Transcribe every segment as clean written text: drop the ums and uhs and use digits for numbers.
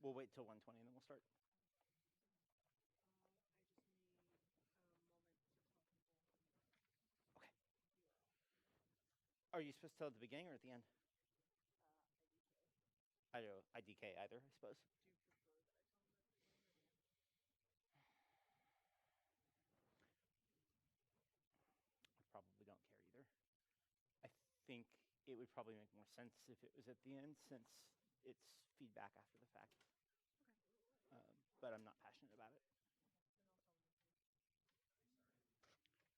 We'll wait till 1:20 and then we'll start. Okay. Are you supposed to tell at the beginning or at the end? I don't know, IDK either, I suppose. I probably don't care either. I think it would probably make more sense if it was at the end, since it's feedback after the fact. But I'm not passionate about it.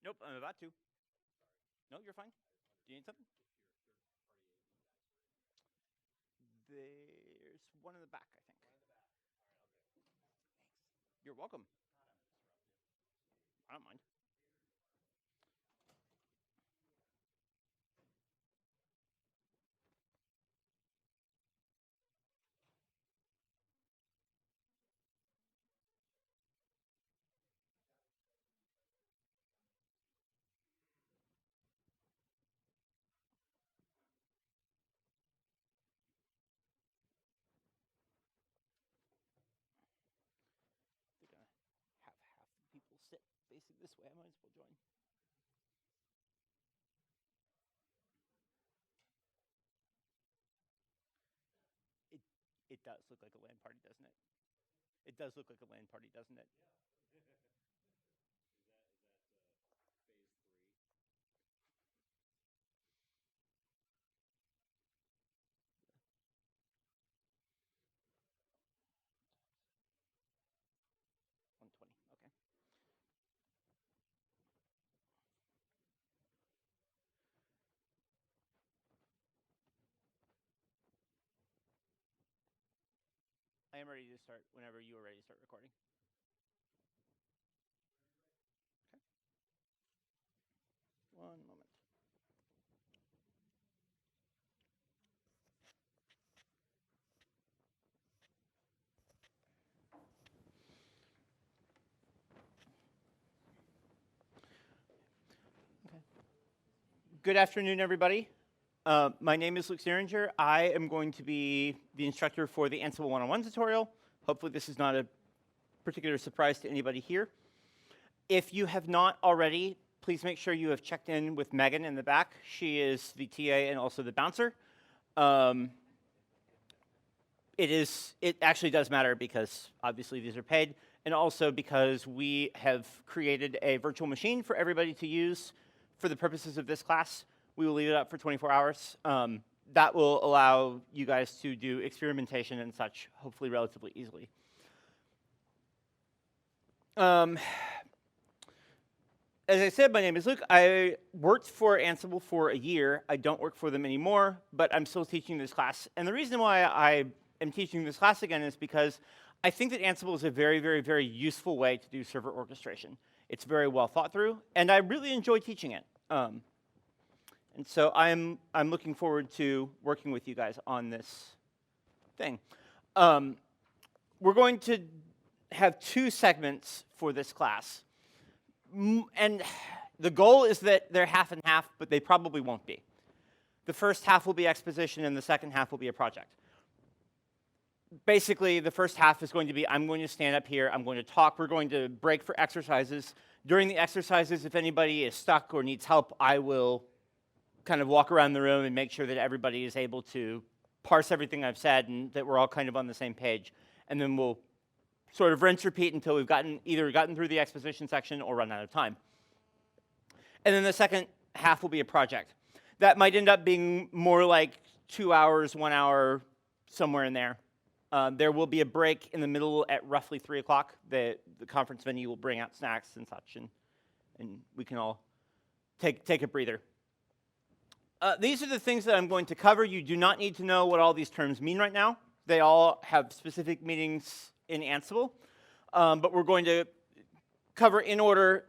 Nope, I'm about to. No, you're fine. Do you need something? There's one in the back, I think. Thanks. You're welcome. I don't mind. They're gonna have half the people sit facing this way. I might as well join. It does look like a LAN party, doesn't it? It does look like a LAN party, doesn't it? Is that phase 1:20. Okay. I am ready to start whenever you are ready to start recording. Okay. One moment. Okay. Good afternoon, everybody. My name is Luke Sneeringer. I am going to be the instructor for the Ansible 101 tutorial. Hopefully this is not a particular surprise to anybody here. If you have not already, please make sure you have checked in with Megan in the back. She is the TA and also the bouncer. It actually does matter because obviously these are paid, and also because we have created a virtual machine for everybody to use for the purposes of this class. We will leave it up for 24 hours. That will allow you guys to do experimentation and such, hopefully relatively easily. As I said, my name is Luke. I worked for Ansible for a year. I don't work for them anymore, but I'm still teaching this class. And the reason why I am teaching this class again is because I think that Ansible is a very, very, very useful way to do server orchestration. It's very well thought through, and I really enjoy teaching it. And so I'm looking forward to working with you guys on this thing. We're going to have 2 segments for this class. And the goal is that they're half and half, but they probably won't be. The first half will be exposition, and the second half will be a project. Basically, the first half is going to be, I'm going to stand up here, I'm going to talk, we're going to break for exercises. During the exercises, if anybody is stuck or needs help, I will kind of walk around the room and make sure that everybody is able to parse everything I've said and that we're all kind of on the same page. And then we'll sort of rinse, repeat until we've either gotten through the exposition section or run out of time. And then the second half will be a project. That might end up being more like 2 hours, 1 hour, somewhere in there. There will be a break in the middle at roughly 3 o'clock. The conference venue will bring out snacks and such, and we can all take a breather. These are the things that I'm going to cover. You do not need to know what all these terms mean right now. They all have specific meanings in Ansible, but we're going to cover in order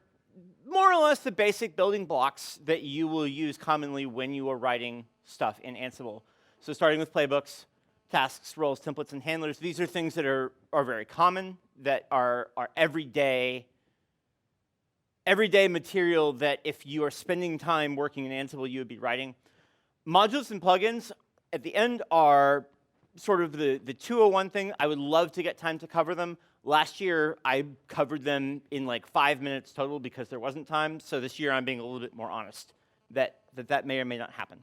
more or less the basic building blocks that you will use commonly when you are writing stuff in Ansible. So starting with playbooks, tasks, roles, templates, and handlers. These are things that are very common, that are everyday material that if you are spending time working in Ansible, you would be writing. Modules and plugins at the end are sort of the 201 thing. I would love to get time to cover them. Last year, I covered them in like 5 minutes total because there wasn't time. So this year, I'm being a little bit more honest that may or may not happen.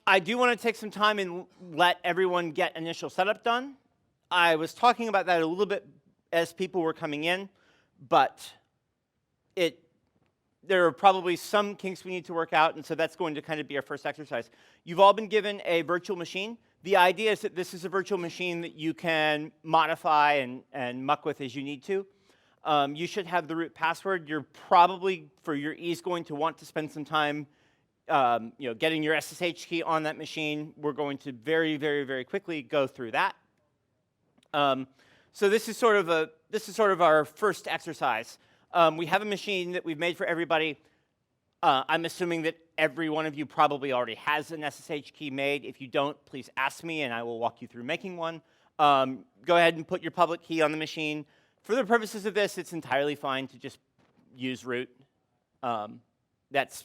I do want to take some time and let everyone get initial setup done. I was talking about that a little bit as people were coming in, but there are probably some kinks we need to work out, and so that's going to kind of be our first exercise. You've all been given a virtual machine. The idea is that this is a virtual machine that you can modify and muck with as you need to. You should have the root password. You're probably, for your ease, going to want to spend some time getting your SSH key on that machine. We're going to very, very, very quickly go through that. So this is sort of our first exercise. We have a machine that we've made for everybody. I'm assuming that every one of you probably already has an SSH key made. If you don't, please ask me, and I will walk you through making one. Go ahead and put your public key on the machine. For the purposes of this, it's entirely fine to just use root. That's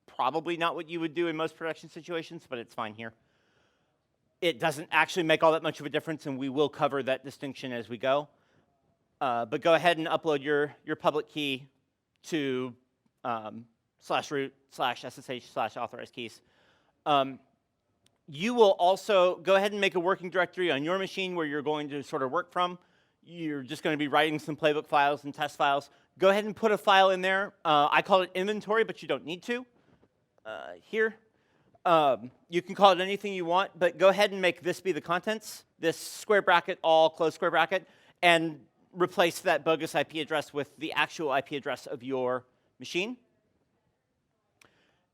probably not what you would do in most production situations, but it's fine here. It doesn't actually make all that much of a difference, and we will cover that distinction as we go. But go ahead and upload your public key to /root/ssh/authorized keys. You will also go ahead and make a working directory on your machine where you're going to sort of work from. You're just going to be writing some playbook files and test files. Go ahead and put a file in there. I call it inventory, but you don't need to. Here. You can call it anything you want, but go ahead and make this be the contents, this square bracket, all close square bracket, and replace that bogus IP address with the actual IP address of your machine.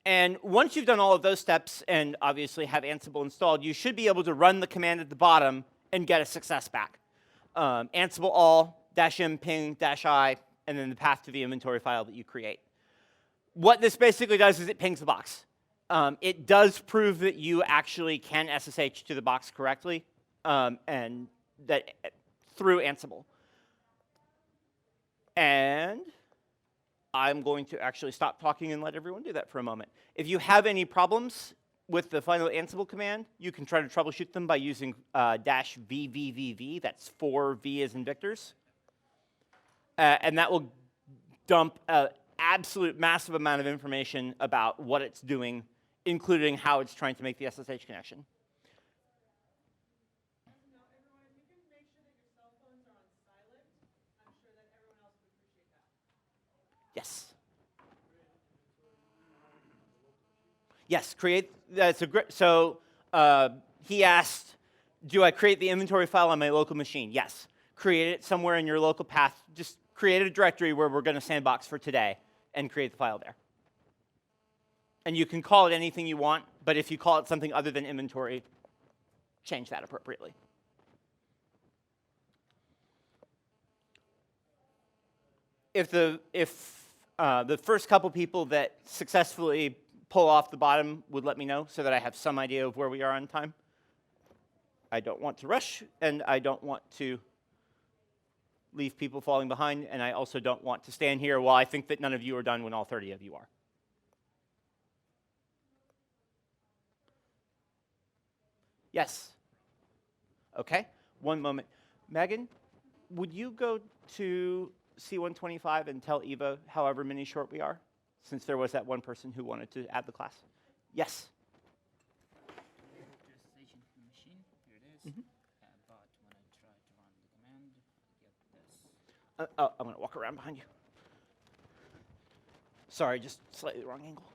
And once you've done all of those steps and obviously have Ansible installed, you should be able to run the command at the bottom and get a success back. Ansible all -m ping -i, and then the path to the inventory file that you create. What this basically does is it pings the box. It does prove that you actually can SSH to the box correctly, and that through Ansible. And I'm going to actually stop talking and let everyone do that for a moment. If you have any problems with the final Ansible command, you can try to troubleshoot them by using -vvvv. That's 4V as in Victors. And that will dump an absolute massive amount of information about what it's doing, including how it's trying to make the SSH connection. Yes. Yes, create, that's a great, so he asked, do I create the inventory file on my local machine? Yes. Create it somewhere in your local path. Just create a directory where we're going to sandbox for today and create the file there. And you can call it anything you want, but if you call it something other than inventory, change that appropriately. If the first couple people that successfully pull off the bottom would let me know so that I have some idea of where we are on time. I don't want to rush, and I don't want to leave people falling behind, and I also don't want to stand here while I think that none of you are done when all 30 of you are. Yes? Okay, one moment. Megan, would you go to C125 and tell Eva however many short we are, since there was that one person who wanted to add the class? Yes? Machine. Here it is. But when I try to run the command, I get this. I'm going to walk around behind you. Sorry, just slightly wrong angle.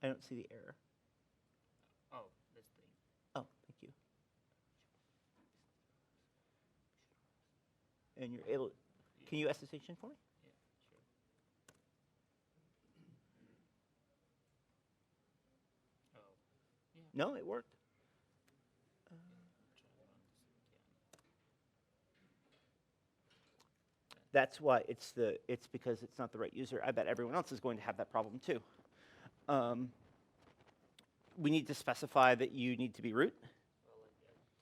I don't see the error. Oh, this thing. Oh, thank you. And you're able, can you SSH in for me? Yeah, sure. Oh, yeah. No, it worked. Try to run this again. That's why it's because it's not the right user. I bet everyone else is going to have that problem too. We need to specify that you need to be root. Well, I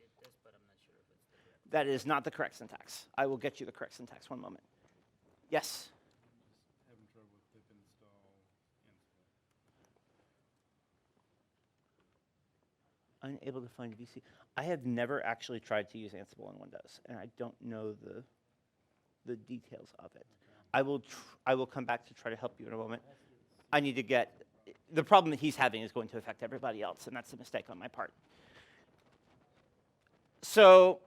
did this, but I'm not sure if it's the correct. That is not the correct syntax. I will get you the correct syntax one moment. Yes? Unable to find VC. I have never actually tried to use Ansible on Windows, and I don't know the details of it. I will come back to try to help you in a moment. I need to get, the problem that he's having is going to affect everybody else, and that's a mistake on my part. So,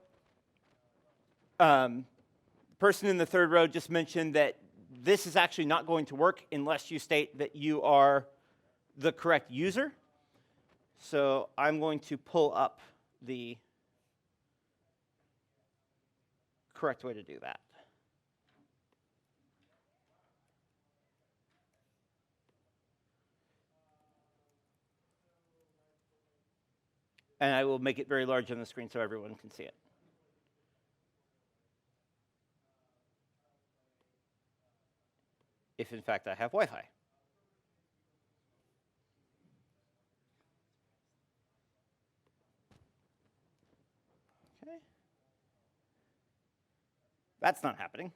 person in the third row just mentioned that this is actually not going to work unless you state that you are the correct user. So I'm going to pull up the correct way to do that. And I will make it very large on the screen so everyone can see it. If in fact I have Wi-Fi. Okay. That's not happening.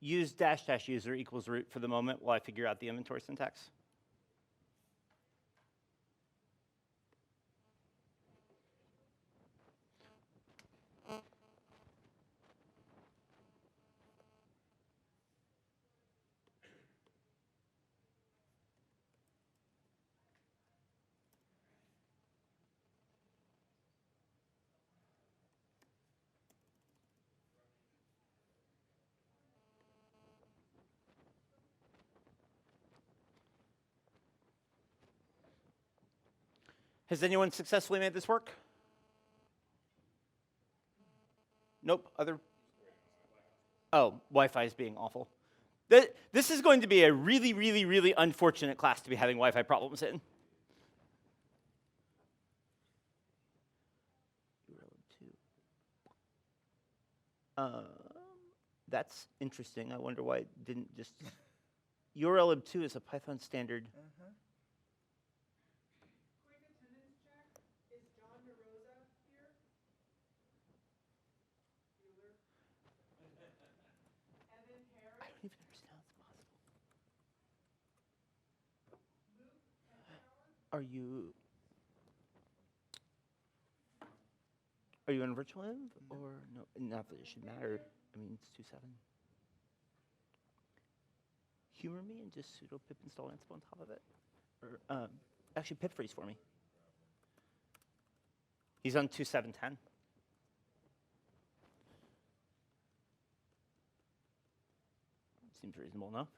Use -- user equals root for the moment while I figure out the inventory syntax. Has anyone successfully made this work? Nope. Other? Oh, Wi-Fi is being awful. This is going to be a really, really, really unfortunate class to be having Wi-Fi problems in. That's interesting. I wonder why it didn't just... URLib2 is a Python standard. Quick attendance check. Is John DeRosa here? Bueller. Evan Harris. I don't even understand how it's possible. Are you in virtual env or no? Not that it should matter. I mean, it's 2.7. Humor me and just sudo pip install Ansible on top of it. Or actually pip freeze for me. He's on 2.7.10. Seems reasonable enough.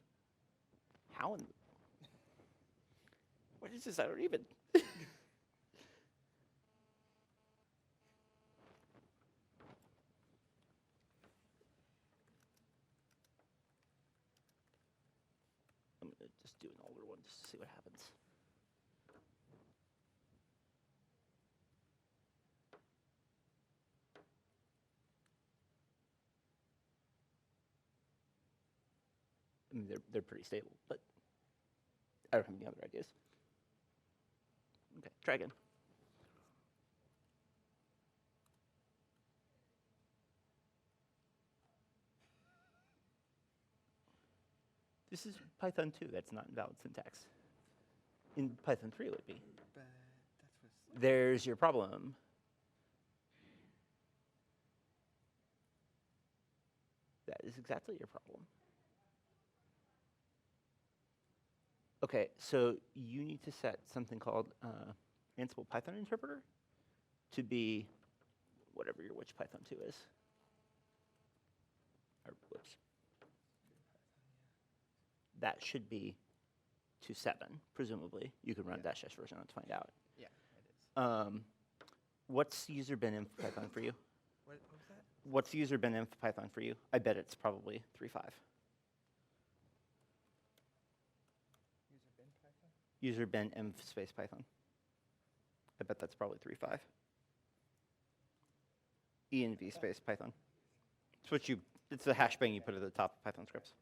How in... What is this? I don't even... I'm going to just do an older one just to see what happens. I mean, they're pretty stable, but I don't have any other ideas. Okay, try again. This is Python 2. That's not invalid syntax. In Python 3 it would be. But that's what's... There's your problem. That is exactly your problem. Okay, so you need to set something called Ansible Python interpreter to be whatever your which Python 2 is. Or, whoops. That should be 2.7, presumably. You can run Yeah. -- version to find out. Yeah, it is. What's user bin inf Python for you? What was that? What's user bin inf Python for you? I bet it's probably 3.5. User bin Python? User bin inf space Python. I bet that's probably 3.5. env space Python. It's what you. It's the hash bang you put at the top of Python scripts.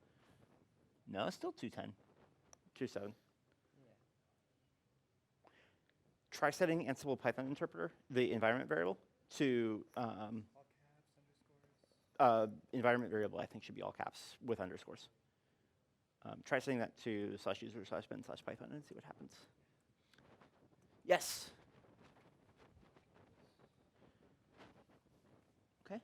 No, it's still 210, 27. Try setting Ansible Python interpreter, the environment variable, to All caps, underscores. environment variable. I think should be all caps with underscores. Try setting that to /user/bin/python and see what happens. Yes. Okay.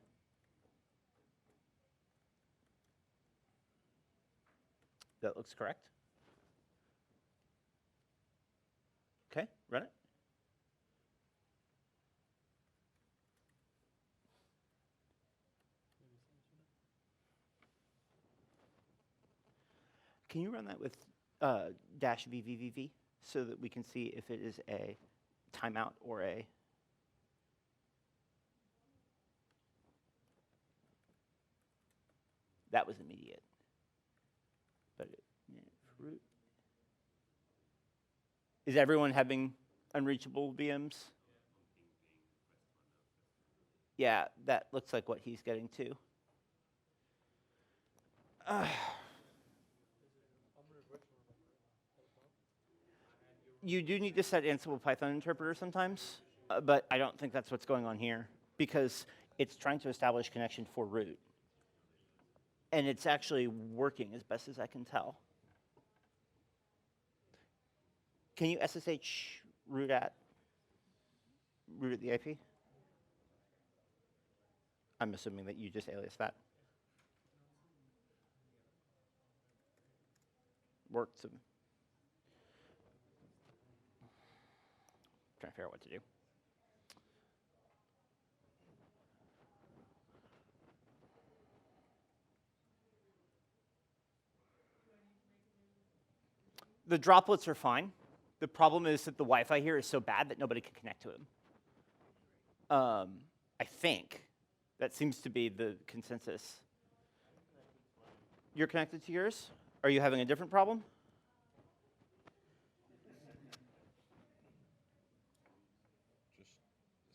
That looks correct. Okay, run it. Can you run that with -VVVV so that we can see if it is a timeout or a... That was immediate. But root. Is everyone having unreachable VMs? Yeah, that looks like what he's getting too. You do need to set Ansible Python interpreter sometimes, but I don't think that's what's going on here because it's trying to establish connection for root. And it's actually working as best as I can tell. Can you SSH root at the IP? I'm assuming that you just alias that. Worked. Trying to figure out what to do. The droplets are fine. The problem is that the Wi-Fi here is so bad that nobody can connect to them. I think that seems to be the consensus. You're connected to yours? Are you having a different problem?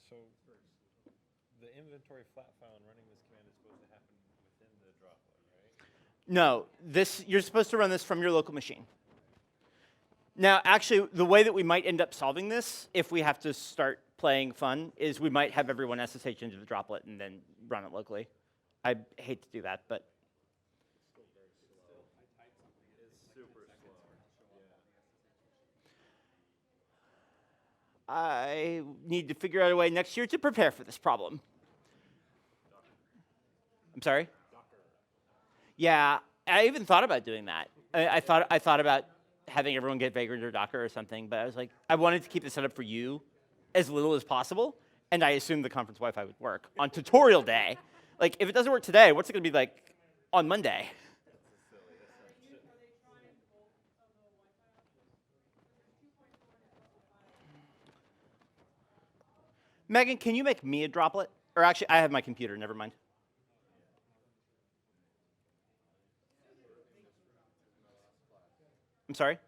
So the inventory flat file and running this command is supposed to happen within the droplet, right? No, you're supposed to run this from your local machine. Now, actually, the way that we might end up solving this, if we have to start playing fun, is we might have everyone SSH into the droplet and then run it locally. I hate to do that, but I need to figure out a way next year to prepare for this problem. I'm sorry? Yeah, I even thought about doing that. I thought about having everyone get Vagrant or Docker or something, but I was like, I wanted to keep the setup for you as little as possible, and I assumed the conference Wi-Fi would work on tutorial day. Like, if it doesn't work today, what's it going to be like on Monday? Megan, can you make me a droplet? Or actually, I have my computer, never mind. I'm sorry?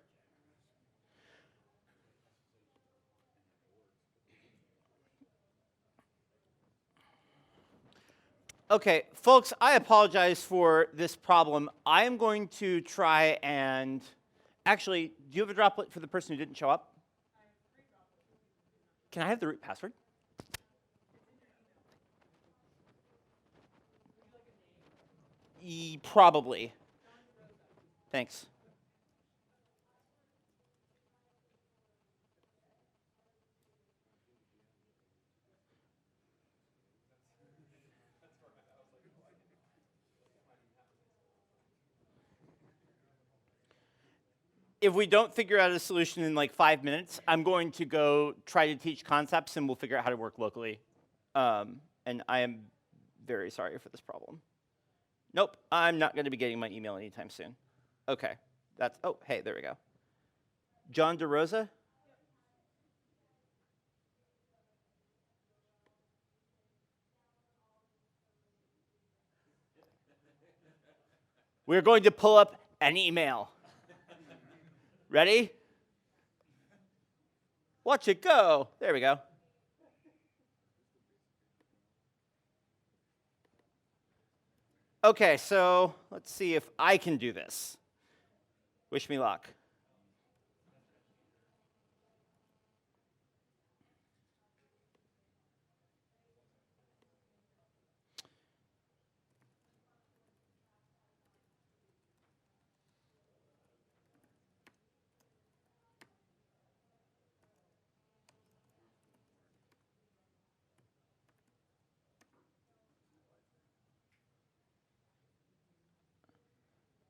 Okay, folks, I apologize for this problem. I am going to try and... Actually, do you have a droplet for the person who didn't show up? Can I have the root password? Probably. Thanks. If we don't figure out a solution in like 5 minutes, I'm going to go try to teach concepts and we'll figure out how to work locally. And I am very sorry for this problem. Nope, I'm not going to be getting my email anytime soon. Okay, that's, oh, hey, there we go. John DeRosa? We're going to pull up an email. Ready? Watch it go. There we go. Okay, so let's see if I can do this. Wish me luck.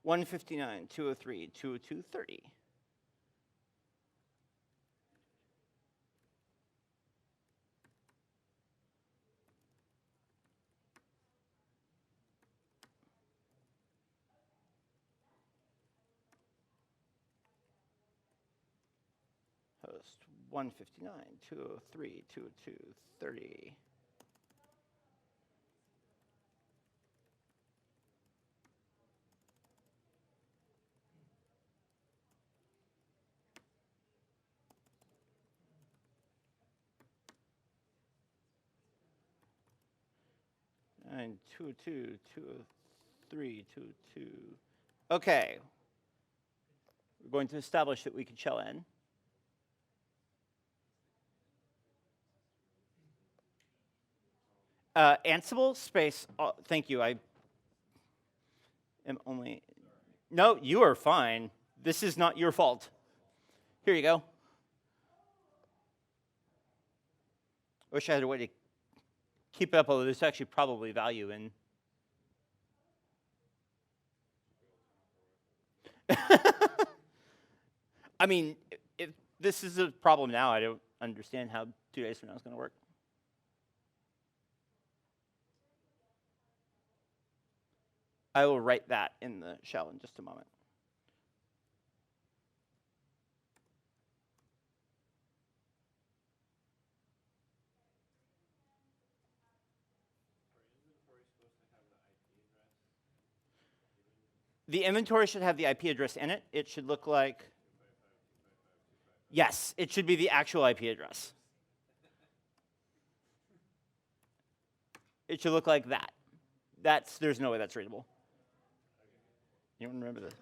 One 59, 203, 202, 30. Host 159, 203, 202, 30. And 202, 203, 202. Okay. We're going to establish that we can shell in. Ansible space, thank you, I am only, no, you are fine. This is not your fault. Here you go. I wish I had a way to keep it up, although there's actually probably value in. I mean, if this is a problem now, I don't understand how 2 days from now is going to work. I will write that in the shell in just a moment. The inventory should have the IP address in it. It should look like, yes, it should be the actual IP address. It should look like that. There's no way that's readable. Anyone remember this?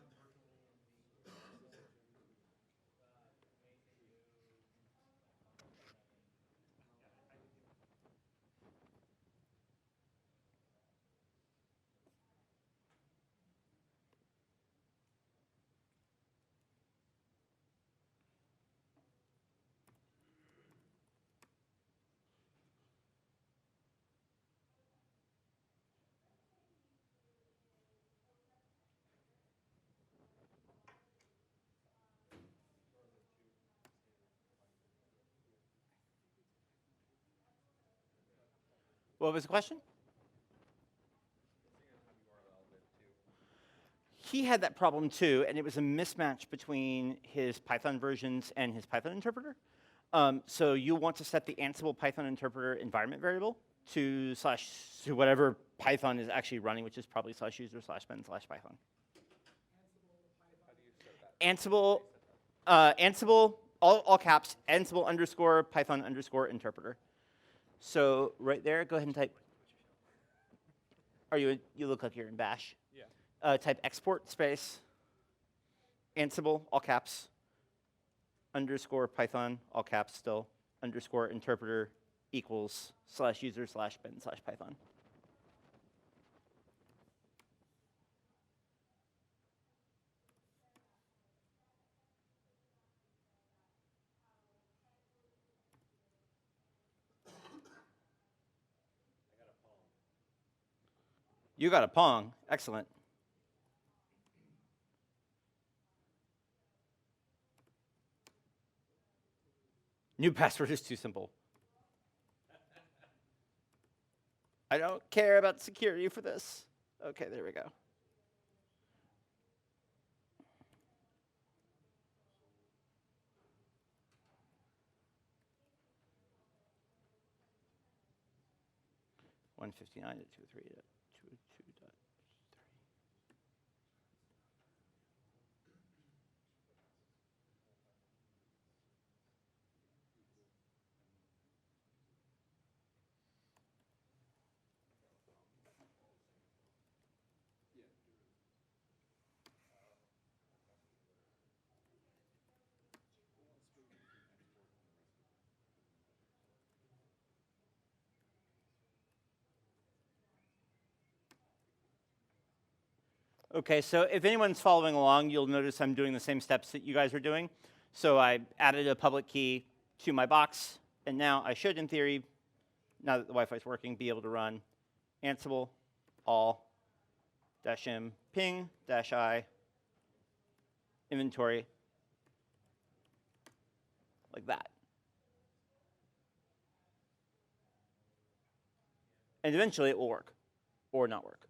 What was the question? He had that problem too, and it was a mismatch between his Python versions and his Python interpreter. So you want to set the Ansible Python interpreter environment variable to whatever Python is actually running, which is probably /user/bin/python. Ansible, Ansible, all caps, Ansible _ Python _ interpreter. So right there, go ahead and type. You look like you're in Bash. Yeah. Type export space, Ansible, all caps, _ Python, all caps still, _ interpreter equals /user/bin/python. You got a Pong. Excellent. New password is too simple. I don't care about security for this. Okay, there we go. (159 to 203.22.3). Okay, so if anyone's following along, you'll notice I'm doing the same steps that you guys are doing. So I added a public key to my box, and now I should, in theory, now that the Wi-Fi is working, be able to run Ansible all -m ping -I inventory like that. And eventually it will work or not work.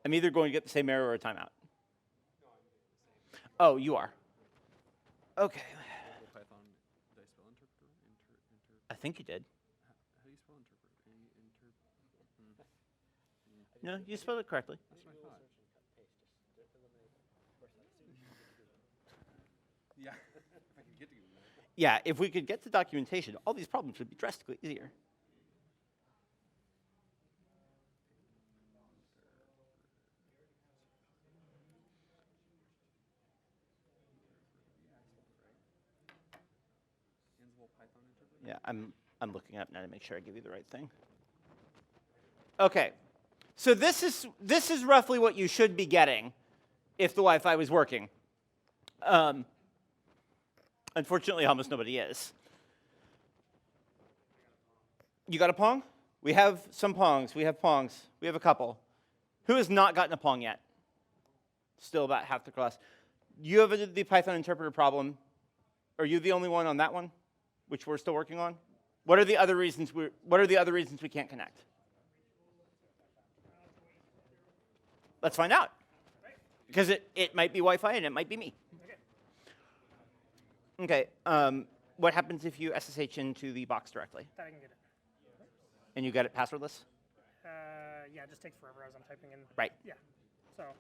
I'm either going to get the same error or a timeout. Oh, you are. Okay. Python, did I spell interpreter? I think you did. How do you spell interpreter? No, you spelled it correctly. That's what I thought. Yeah, if I can get to Google. Yeah, if we could get to documentation, all these problems would be drastically easier. Ansible Python interpreter? Yeah, I'm looking up now to make sure I give you the right thing. Okay, so this is roughly what you should be getting if the Wi-Fi was working. Unfortunately, almost nobody is. You got a Pong? We have some Pongs. We have Pongs. We have a couple. Who has not gotten a Pong yet? Still about half the class. You have the Python interpreter problem. Are you the only one on that one, which we're still working on? What are the other reasons we can't connect? Let's find out. Because it might be Wi-Fi and it might be me. Okay. What happens if you SSH into the box directly? That I can get it. And you get it passwordless? Yeah, it just takes forever as I'm typing in. Right. Yeah. So.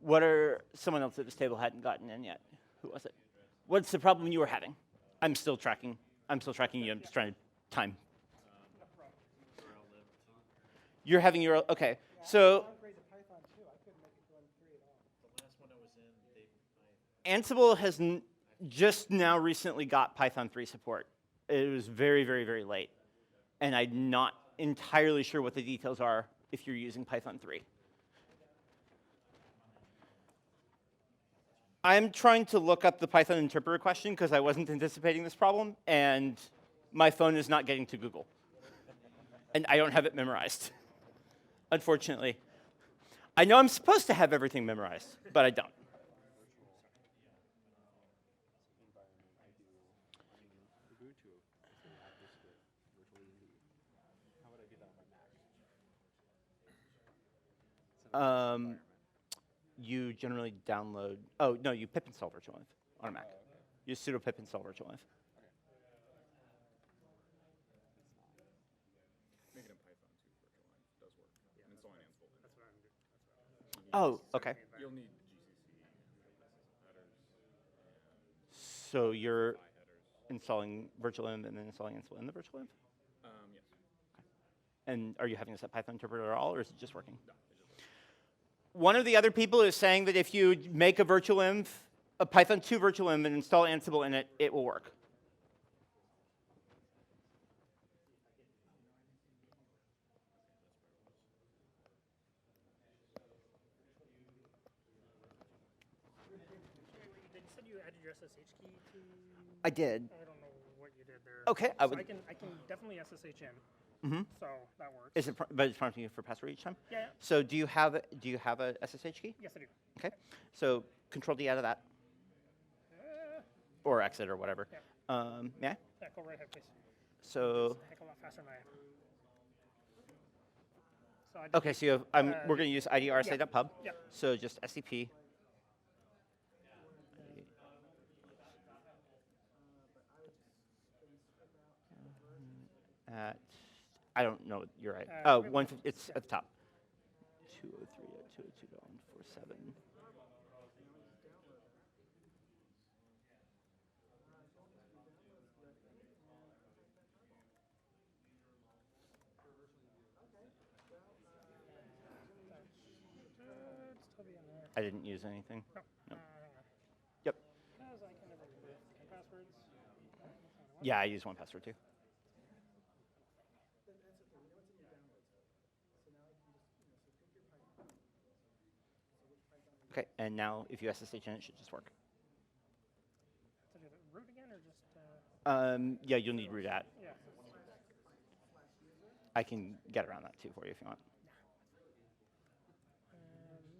What are someone else at this table hadn't gotten in yet? Who was it? What's the problem you were having? I'm still tracking you. I'm just trying to time. You're having your okay. So Ansible has just now recently got Python 3 support. It was very, very, very late. And I'm not entirely sure what the details are if you're using Python 3. I'm trying to look up the Python interpreter question because I wasn't anticipating this problem, and my phone is not getting to Google. And I don't have it memorized, unfortunately. I know I'm supposed to have everything memorized, but I don't. You generally download, oh, no, you pip install virtualenv on a Mac. You sudo pip install virtualenv. Make it in Python too, virtualenv does work. And installing Ansible. Oh, okay. You'll need GCC headers. So you're installing virtualenv and then installing Ansible in the virtualenv? Yes. And are you having to set Python interpreter at all, or is it just working? No, it's just working. One of the other people is saying that if you make a virtualenv, a Python 2 virtualenv, and install Ansible in it, it will work. You said you added your SSH key to. I did. I don't know what you did there. Okay, I So would. I can definitely SSH in. Mhm. So that works. Is it? But it's prompting you for password each time. Yeah. So do you have a SSH key? Yes, I do. Okay. So Control D out of that, or exit or whatever. Yeah. May I? Yeah, go right ahead, please. So It's a heck of a lot faster than I am. So I did okay. So you have. We're going to use ID yeah. RSA.pub. Yeah. So just SCP. At, I don't know. You're right. Oh, wait, 150. It's yeah. at the top. 203.202.147. I didn't use anything. No. No. Hang on. Yep. Because I can never remember passwords. Yeah, I use 1Password too. Okay, and now if you SSH in, it should just work. To do the root again or just, Yeah, you'll need root at. yeah. I can get around that too for you if you want.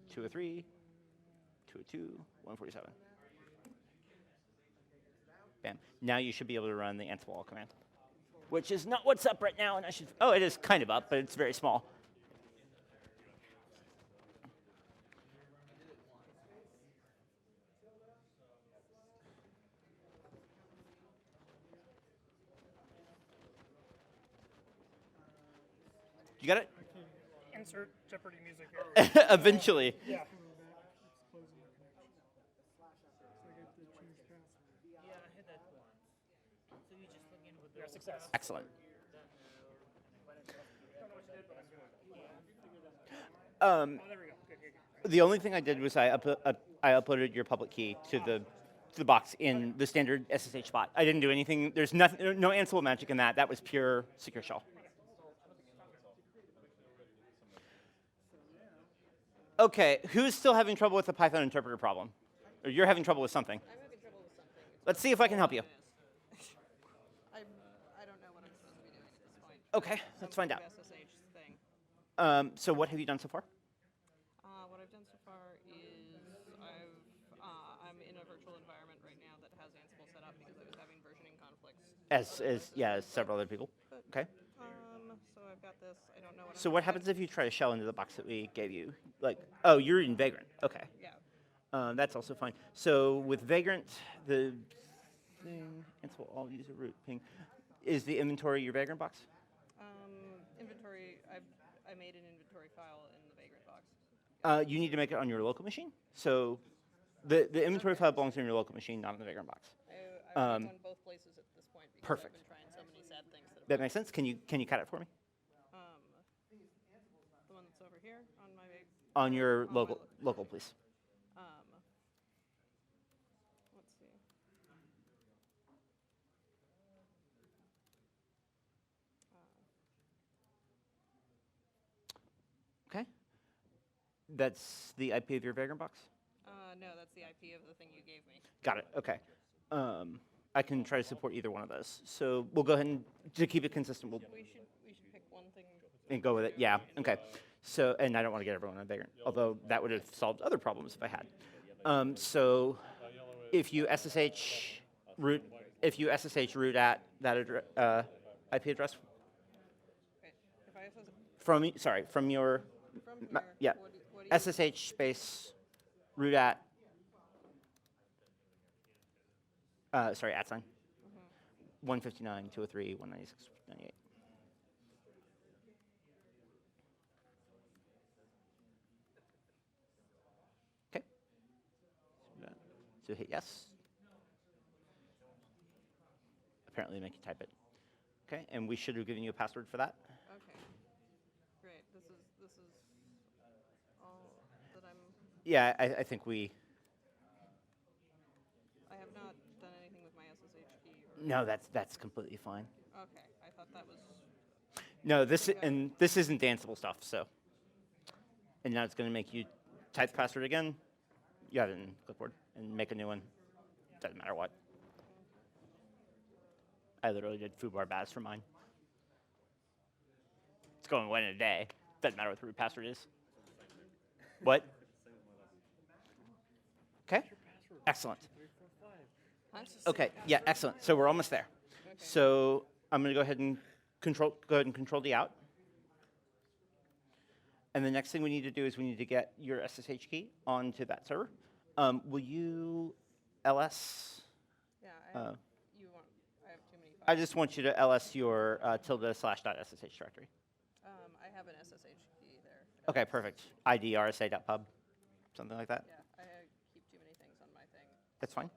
203, 202, 147. Bam. Now you should be able to run the Ansible command, which is not what's up right now, and I should, oh, it is kind of up, but it's very small. You got it? Insert Jeopardy music here. Eventually. Yeah. Yeah, I hit that once. So you just log in with Yeah, success. Excellent. Oh, there we go. Good, good, good. The only thing I did was I uploaded your public key to the box in the standard SSH spot. I didn't do anything. There's nothing, no Ansible magic in that. That was pure secure shell. Okay, who's still having trouble with the Python interpreter problem? Or you're having trouble with something? I'm having trouble with something. Let's see if I can help you. I don't know what I'm supposed to be doing at this point. Okay, let's find out. Some sort of SSH thing. So what have you done so far? What I've done so far is I'm in a virtual environment right now that has Ansible set up because I was having versioning conflicts. As several other people. Okay. So I've got this. I don't know what. So what happens if you try to shell into the box that we gave you? Like, oh, you're in Vagrant. Okay. Yeah. That's also fine. So with Vagrant, the thing, Ansible all user root ping, is the inventory your Vagrant box? Inventory. I made an inventory file in the Vagrant box. You need to make it on your local machine. So the inventory file belongs in your local machine, not in the Vagrant box. I on both places at this point because Perfect. I've been trying so many sad things That makes sense. Can you cut it for me? the one that's over here on my On your my local, please. let's see. Okay. That's the IP of your Vagrant box? No, that's the IP of the thing you gave me. Got it. Okay. I can try to support either one of those. So we'll go ahead and, to keep it consistent, we'll We should pick one thing. and go with it. Yeah. Okay. So, and I don't want to get everyone on Vagrant, although that would have solved other problems if I had. So if you SSH root at that IP address Wait, if I SS from from your from ma- here, yeah what do you SSH space root at @ 159 203 196 98. Okay. So hit yes. Apparently make you type it. Okay, and we should have given you a password for that. Okay. Great. This is all that I'm. Yeah, I think we. I have not done anything with my SSH key. Or, No, that's completely fine. okay. I thought that was. No, this isn't danceable stuff. So, and now it's going to make you type the password again. You have it in clipboard and make a new one. Doesn't matter what. I literally did foobar baz for mine. It's going away in a day. Doesn't matter what the root password is. What? Okay. Excellent. Okay. Yeah. Excellent. So we're almost there. So I'm going to go ahead and control D out. And the next thing we need to do is we need to get your SSH key onto that server. Will you ls? Yeah. You want? I have too many. I Files. just want you to ls your ~/.ssh directory. I have an SSH key there. Okay, perfect. ID rsa.pub, something like that. Yeah. I keep too many things on my thing. That's fine.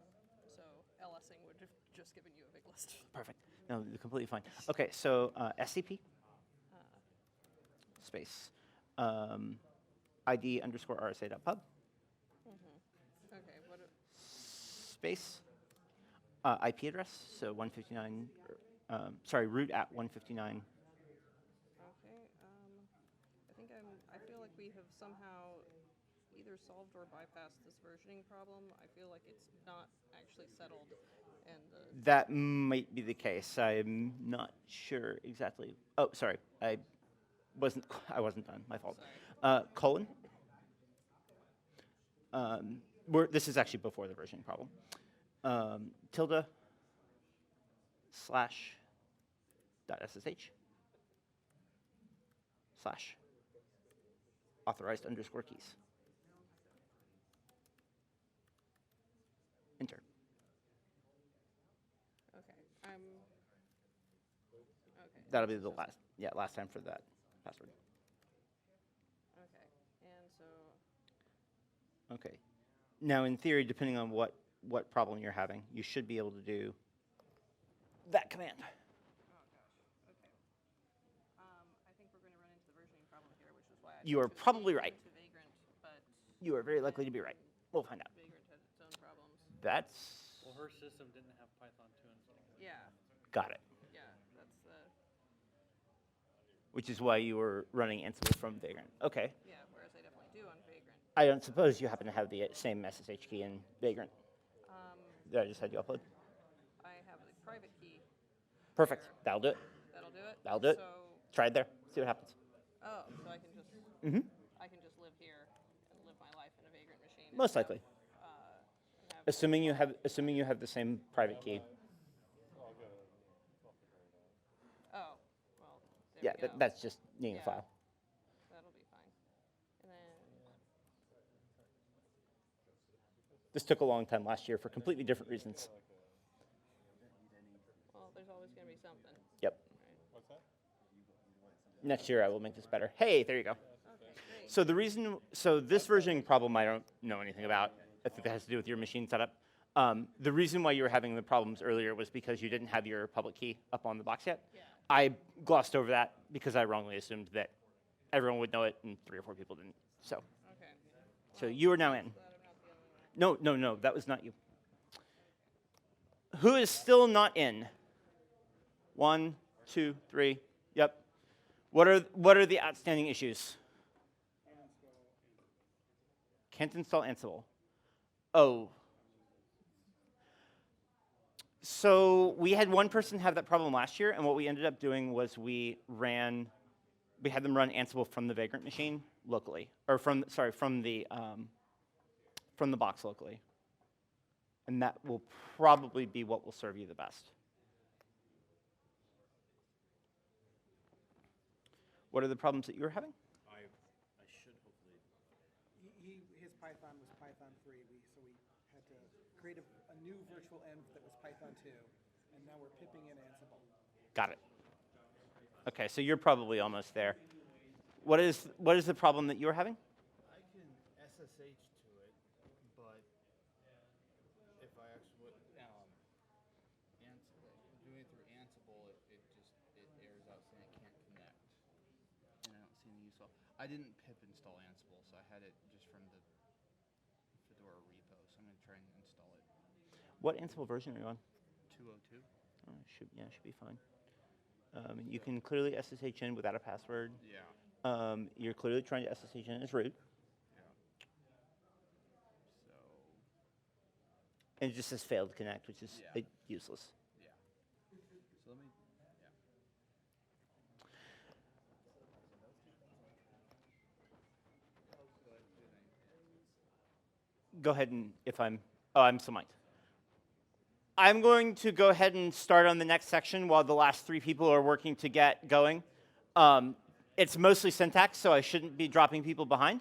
So LSing would have just given you a big list. Perfect. No, completely fine. Okay, so SCP space ID _rsa.pub. Okay, what, space, IP address, so 159, sorry, root at 159. okay, I feel like we have somehow either solved or bypassed this versioning problem. I feel like it's not actually settled, and That might be the case. I'm not sure exactly. Oh, sorry, I wasn't done. My fault. Colon. This is actually before the versioning problem. Tilde slash dot ssh slash authorized underscore keys. Enter. okay, okay. That'll be the last time for that password. Okay, and so, Okay. Now, in theory, depending on what problem you're having, you should be able to do that command. oh gosh, okay. I think we're going to run into the versioning problem here, which is why I You are tried to probably escape right. into Vagrant, but You are very likely to be right. We'll find out. Vagrant has its own problems. That's Well, her system didn't have Python 2 installed. Yeah, got it. yeah, that's the, Which is why you were running Ansible from Vagrant. Okay. yeah, whereas I definitely do on Vagrant. I don't suppose you happen to have the same SSH key in Vagrant that I just had you upload. I have the private key. Perfect. That'll do it. That'll do it? That'll do it. So, Try it there. See what happens. oh, so I can just, Mm-hmm. I can just live here and live my life in a Vagrant machine. and Most have, likely. and have Assuming you have the same private key. Oh, well, there Yeah, we go. that's just needing a Yeah. file. That'll be fine. And then, This took a long time last year for completely different reasons. well, there's always going to be something. Yep. What's that? Next year I will make this better. Hey, there you go. Okay, great. So this versioning problem I don't know anything about. I think that has to do with your machine setup. The reason why you were having the problems earlier was because you didn't have your public key up on the box yet. Yeah. I glossed over that because I wrongly assumed that everyone would know it and 3 or 4 people didn't. So, Okay. so you are now in. Glad I'm not the only one. No, that was not you. Who is still not in? 1, 2, 3. Yep. What are the outstanding issues? Can't install Ansible. Oh. So we had one person have that problem last year, and what we ended up doing was we had them run Ansible from the Vagrant machine locally, or from the box locally, and that will probably be what will serve you the best. What are the problems that you were having? I should hopefully. His Python was Python 3, so we had to create a new virtual env that was Python 2, and now we're pipping in Ansible. Got it. Okay, so you're probably almost there. What is the problem that you were having? I can SSH to it, but if I actually doing it through Ansible, it errors out saying it can't connect, and I don't see any use. I didn't pip install Ansible, so I had it just from the Fedora repo. So I'm going to try and install it. What Ansible version are you on? 202. Oh, should be fine. You can clearly SSH in without a password. Yeah. You're clearly trying to SSH in as root, Yeah. So and it just says failed to connect, which is Yeah. useless. yeah. So let me. Yeah. Go ahead and I'm so might. I'm going to go ahead and start on the next section while the last 3 people are working to get going. It's mostly syntax, so I shouldn't be dropping people behind.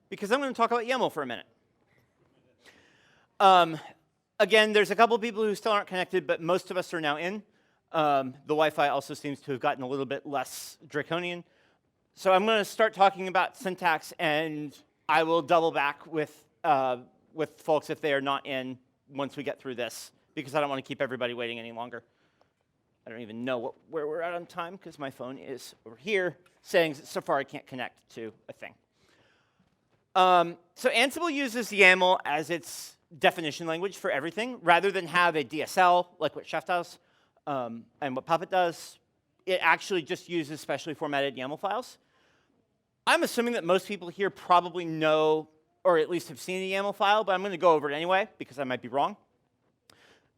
Because I'm going to talk about YAML for a minute. Again, there's a couple people who still aren't connected, but most of us are now in. The Wi-Fi also seems to have gotten a little bit less draconian. So I'm going to start talking about syntax, and I will double back with folks if they are not in once we get through this, because I don't want to keep everybody waiting any longer. I don't even know where we're at on time because my phone is over here saying that Safari can't connect to a thing. So Ansible uses YAML as its definition language for everything, rather than have a DSL like what Chef does and what Puppet does. It actually just uses specially formatted YAML files. I'm assuming that most people here probably know, or at least have seen a YAML file, but I'm going to go over it anyway because I might be wrong.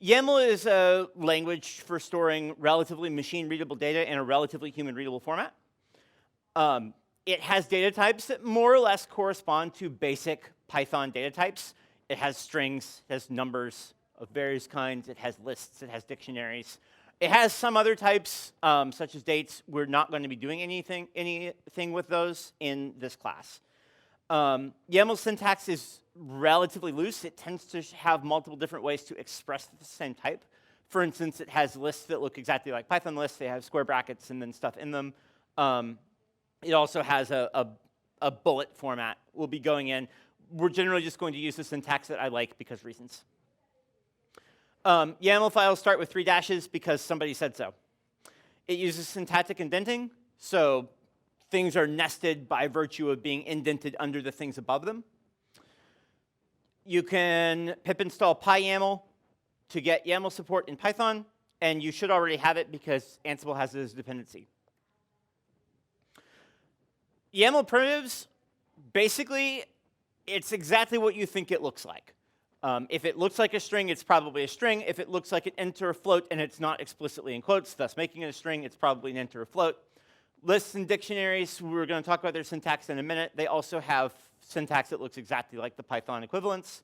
YAML is a language for storing relatively machine-readable data in a relatively human-readable format. It has data types that more or less correspond to basic Python data types. It has strings, it has numbers of various kinds, it has lists, it has dictionaries. It has some other types, such as dates. We're not going to be doing anything with those in this class. YAML syntax is relatively loose. It tends to have multiple different ways to express the same type. For instance, it has lists that look exactly like Python lists. They have square brackets and then stuff in them. It also has a bullet format. We'll be going in. We're generally just going to use the syntax that I like because reasons. YAML files start with 3 dashes because somebody said so. It uses syntactic indenting, so things are nested by virtue of being indented under the things above them. You can pip install PyYAML to get YAML support in Python, and you should already have it because Ansible has it as a dependency. YAML primitives, basically, it's exactly what you think it looks like. If it looks like a string, it's probably a string. If it looks like an int or a float and it's not explicitly in quotes, thus making it a string, it's probably an int or a float. Lists and dictionaries, we're going to talk about their syntax in a minute. They also have syntax that looks exactly like the Python equivalents.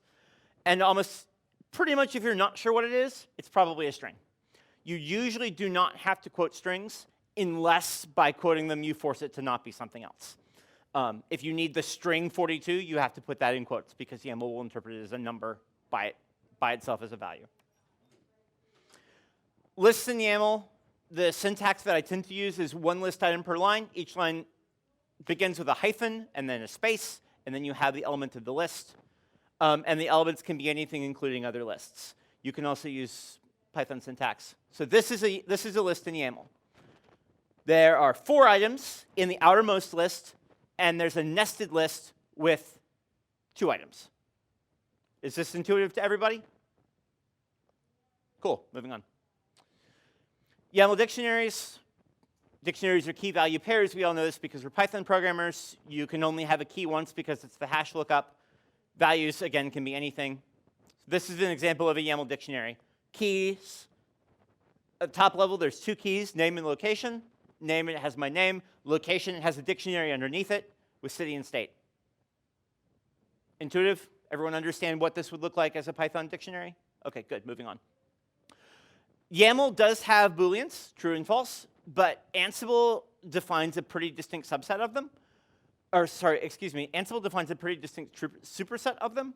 And almost pretty much if you're not sure what it is, it's probably a string. You usually do not have to quote strings unless by quoting them you force it to not be something else. If you need the string 42, you have to put that in quotes because YAML will interpret it as a number by itself as a value. Lists in YAML, the syntax that I tend to use is one list item per line. Each line begins with a hyphen and then a space, and then you have the element of the list. And the elements can be anything, including other lists. You can also use Python syntax. So this is a list in YAML. There are 4 items in the outermost list, and there's a nested list with 2 items. Is this intuitive to everybody? Cool, moving on. YAML dictionaries. Dictionaries are key value pairs. We all know this because we're Python programmers. You can only have a key once because it's the hash lookup. Values, again, can be anything. This is an example of a YAML dictionary. Keys. At the top level, there's 2 keys, name and location. Name, it has my name. Location, it has a dictionary underneath it with city and state. Intuitive? Everyone understand what this would look like as a Python dictionary? OK, good, moving on. YAML does have Booleans, true and false, but Ansible defines a pretty distinct subset of them. Or sorry, excuse me, Ansible defines a pretty distinct superset of them.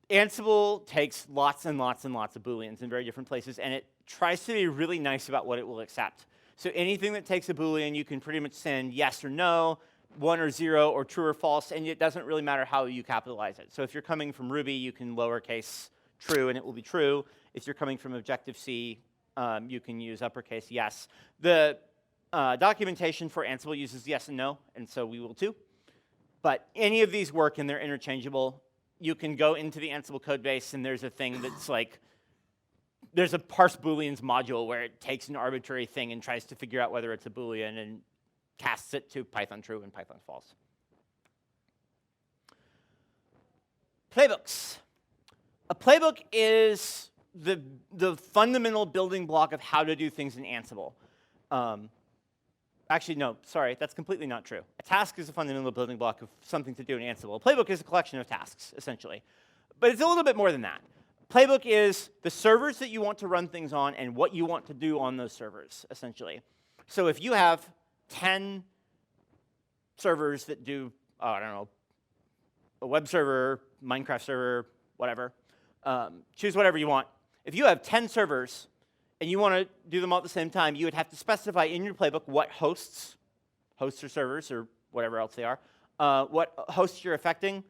Ansible takes lots and lots and lots of Booleans in very different places, and it tries to be really nice about what it will accept. So anything that takes a Boolean, you can pretty much send yes or no, 1 or 0, or true or false, and it doesn't really matter how you capitalize it. So if you're coming from Ruby, you can lowercase true, and it will be true. If you're coming from Objective-C, you can use uppercase yes. The documentation for Ansible uses yes and no, and so we will too. But any of these work, and they're interchangeable. You can go into the Ansible code base, and there's a thing that's like, there's a parse Booleans module where it takes an arbitrary thing and tries to figure out whether it's a Boolean and casts it to Python true and Python false. Playbooks. A playbook is the fundamental building block of how to do things in Ansible. Actually, no, sorry, that's completely not true. A task is a fundamental building block of something to do in Ansible. A playbook is a collection of tasks, essentially. But it's a little bit more than that. Playbook is the servers that you want to run things on and what you want to do on those servers, essentially. So if you have 10 servers that do, I don't know, a web server, Minecraft server, whatever, choose whatever you want. If you have 10 servers and you want to do them all at the same time, you would have to specify in your playbook what hosts or servers or whatever else they are, what hosts you're affecting.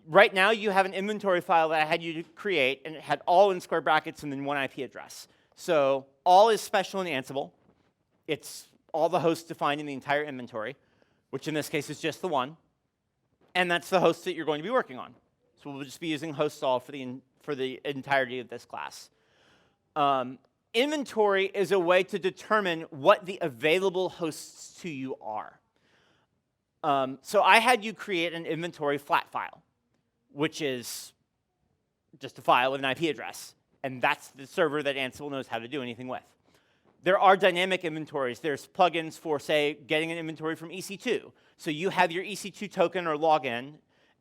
Right now, you have an inventory file that I had you create, and it had all in square brackets and then 1 IP address. So all is special in Ansible. It's all the hosts defined in the entire inventory, which in this case is just the one. And that's the host that you're going to be working on. So we'll just be using host all for the entirety of this class. Inventory is a way to determine what the available hosts to you are. So I had you create an inventory flat file, which is just a file with an IP address. And that's the server that Ansible knows how to do anything with. There are dynamic inventories. There's plugins for, say, getting an inventory from EC2. So you have your EC2 token or login,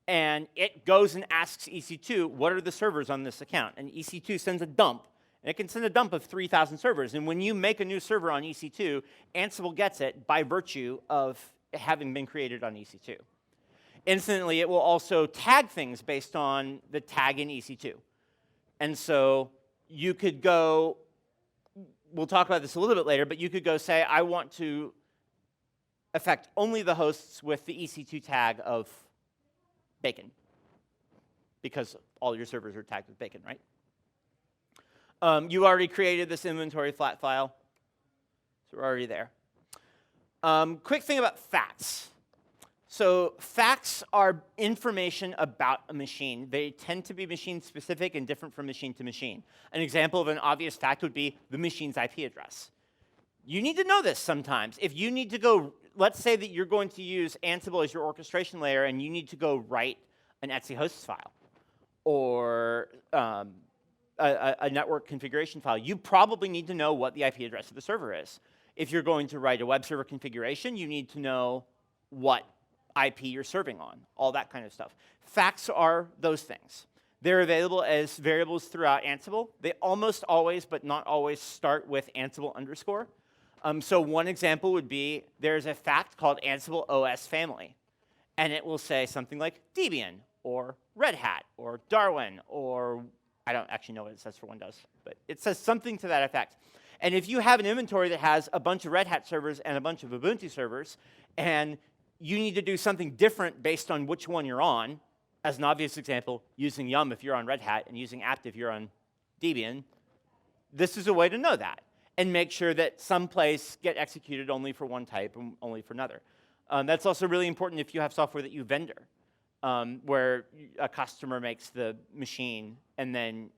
and it goes and asks EC2, what are the servers on this account? And EC2 sends a dump. And it can send a dump of 3,000 servers. And when you make a new server on EC2, Ansible gets it by virtue of having been created on EC2. Incidentally, it will also tag things based on the tag in EC2. And so you could go, we'll talk about this a little bit later, but you could go say, I want to affect only the hosts with the EC2 tag of bacon, because all your servers are tagged with bacon, right? You already created this inventory flat file, so we're already there. Quick thing about facts. So facts are information about a machine. They tend to be machine specific and different from machine to machine. An example of an obvious fact would be the machine's IP address. You need to know this sometimes. If you need to go, let's say that you're going to use Ansible as your orchestration layer and you need to go write an Etsy hosts file or a network configuration file, you probably need to know what the IP address of the server is. If you're going to write a web server configuration, you need to know what IP you're serving on, all that kind of stuff. Facts are those things. They're available as variables throughout Ansible. They almost always, but not always, start with Ansible underscore. So one example would be there's a fact called Ansible OS family. And it will say something like Debian, or Red Hat, or Darwin, or I don't actually know what it says for Windows, but it says something to that effect. And if you have an inventory that has a bunch of Red Hat servers and a bunch of Ubuntu servers, and you need to do something different based on which one you're on, as an obvious example, using yum if you're on Red Hat and using apt if you're on Debian, this is a way to know that and make sure that some plays get executed only for one type and only for another. That's also really important if you have software that you vendor, where a customer makes the machine and then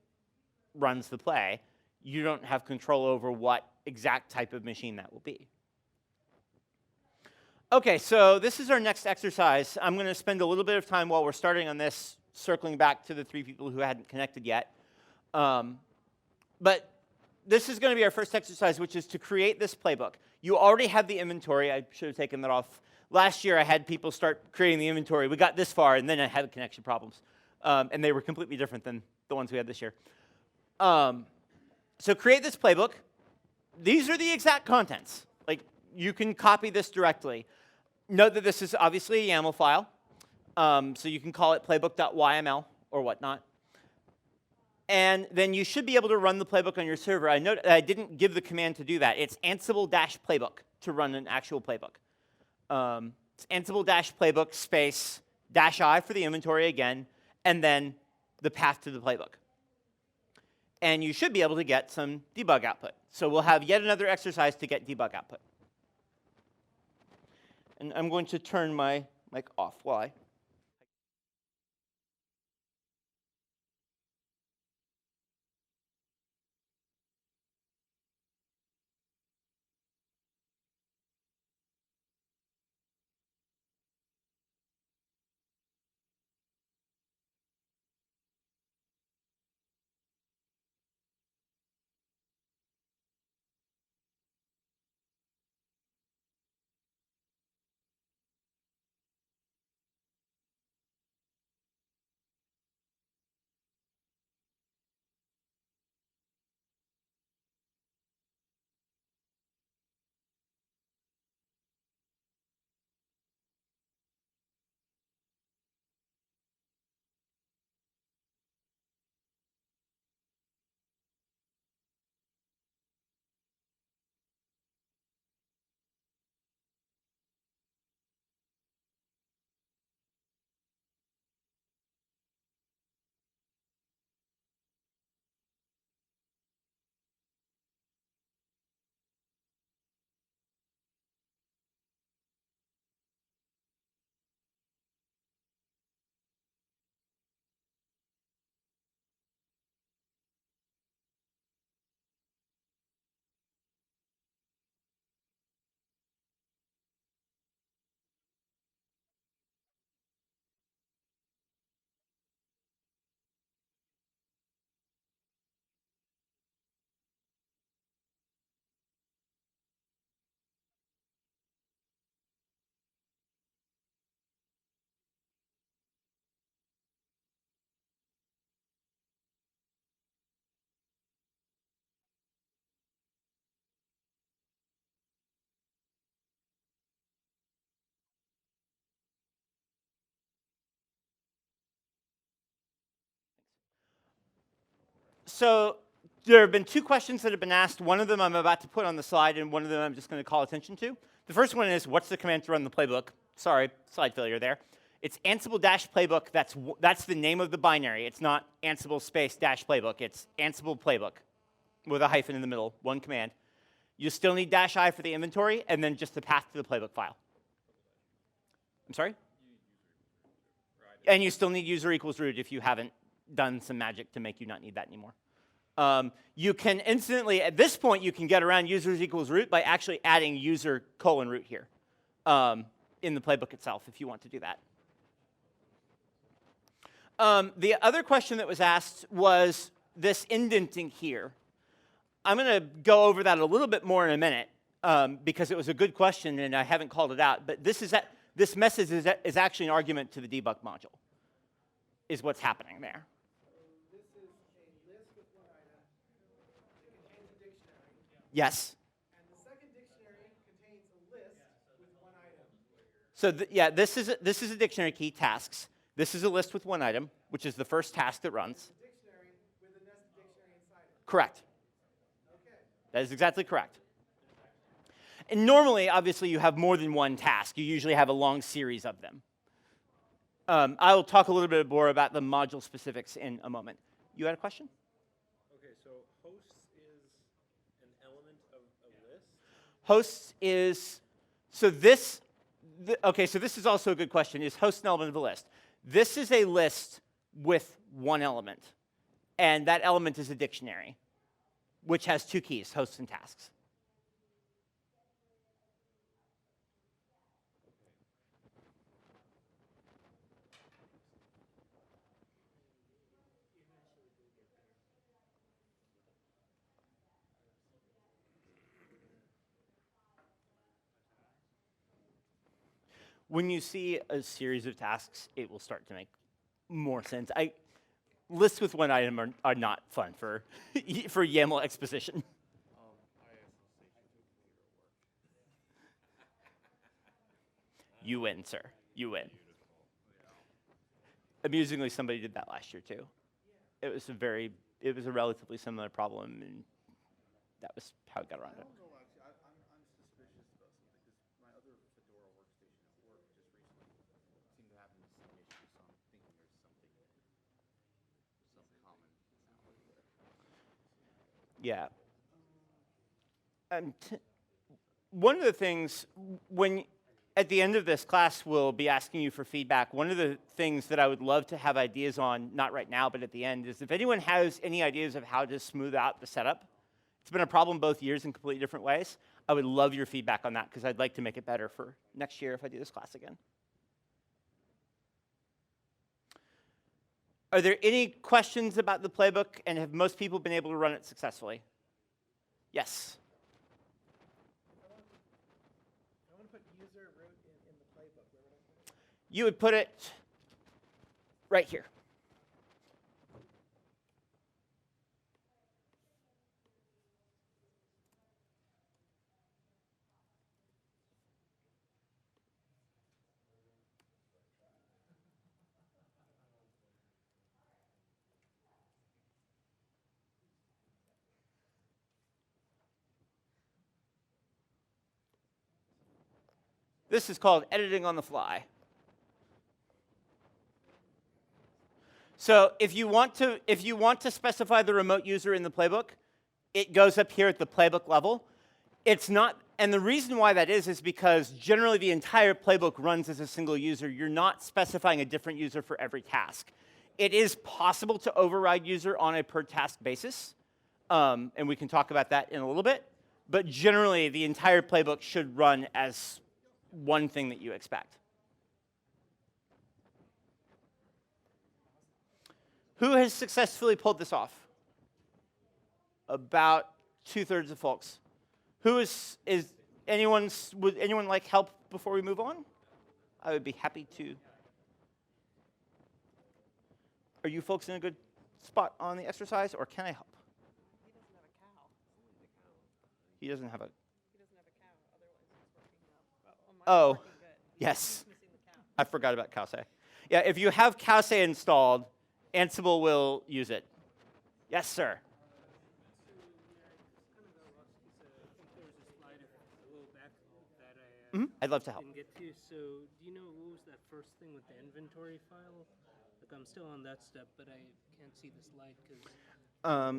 runs the play. You don't have control over what exact type of machine that will be. Okay, so this is our next exercise. I'm going to spend a little bit of time while we're starting on this circling back to the 3 people who hadn't connected yet. But this is going to be our first exercise, which is to create this playbook. You already have the inventory. I should have taken that off. Last year, I had people start creating the inventory. We got this far, and then I had connection problems. And they were completely different than the ones we had this year. So create this playbook. These are the exact contents. Like, you can copy this directly. Note that this is obviously a YAML file. So you can call it playbook.yml or whatnot. And then you should be able to run the playbook on your server. I note I didn't give the command to do that. It's Ansible-playbook to run an actual playbook. It's Ansible-playbook space -i for the inventory again, and then the path to the playbook. And you should be able to get some debug output. So we'll have yet another exercise to get debug output. And I'm going to turn my mic off while I So there have been 2 questions that have been asked. One of them I'm about to put on the slide, and one of them I'm just going to call attention to. The first one is, what's the command to run the playbook? Sorry, slide failure there. It's Ansible-playbook. That's the name of the binary. It's not Ansible space dash playbook. It's Ansible playbook with a hyphen in the middle, one command. You still need -i for the inventory, and then just the path to the playbook file. I'm sorry? And you still need user equals root if you haven't done some magic to make you not need that anymore. You can instantly, at this point, you can get around users equals root by actually adding user : root here in the playbook itself if you want to do that. The other question that was asked was this indenting here. I'm going to go over that a little bit more in a minute because it was a good question and I haven't called it out. But this message is actually an argument to the debug module, is what's happening there. This is a list with one item that contains a dictionary, Yes. and the second dictionary contains a list with one item. So yeah, this is a dictionary key, tasks. This is a list with one item, which is the first task that runs. Dictionary with a nested dictionary inside it. Correct. Okay. That is exactly correct. And normally, obviously, you have more than one task. You usually have a long series of them. I will talk a little bit more about the module specifics in a moment. You had a question? Okay, so hosts is an element of a list? Hosts is, so this, okay, so this is also a good question. Is host an element of a list? This is a list with one element. And that element is a dictionary, which has 2 keys, hosts and tasks. When you see a series of tasks, it will start to make more sense. Lists with one item are not fun for YAML exposition. You win, sir. You win. Amusingly, somebody did that last year too. It was a relatively similar problem, and that was how it got around it. I'm suspicious about something because my other Fedora workstation at work just recently seemed to have the same issue, so I'm thinking there's some common there. Yeah. One of the things, at the end of this class, we'll be asking you for feedback. One of the things that I would love to have ideas on, not right now, but at the end, is if anyone has any ideas of how to smooth out the setup. It's been a problem both years in completely different ways. I would love your feedback on that because I'd like to make it better for next year if I do this class again. Are there any questions about the playbook, and have most people been able to run it successfully? Yes. I want to put user root in the playbook. Where would I put it? You would put it right here. This is called editing on the fly. So if you want to specify the remote user in the playbook, it goes up here at the playbook level. It's not, and the reason why that is because generally the entire playbook runs as a single user. You're not specifying a different user for every task. It is possible to override user on a per task basis, and we can talk about that in a little bit. But generally, the entire playbook should run as one thing that you expect. Who has successfully pulled this off? About 2/3 of folks. Would anyone like help before we move on? I would be happy to. Are you folks in a good spot on the exercise, or can I help? He doesn't have a cow. He doesn't have a. He doesn't have a cow, otherwise it's working well. Mine's Oh, working good. He's yes. just missing the cow. I forgot about Cowsay. Yeah, if you have Cowsay installed, Ansible will use it. Yes, sir. I'd love to help. didn't get to. So, do you know what was that first thing with the inventory file? Like, I'm still on that step, but I can't see the slide because.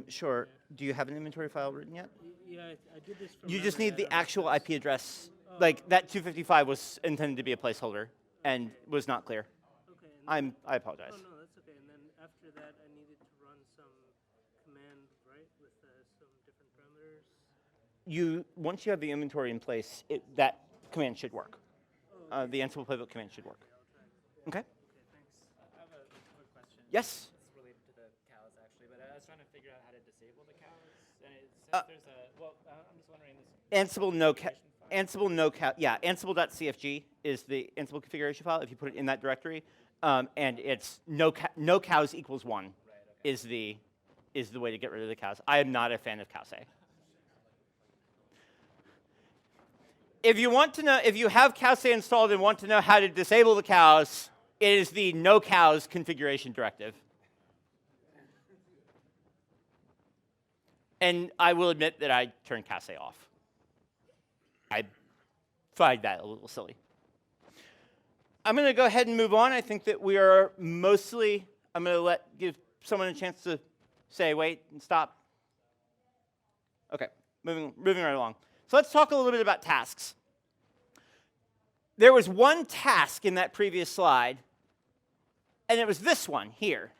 Sure. Do you have an inventory file written yet? Yeah, I did this. From You just memory, need I the don't know if actual that's- IP address. Like that 255 was intended to be a placeholder and was not clear. Okay. And I apologize. Oh no, that's okay. And then after that, I needed to run some command, right, with some different parameters. Once you have the inventory in place, that command should work. The Ansible Playbook command should work. Okay. Okay, thanks. I have a quick question. Yes. It's related to the cows, actually, but I was trying to figure out how to disable the cows. And it says there's a, well, I'm just wondering this. Ansible no cow. configuration file. Ansible no cow. Yeah, Ansible.cfg is the Ansible configuration file. If you put it in that directory, and it's no cows equals 1 Right, okay. is the way to get rid of the cows. I am not a fan of cowsay. If you want to know, if you have cowsay installed and want to know how to disable the cows, it is the no cows configuration directive. And I will admit that I turned cowsay off. I find that a little silly. I'm going to go ahead and move on. I think that we are mostly, I'm going to give someone a chance to say wait and stop. Okay, moving right along. So let's talk a little bit about tasks. There was one task in that previous slide, and it was this one here.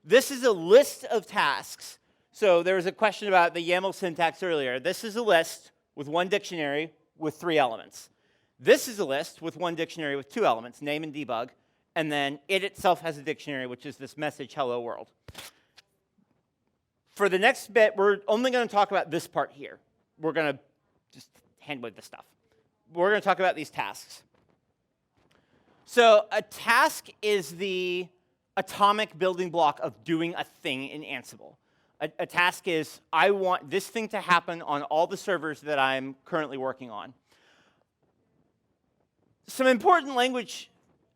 This is a list of tasks. So there was a question about the YAML syntax earlier. This is a list with one dictionary with 3 elements. This is a list with one dictionary with 2 elements, name and debug, and then it itself has a dictionary, which is this message, hello world. For the next bit, we're only going to talk about this part here. We're going to just hand wave this stuff. We're going to talk about these tasks. So a task is the atomic building block of doing a thing in Ansible. A task is, I want this thing to happen on all the servers that I'm currently working on. Some important language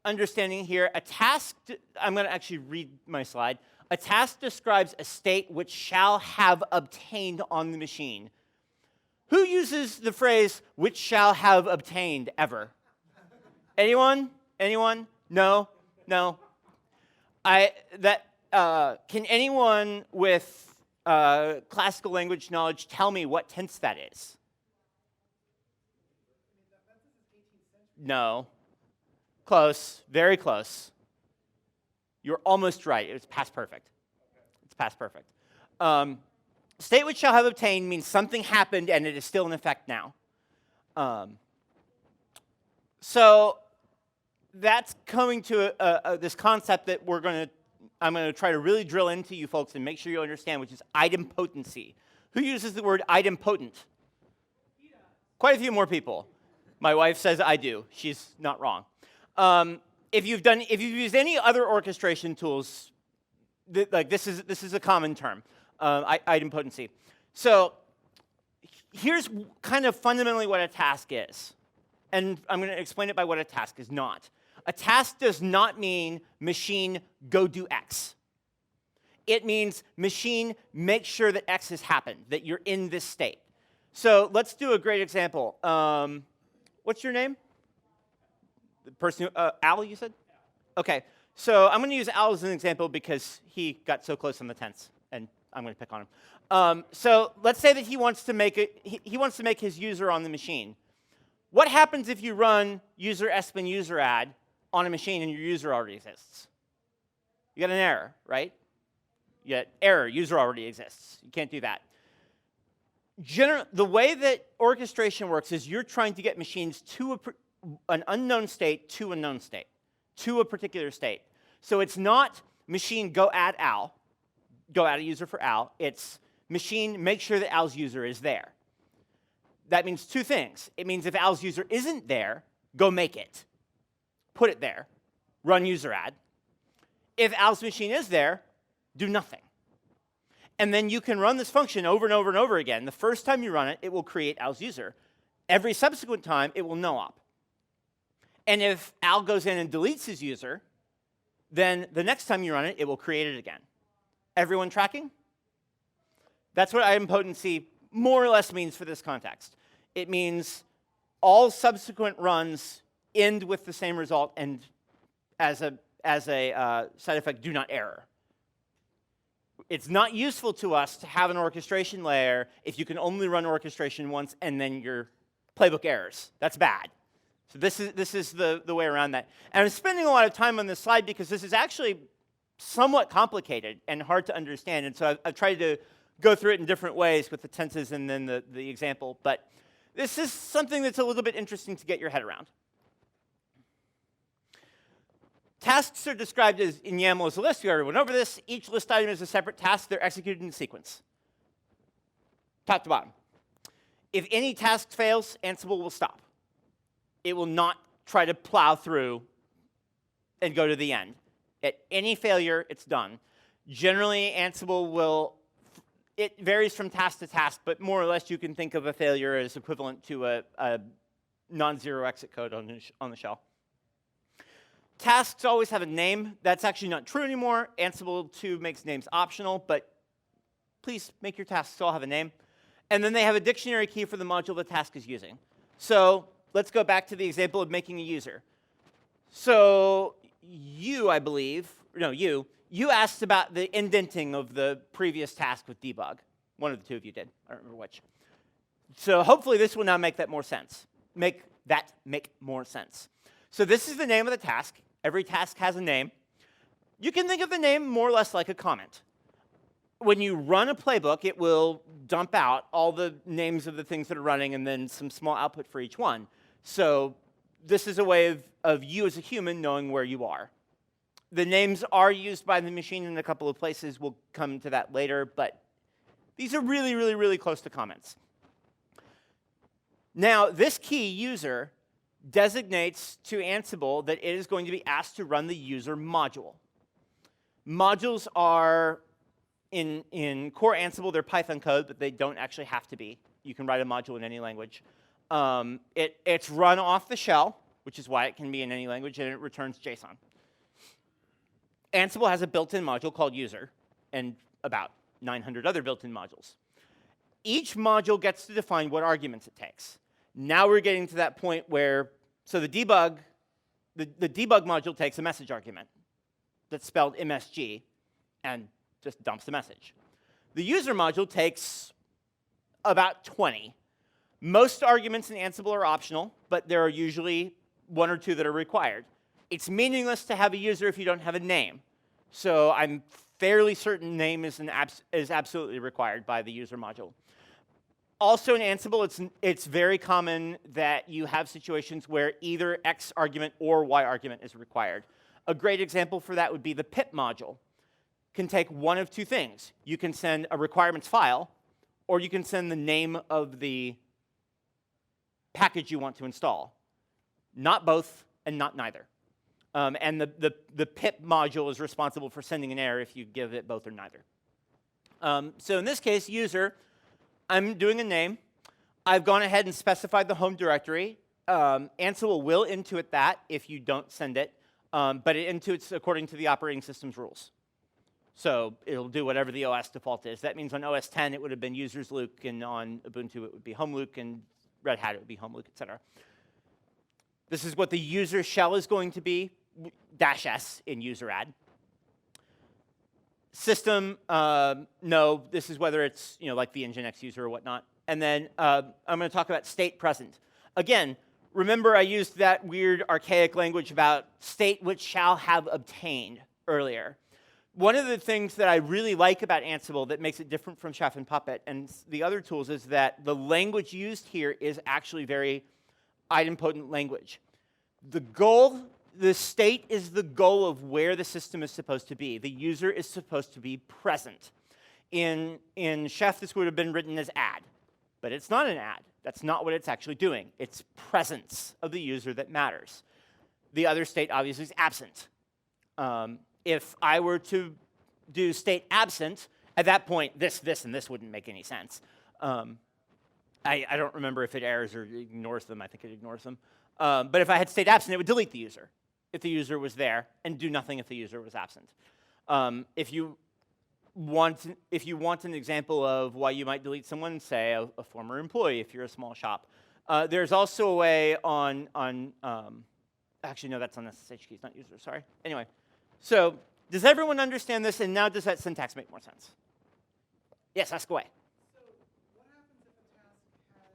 understanding here. A task, I'm going to actually read my slide. A task describes a state which shall have obtained on the machine. Who uses the phrase, which shall have obtained, ever? Anyone? Anyone? No? No? Can anyone with classical language knowledge tell me what tense that is? No. Close. Very close. You're almost right. It's past perfect. It's past perfect. State which shall have obtained means something happened and it is still in effect now. So that's coming to this concept that I'm going to try to really drill into you folks and make sure you understand, which is idempotency. Who uses the word idempotent? Quite a few more people. My wife says I do. She's not wrong. If you've used any other orchestration tools, like this is a common term, idempotency. So here's kind of fundamentally what a task is, and I'm going to explain it by what a task is not. A task does not mean machine go do X. It means machine make sure that X has happened, that you're in this state. So let's do a great example. What's your name? The person, Al, you said? Okay, so I'm going to use Al as an example because he got so close on the tense, and I'm going to pick on him. So let's say that he wants to make his user on the machine. What happens if you run user espin user add on a machine and your user already exists? You get an error, right? You get error, user already exists. You can't do that. The way that orchestration works is you're trying to get machines to an unknown state to a known state, to a particular state. So it's not machine go add Al, go add a user for Al. It's machine make sure that Al's user is there. That means 2 things. It means if Al's user isn't there, go make it. Put it there. Run user add. If Al's machine is there, do nothing. And then you can run this function over and over and over again. The first time you run it, it will create Al's user. Every subsequent time, it will no-op. And if Al goes in and deletes his user, then the next time you run it, it will create it again. Everyone tracking? That's what idempotency more or less means for this context. It means all subsequent runs end with the same result, and as a side effect, do not error. It's not useful to us to have an orchestration layer if you can only run orchestration once and then your playbook errors. That's bad. So this is the way around that. And I'm spending a lot of time on this slide because this is actually somewhat complicated and hard to understand. And so I've tried to go through it in different ways with the tenses and then the example. But this is something that's a little bit interesting to get your head around. Tasks are described as in YAML as a list. We already went over this. Each list item is a separate task. They're executed in sequence, top to bottom. If any task fails, Ansible will stop. It will not try to plow through and go to the end. At any failure, it's done. Generally, Ansible will, it varies from task to task, but more or less you can think of a failure as equivalent to a non-zero exit code on the shell. Tasks always have a name. That's actually not true anymore. Ansible 2 makes names optional, but please make your tasks all have a name. And then they have a dictionary key for the module the task is using. So let's go back to the example of making a user. So you asked about the indenting of the previous task with debug. One of the two of you did. I don't remember which. So hopefully this will now make that more sense. Make more sense. So this is the name of the task. Every task has a name. You can think of the name more or less like a comment. When you run a playbook, it will dump out all the names of the things that are running and then some small output for each one. So this is a way of you as a human knowing where you are. The names are used by the machine in a couple of places. We'll come to that later, but these are really, really, really close to comments. Now, this key user designates to Ansible that it is going to be asked to run the user module. Modules are, in core Ansible, they're Python code, but they don't actually have to be. You can write a module in any language. It's run off the shell, which is why it can be in any language, and it returns JSON. Ansible has a built-in module called user, and about 900 other built-in modules. Each module gets to define what arguments it takes. Now we're getting to that point where, so the debug module takes a message argument that's spelled MSG and just dumps the message. The user module takes about 20. Most arguments in Ansible are optional, but there are usually one or two that are required. It's meaningless to have a user if you don't have a name. So I'm fairly certain name is absolutely required by the user module. Also in Ansible, it's very common that you have situations where either X argument or Y argument is required. A great example for that would be the pip module. Can take one of two things. You can send a requirements file, or you can send the name of the package you want to install. Not both and not neither. And the pip module is responsible for sending an error if you give it both or neither. So in this case, user, I'm doing a name. I've gone ahead and specified the home directory. Ansible will intuit that if you don't send it, but it intuits according to the operating system's rules. So it'll do whatever the OS default is. That means on OS 10, it would have been users Luke, and on Ubuntu, it would be home Luke, and Red Hat, it would be home Luke, etc. This is what the user shell is going to be, -s in user add. System, no, this is whether it's like the Nginx user or whatnot. And then I'm going to talk about state present. Again, remember I used that weird archaic language about state which shall have obtained earlier. One of the things that I really like about Ansible that makes it different from Chef and Puppet and the other tools is that the language used here is actually very idempotent language. The goal, the state is the goal of where the system is supposed to be. The user is supposed to be present. In Chef, this would have been written as add, but it's not an add. That's not what it's actually doing. It's presence of the user that matters. The other state obviously is absent. If I were to do state absent, at that point, this, and this wouldn't make any sense. I don't remember if it errors or ignores them. I think it ignores them. But if I had state absent, it would delete the user if the user was there and do nothing if the user was absent. If you want an example of why you might delete someone, say a former employee if you're a small shop, There's also a way on actually, no, that's on SSH keys, not user, sorry. Anyway, so does everyone understand this? And now does that syntax make more sense? Yes, ask away. So what happens if a task has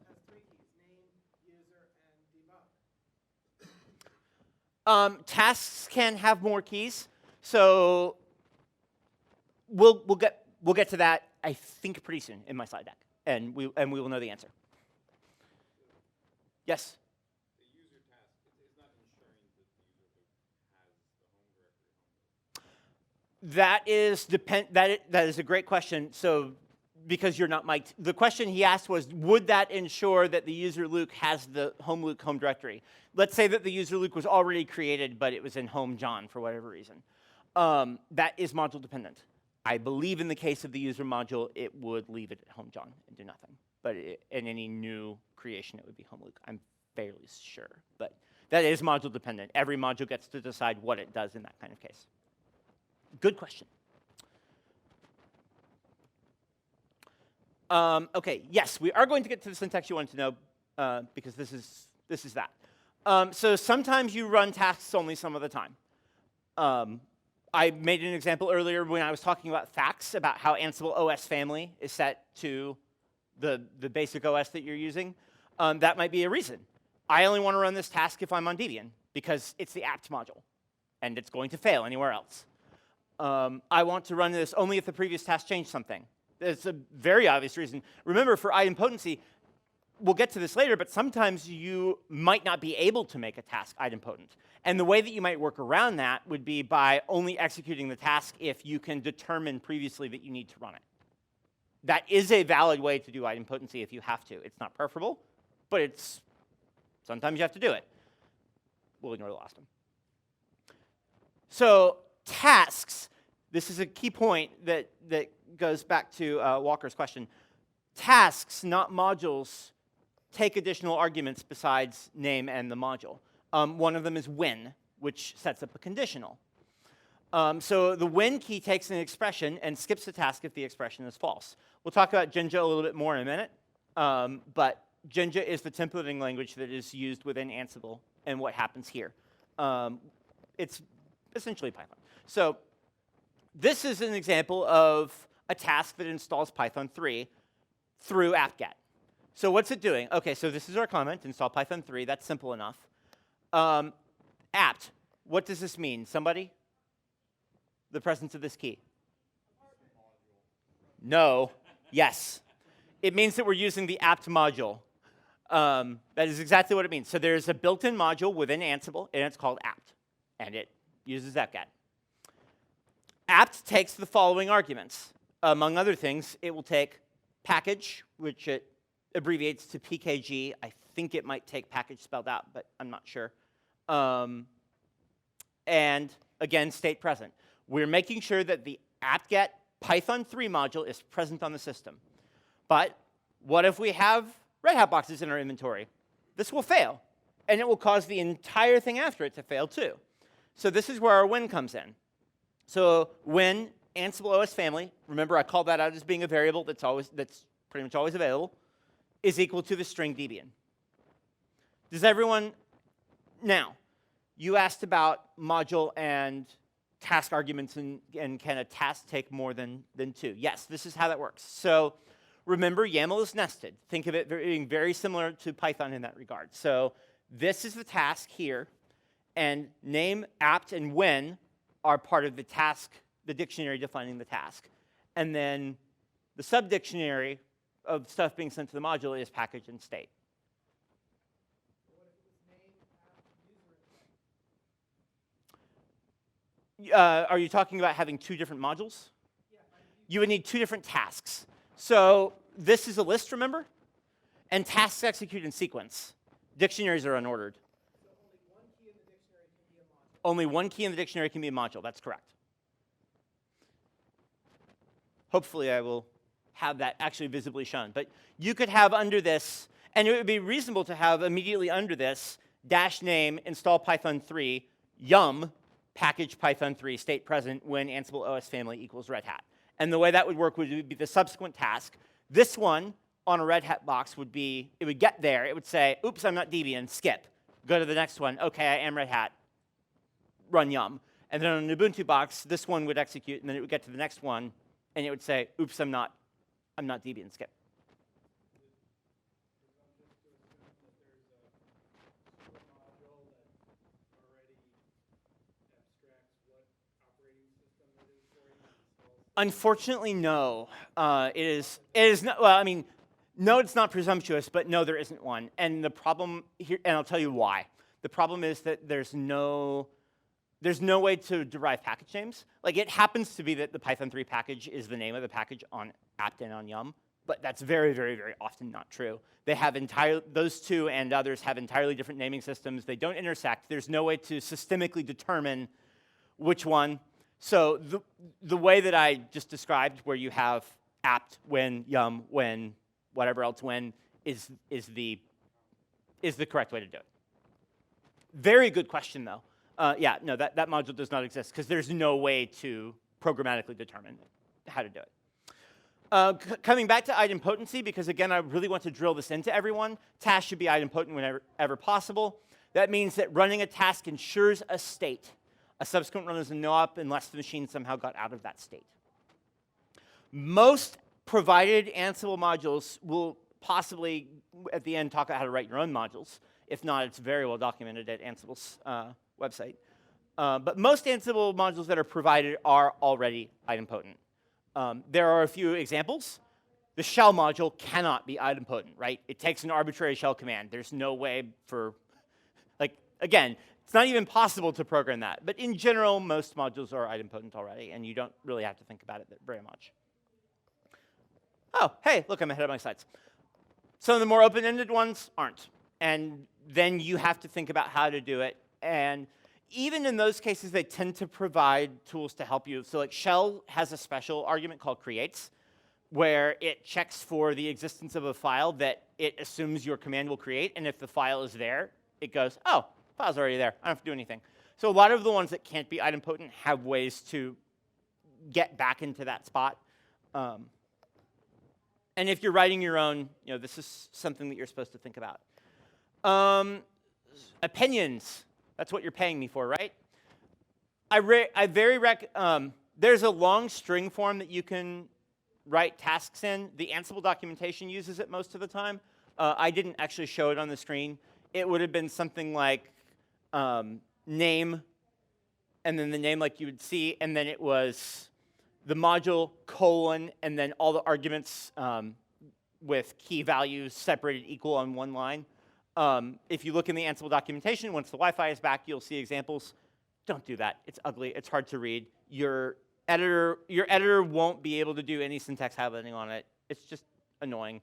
has three keys, name, user, and debug? Tasks can have more keys, so we'll get to that, I think, pretty soon in my slide deck, and we will know the answer. Yes. The user task is not ensuring that the user has the home directory. That is a great question. So, because you're not mic'd, the question he asked was, would that ensure that the user Luke has the home Luke home directory? Let's say that the user Luke was already created, but it was in home John for whatever reason. That is module dependent. I believe in the case of the user module, it would leave it at home John and do nothing. But in any new creation, it would be home Luke. I'm fairly sure. But that is module dependent. Every module gets to decide what it does in that kind of case. Good question. Okay, yes, we are going to get to the syntax you wanted to know because this is that. So sometimes you run tasks only some of the time. I made an example earlier when I was talking about facts, about how Ansible OS family is set to the basic OS that you're using. That might be a reason. I only want to run this task if I'm on Debian, because it's the apt module, and it's going to fail anywhere else. I want to run this only if the previous task changed something. It's a very obvious reason. Remember, for idempotency, we'll get to this later, but sometimes you might not be able to make a task idempotent. And the way that you might work around that would be by only executing the task if you can determine previously that you need to run it. That is a valid way to do idempotency if you have to. It's not preferable, but sometimes you have to do it. We'll ignore the last one. So tasks, this is a key point that goes back to Walker's question. Tasks, not modules, take additional arguments besides name and the module. One of them is when, which sets up a conditional. So the when key takes an expression and skips the task if the expression is false. We'll talk about Jinja a little bit more in a minute, but Jinja is the templating language that is used within Ansible and what happens here. It's essentially Python. So this is an example of a task that installs Python 3 through apt-get. So what's it doing? Okay, so this is our comment, install Python 3. That's simple enough. Apt, what does this mean? Somebody? The presence of this key. No. Yes. It means that we're using the apt module. That is exactly what it means. So there's a built-in module within Ansible, and it's called apt. And it uses apt-get. Apt takes the following arguments. Among other things, it will take package, which it abbreviates to PKG. I think it might take package spelled out, but I'm not sure. And again, state present. We're making sure that the apt-get Python 3 module is present on the system. But what if we have Red Hat boxes in our inventory? This will fail, and it will cause the entire thing after it to fail too. So this is where our when comes in. So when Ansible OS family, remember I called that out as being a variable that's pretty much always available, is equal to the string Debian. Does everyone, now, you asked about module and task arguments and can a task take more than 2? Yes, this is how that works. So remember, YAML is nested. Think of it being very similar to Python in that regard. So this is the task here, and name, apt, and when are part of the task, the dictionary defining the task. And then the subdictionary of stuff being sent to the module is package and state. Are you talking about having 2 different modules? You would need 2 different tasks. So this is a list, remember? And tasks execute in sequence. Dictionaries are unordered. Only one key in the dictionary can be a module. That's correct. Hopefully I will have that actually visibly shown. But you could have under this, and it would be reasonable to have immediately under this, -name install Python 3 yum package Python 3 state present when Ansible OS family equals Red Hat. And the way that would work would be the subsequent task. This one on a Red Hat box would be, it would get there, it would say, oops, I'm not Debian, skip. Go to the next one, okay, I am Red Hat, run yum. And then on an Ubuntu box, this one would execute, and then it would get to the next one, and it would say, oops, I'm not Debian, skip. Unfortunately, no. It is not, well, I mean, no, it's not presumptuous, but no, there isn't one. And the problem here, and I'll tell you why. The problem is that there's no way to derive package names. Like, it happens to be that the Python 3 package is the name of the package on apt and on yum, but that's very, very, very often not true. They have those two and others have entirely different naming systems. They don't intersect. There's no way to systemically determine which one. So the way that I just described, where you have apt, when, yum, when, whatever else, when, is the correct way to do it. Very good question, though. Yeah, no, that module does not exist, because there's no way to programmatically determine how to do it. Coming back to idempotency, because again, I really want to drill this into everyone, tasks should be idempotent whenever possible. That means that running a task ensures a state. A subsequent run is a no-op unless the machine somehow got out of that state. Most provided Ansible modules will possibly, at the end, talk about how to write your own modules. If not, it's very well documented at Ansible's website. But most Ansible modules that are provided are already idempotent. There are a few examples. The shell module cannot be idempotent, right? It takes an arbitrary shell command. There's no way for, like, again, it's not even possible to program that. But in general, most modules are idempotent already, and you don't really have to think about it very much. Oh, hey, look, I'm ahead of my slides. Some of the more open-ended ones aren't. And then you have to think about how to do it. And even in those cases, they tend to provide tools to help you. So like shell has a special argument called creates, where it checks for the existence of a file that it assumes your command will create. And if the file is there, it goes, oh, file's already there. I don't have to do anything. So a lot of the ones that can't be idempotent have ways to get back into that spot. And if you're writing your own, this is something that you're supposed to think about. Opinions. That's what you're paying me for, right? There's a long string form that you can write tasks in. The Ansible documentation uses it most of the time. I didn't actually show it on the screen. It would have been something like name, and then the name like you would see, and then it was the module colon, and then all the arguments with key values separated equal on one line. If you look in the Ansible documentation, once the Wi-Fi is back, you'll see examples. Don't do that. It's ugly. It's hard to read. Your editor won't be able to do any syntax highlighting on it. It's just annoying.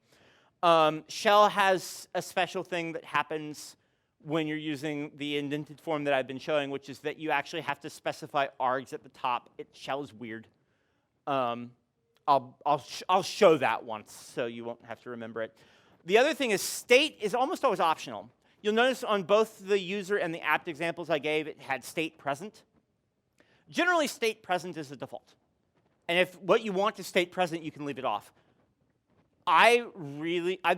Shell has a special thing that happens when you're using the indented form that I've been showing, which is that you actually have to specify args at the top. Shell is weird. I'll show that once, so you won't have to remember it. The other thing is state is almost always optional. You'll notice on both the user and the apt examples I gave, it had state present. Generally, state present is the default. And if what you want is state present, you can leave it off. I've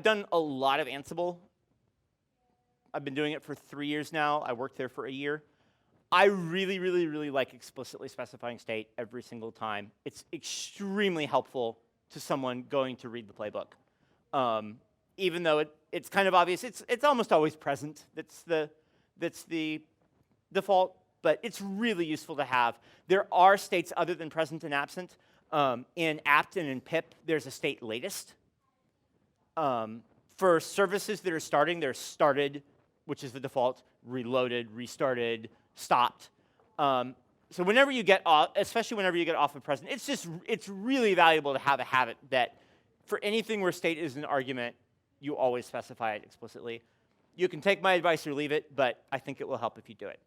done a lot of Ansible. I've been doing it for 3 years now. I worked there for a year. I really, really, really like explicitly specifying state every single time. It's extremely helpful to someone going to read the playbook. Even though it's kind of obvious, it's almost always present. That's the default, but it's really useful to have. There are states other than present and absent. In apt and in pip, there's a state latest. For services that are starting, there's started, which is the default, reloaded, restarted, stopped. So whenever you get off, especially whenever you get off of present, it's really valuable to have a habit that for anything where state is an argument, you always specify it explicitly. You can take my advice or leave it, but I think it will help if you do it.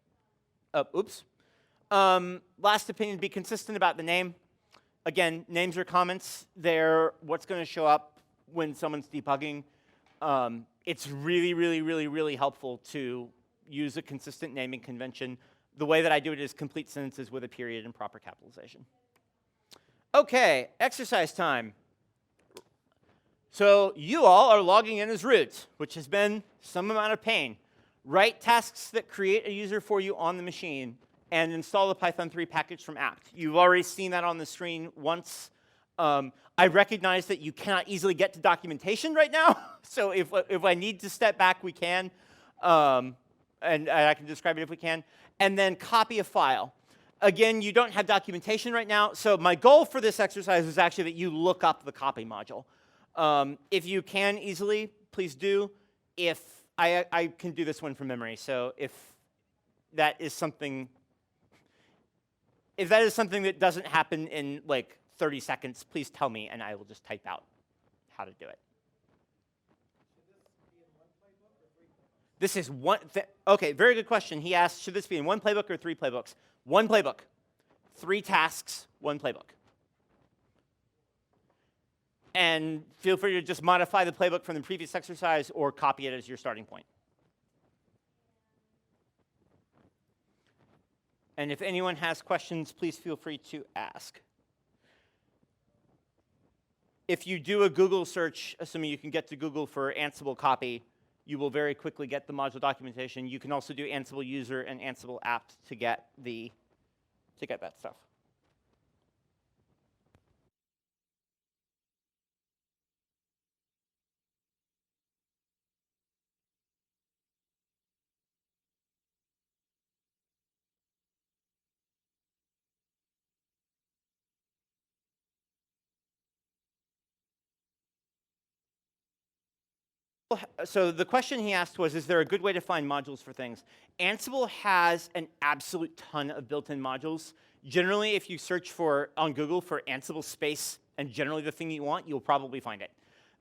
Oops. Last opinion, be consistent about the name. Again, names are comments. They're what's going to show up when someone's debugging. It's really, really, really, really helpful to use a consistent naming convention. The way that I do it is complete sentences with a period and proper capitalization. Okay, exercise time. So you all are logging in as root, which has been some amount of pain. Write tasks that create a user for you on the machine and install the Python 3 package from apt. You've already seen that on the screen once. I recognize that you cannot easily get to documentation right now, so if I need to step back, we can, and I can describe it if we can. And then copy a file. Again, you don't have documentation right now, so my goal for this exercise is actually that you look up the copy module. If you can easily, please do. If I can do this one from memory, so if that is something that doesn't happen in like 30 seconds, please tell me and I will just type out how to do it. This is one, okay, very good question. He asked, should this be in one playbook or 3 playbooks? 1 playbook, 3 tasks, 1 playbook. And feel free to just modify the playbook from the previous exercise or copy it as your starting point. And if anyone has questions, please feel free to ask. If you do a Google search, assuming you can get to Google for Ansible copy, you will very quickly get the module documentation. You can also do Ansible user and Ansible apt to get that stuff. So the question he asked was, is there a good way to find modules for things? Ansible has an absolute ton of built-in modules. Generally, if you search on Google for Ansible space and generally the thing you want, you'll probably find it.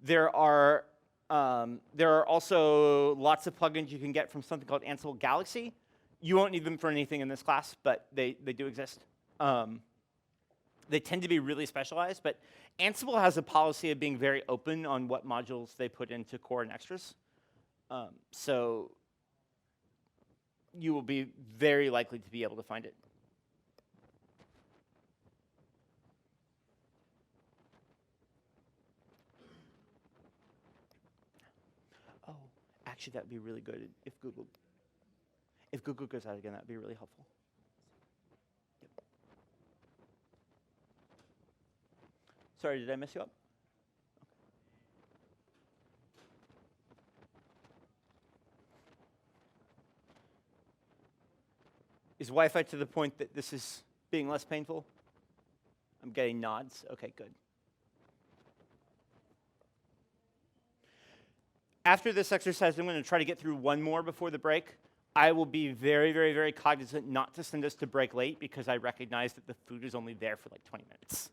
There are also lots of plugins you can get from something called Ansible Galaxy. You won't need them for anything in this class, but they do exist. They tend to be really specialized, but Ansible has a policy of being very open on what modules they put into core and extras. So you will be very likely to be able to find it. Oh, actually, that would be really good if Google goes out again. That would be really helpful. Sorry, did I mess you up? Is Wi-Fi to the point that this is being less painful? I'm getting nods. Okay, good. After this exercise, I'm going to try to get through one more before the break. I will be very, very, very cognizant not to send us to break late because I recognize that the food is only there for like 20 minutes.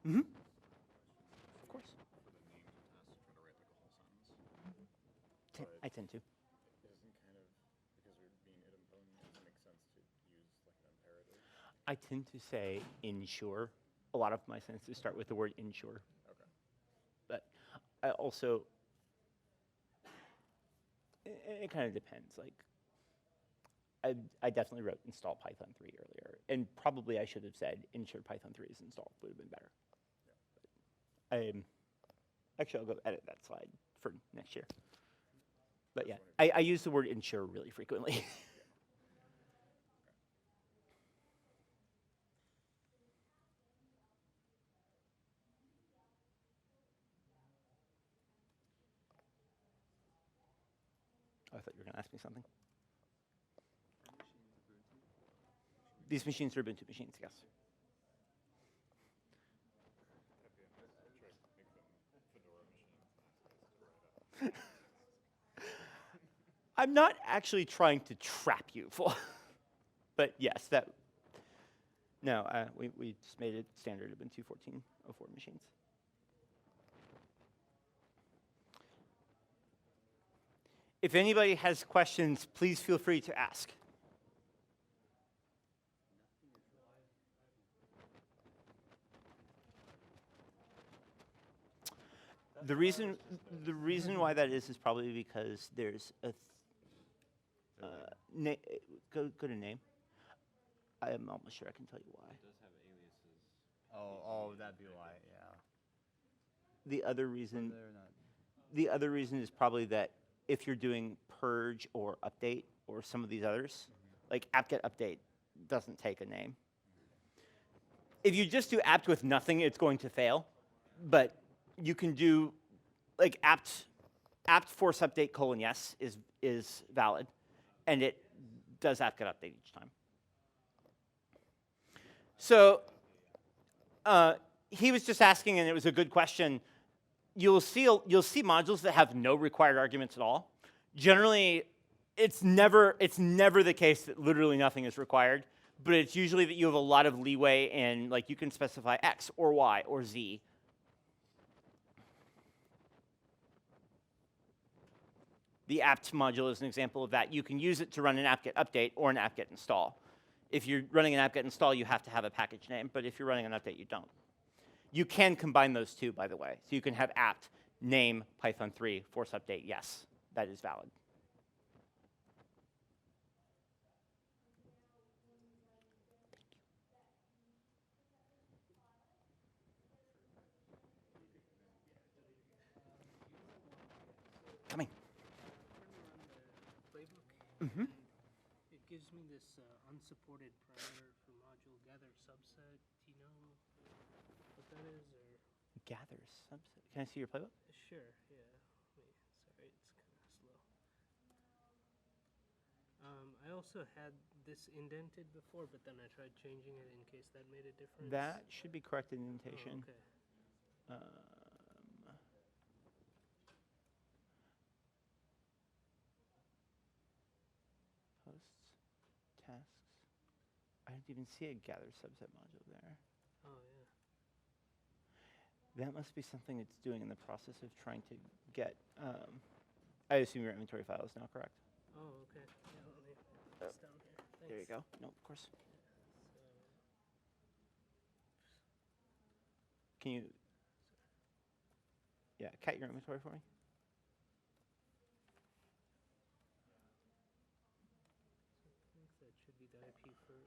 Mm-hmm. Of course. I tend to. I tend to say ensure. A lot of my sentences start with the word ensure. Okay. But I also, it kind of depends. Like, I definitely wrote install Python 3 earlier, and probably I should have said ensure Python 3 is installed. Would have been better. Yeah. Actually, I'll go edit that slide for next year. But yeah, I use the word ensure really frequently. I thought you were going to ask me something. These machines are Ubuntu machines, yes. I'm not actually trying to trap you, but yes, that No, we just made it standard Ubuntu 14.04 machines. If anybody has questions, please feel free to ask. The reason why that is probably because there's a go to name. I am almost sure I can tell you why. It does have aliases. Oh, that'd be why. Yeah. The other reason They're not. the other reason is probably that if you're doing purge or update or some of these others, like apt-get update doesn't take a name. If you just do apt with nothing, it's going to fail. But you can do like apt force update : yes is valid, and it does apt-get update each time. So he was just asking, and it was a good question. You'll see modules that have no required arguments at all. Generally, it's never the case that literally nothing is required, but it's usually that you have a lot of leeway in, like, you can specify X or Y or Z. The apt module is an example of that. You can use it to run an apt-get update or an apt-get install. If you're running an apt-get install, you have to have a package name, but if you're running an update, you don't. You can combine those two, by the way. So you can have apt name Python 3 force update. Yes, that is valid. Coming. When we run the playbook, Mm-hmm. it gives me this unsupported parameter for module gather subset. Do you know what that is, or? Gather subset. Can I see your playbook? Sure, yeah. Wait, sorry, it's kind of slow. I also had this indented before, but then I tried changing it in case that made a difference. That should be correct Oh, indentation. okay. Posts, tasks. I didn't even see a gather subset module there. Oh, yeah. That must be something it's doing in the process of trying to get. I assume your inventory file is now correct. Oh, okay. Yeah, let me put this down here. Thanks. There you go. No, of course. So, Can you? Yeah, cat your inventory for me. I think that should be the IP for.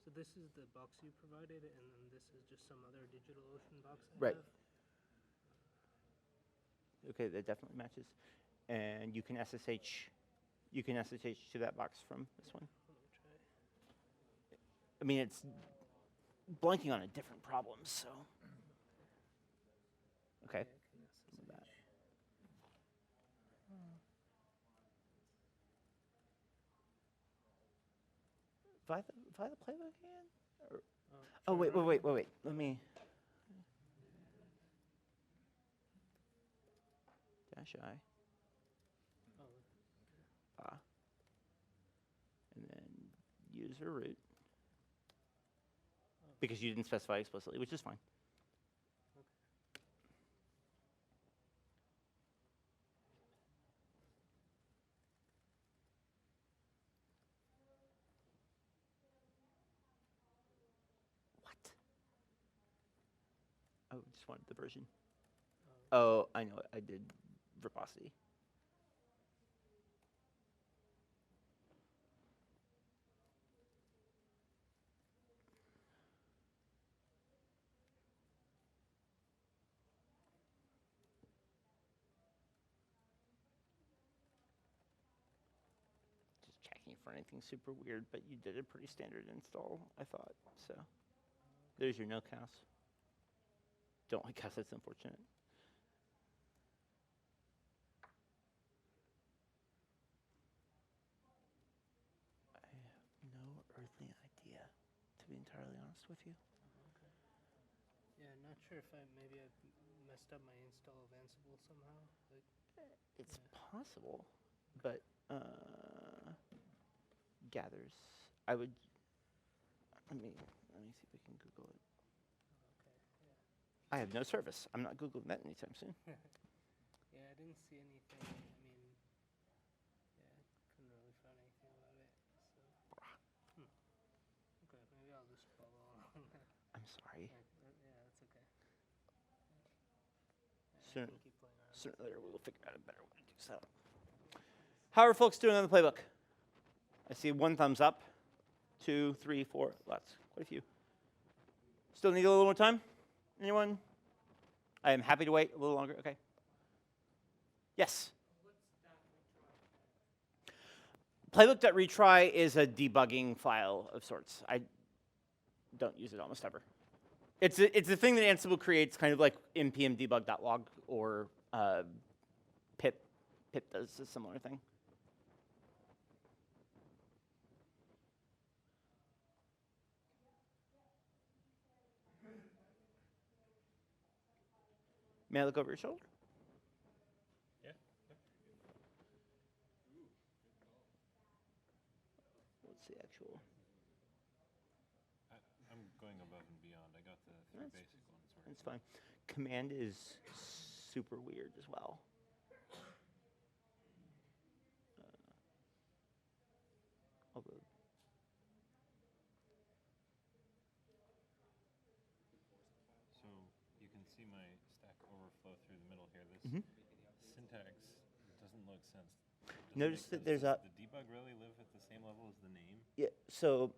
So this is the box you provided, and then this is just some other DigitalOcean box I Right. have. Okay, that definitely matches. And you can SSH. You can SSH to that box from this one. Let me try. I mean, it's blanking on a different problem, so. Okay. Yeah, I can some of that. SSH. Via the playbook again? Or, Oh, oh, wait. try running. Let me. Dash I. Oh, And then user root. Because you didn't specify explicitly, which is fine. What? Oh, just wanted the version. Oh, I know it. I did verbosity. Just checking for anything super weird, but you did a pretty standard install, I thought. So there's your no CAS. Don't like CAS, that's unfortunate. I have no earthly idea, to be entirely honest with you. yeah, not sure if maybe I messed up my install of Ansible somehow. Like, It's yeah. possible, but gathers. I would. Let me Let me see if I can Google it. Okay. I have no service. I'm not Googling that anytime soon. Yeah. Yeah, I didn't see anything. I mean, yeah, couldn't really find anything about it. So. Okay, maybe I'll just follow along. I'm sorry. Yeah, that's okay. Yeah, Soon, I can keep playing around. sooner or later, we'll figure out a better way to do so. How are folks doing on the playbook? I see 1 thumbs up, 2, 3, 4, lots, quite a few. Still need a little more time? Anyone? I am happy to wait a little longer. Okay. Yes? Playbook.retry is a debugging file of sorts. I don't use it almost ever. It's a thing that Ansible creates, kind of like npm debug.log or pip. Pip does a similar thing. May I look over your shoulder? Yeah. What's the actual? I'm going above and beyond. I got the 3 That's- basic ones. That's fine. Command is super weird as well. Although So you can see my Stack Overflow through the middle here. This Mhm. syntax doesn't look sense. Notice that there's a- Does the debug really live at the same level as the name? yeah. So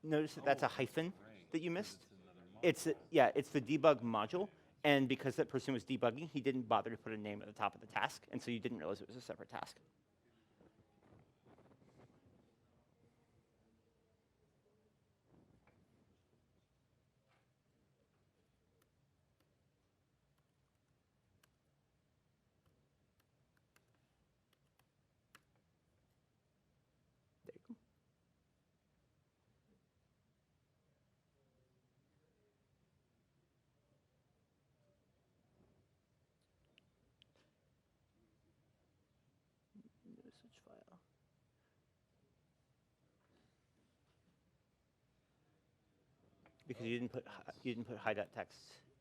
notice that that's a hyphen Right, that you 'cause missed. It's another It's module. yeah. It's the debug module, and because that person was debugging, he didn't bother to put a name at the top of the task, and so you didn't realize it was a separate task. There you go. Message file. Because you didn't put high.text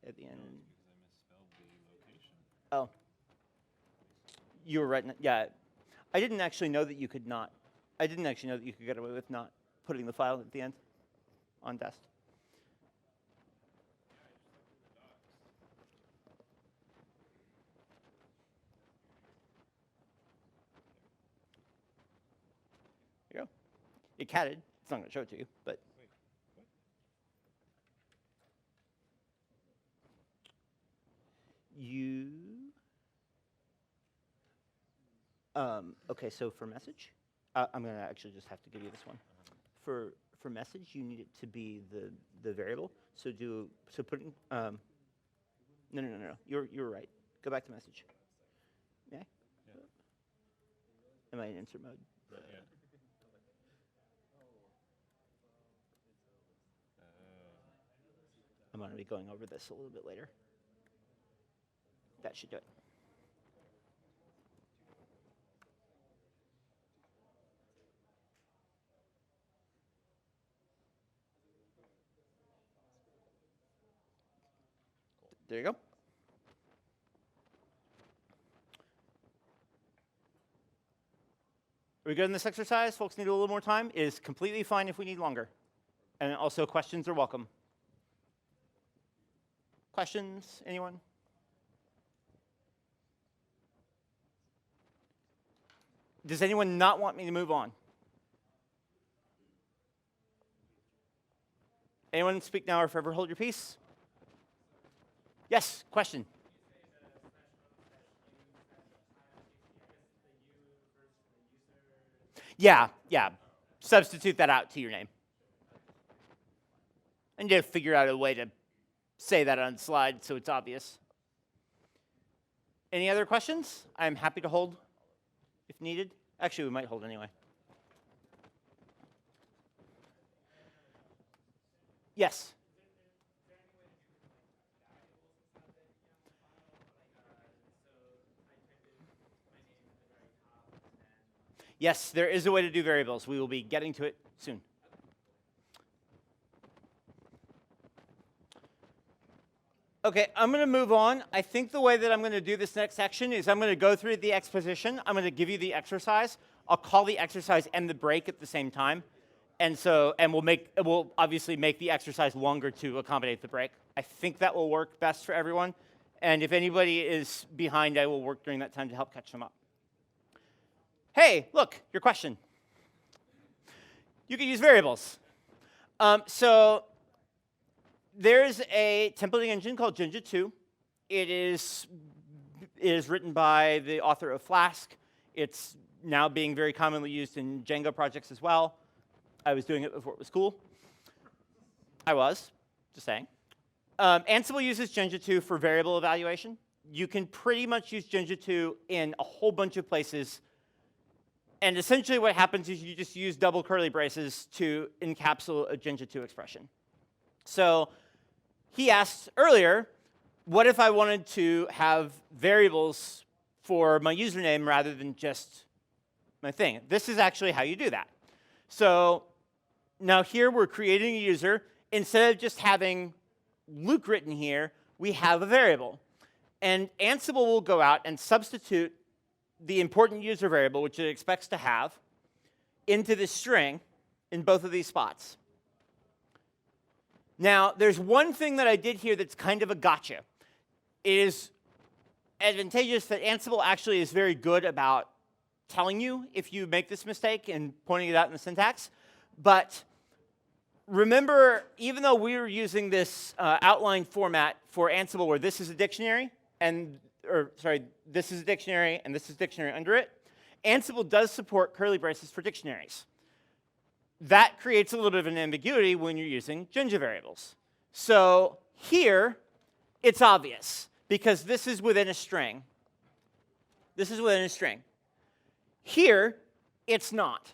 at the end. No, it's because I misspelled the location. Oh. You were right. Yeah. I didn't actually know that you could not. I didn't actually know that you could get away with not putting the file at the end on dest. There you go. It catted. It's not going to show it to you, but. Wait, what? You. Okay, so for message, I'm going to actually just have to give you this one. For message, you need it to be the variable. So put in. No. You're right. Go back to message. Yeah. Yeah. Am I in insert mode? Yeah. I'm going to be going over this a little bit later. That should do it. There you go. Are we good in this exercise? Folks need a little more time. It is completely fine if we need longer. And also, questions are welcome. Questions? Anyone? Does anyone not want me to move on? Anyone speak now or forever hold your peace? Yes, question. Yeah. Substitute that out to your name. And you figure out a way to say that on the slide so it's obvious. Any other questions? I'm happy to hold if needed. Actually, we might hold anyway. Yes. Yes, there is a way to do variables. We will be getting to it soon. Okay, I'm going to move on. I think the way that I'm going to do this next section is I'm going to go through the exposition. I'm going to give you the exercise. I'll call the exercise and the break at the same time. And we'll obviously make the exercise longer to accommodate the break. I think that will work best for everyone. And if anybody is behind, I will work during that time to help catch them up. Hey, look, your question. You can use variables. So there's a templating engine called Jinja 2. It is written by the author of Flask. It's now being very commonly used in Django projects as well. I was doing it before it was cool. I was, just saying. Ansible uses Jinja 2 for variable evaluation. You can pretty much use Jinja 2 in a whole bunch of places. And essentially what happens is you just use double curly braces to encapsulate a Jinja 2 expression. So he asked earlier, what if I wanted to have variables for my username rather than just my thing? This is actually how you do that. So now here we're creating a user. Instead of just having Luke written here, we have a variable. And Ansible will go out and substitute the important user variable, which it expects to have, into this string in both of these spots. Now, there's one thing that I did here that's kind of a gotcha. It is advantageous that Ansible actually is very good about telling you if you make this mistake and pointing it out in the syntax. But remember, even though we were using this outline format for Ansible where this is a dictionary, this is a dictionary and this is a dictionary under it, Ansible does support curly braces for dictionaries. That creates a little bit of an ambiguity when you're using Jinja variables. So here, it's obvious, because this is within a string. This is within a string. Here, it's not.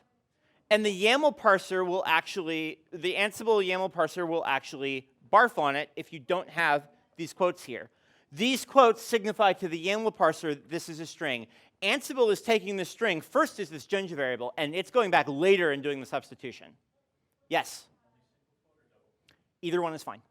And the YAML parser will actually, the Ansible YAML parser will actually barf on it if you don't have these quotes here. These quotes signify to the YAML parser that this is a string. Ansible is taking the string first as this Jinja variable, and it's going back later and doing the substitution. Yes? Either one is fine.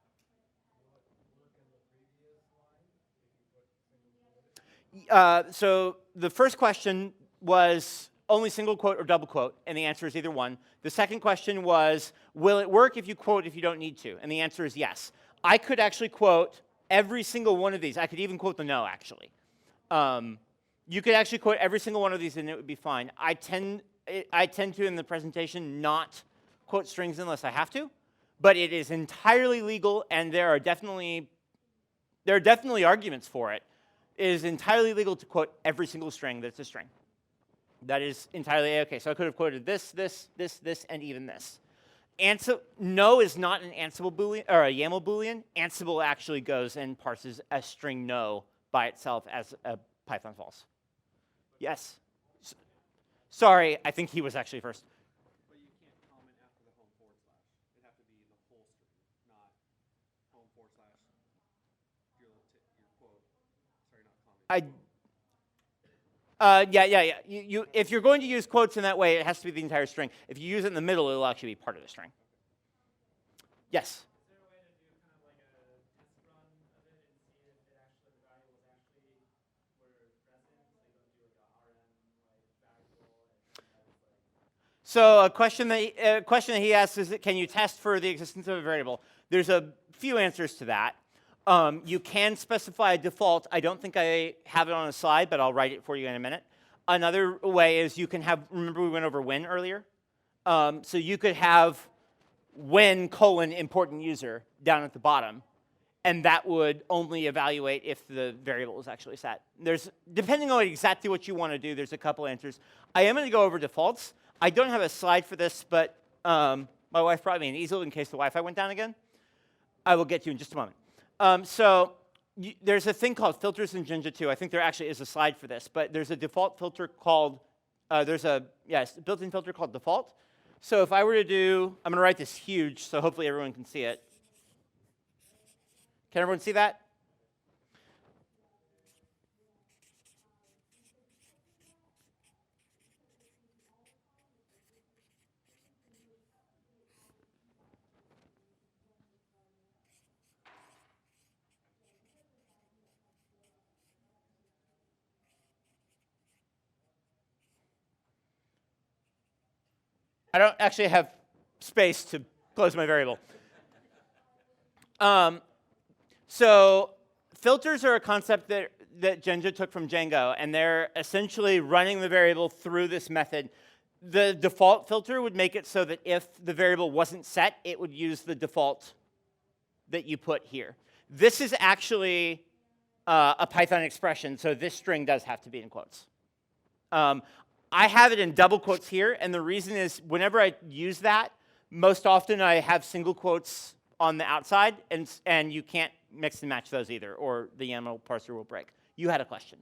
So the first question was only single quote or double quote, and the answer is either one. The second question was, will it work if you quote if you don't need to? And the answer is yes. I could actually quote every single one of these. I could even quote the no, actually. You could actually quote every single one of these and it would be fine. I tend to, in the presentation, not quote strings unless I have to, but it is entirely legal, and there are definitely arguments for it. It is entirely legal to quote every single string that's a string. That is entirely okay. So I could have quoted this, and even this. No is not an Ansible Boolean or a YAML Boolean. Ansible actually goes and parses a string no by itself as a Python false. Yes. Sorry, I think he was actually first. But you can't comment after the home forward slash. It'd have to be the whole string, not home forward slash your quote. Sorry, not comment. Yeah. If you're going to use quotes in that way, it has to be the entire string. If you use it in the middle, it'll actually be part of the string. Yes? Is there a way to do kind of like a test run of it and see if it actually, the value was actually where present? So you don't do like a rm variable and like. So a question that he asks is, can you test for the existence of a variable? There's a few answers to that. You can specify a default. I don't think I have it on a slide, but I'll write it for you in a minute. Another way is you can have, remember we went over when earlier? So you could have when : important user down at the bottom, and that would only evaluate if the variable is actually set. Depending on exactly what you want to do, there's a couple answers. I am going to go over defaults. I don't have a slide for this, but my wife brought me an easel in case the Wi-Fi went down again. I will get to you in just a moment. There's a thing called filters in Jinja 2. I think there actually is a slide for this, but there's a default filter called, built-in filter called default. So if I were to do, I'm going to write this huge, so hopefully everyone can see it. Can everyone see that? I don't actually have space to close my variable. So filters are a concept that Jinja took from Django, and they're essentially running the variable through this method. The default filter would make it so that if the variable wasn't set, it would use the default that you put here. This is actually a Python expression, so this string does have to be in quotes. I have it in double quotes here, and the reason is whenever I use that, most often I have single quotes on the outside, and you can't mix and match those either, or the YAML parser will break. You had a question.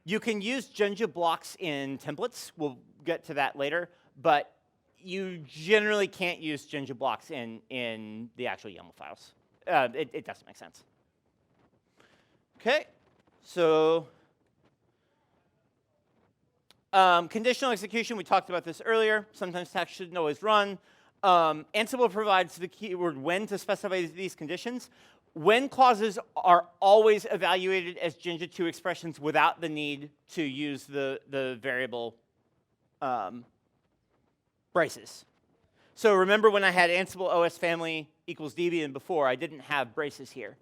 You can use Jinja blocks in templates. We'll get to that later, but you generally can't use Jinja blocks in the actual YAML files. It doesn't make sense. Okay, so conditional execution, we talked about this earlier. Sometimes tasks shouldn't always run. Ansible provides the keyword when to specify these conditions. When clauses are always evaluated as Jinja 2 expressions without the need to use the variable braces. So remember when I had Ansible OS family equals Debian before, I didn't have braces here.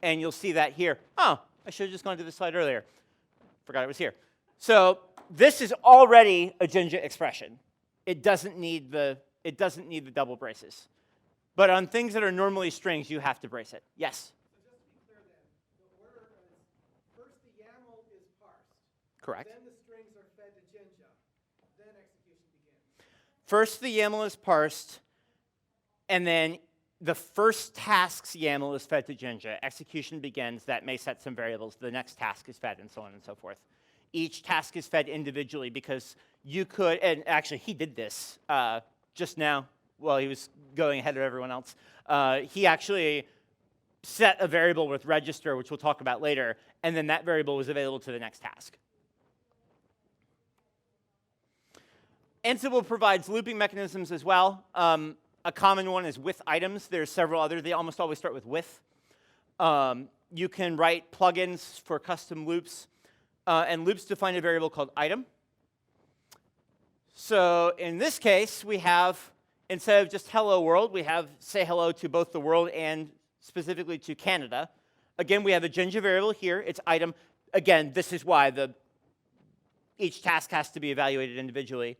And you'll see that here. Oh, I should have just gone to this slide earlier. Forgot it was here. So this is already a Jinja expression. It doesn't need the double braces. But on things that are normally strings, you have to brace it. Yes? So just to be clear then, the order is first the YAML is parsed. Correct. Then the strings are fed to Jinja. Then execution begins. First, the YAML is parsed, and then the first task's YAML is fed to Jinja. Execution begins. That may set some variables. The next task is fed, and so on and so forth. Each task is fed individually because you could, and actually he did this just now while he was going ahead of everyone else. He actually set a variable with register, which we'll talk about later, and then that variable was available to the next task. Ansible provides looping mechanisms as well. A common one is with items. There's several others. They almost always start with. You can write plugins for custom loops, and loops define a variable called item. So in this case, we have, instead of just hello world, we have say hello to both the world and specifically to Canada. Again, we have a Jinja variable here. It's item. Again, this is why each task has to be evaluated individually.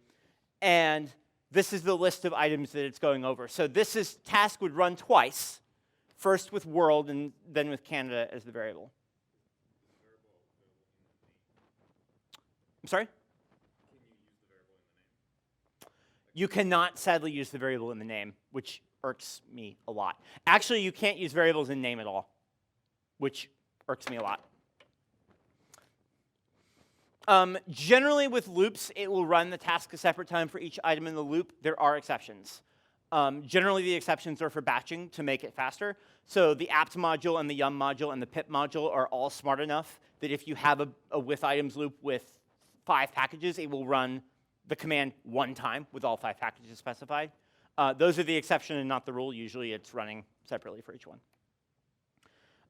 And this is the list of items that it's going over. So this task would run twice, first with world and then with Canada as the variable. I'm sorry? You cannot, sadly, use the variable in the name, which irks me a lot. Actually, you can't use variables in name at all, which irks me a lot. Generally, with loops, it will run the task a separate time for each item in the loop. There are exceptions. Generally, the exceptions are for batching to make it faster. So the apt module and the yum module and the pip module are all smart enough that if you have a with items loop with 5 packages, it will run the command one time with all 5 packages specified. Those are the exception and not the rule. Usually, it's running separately for each one.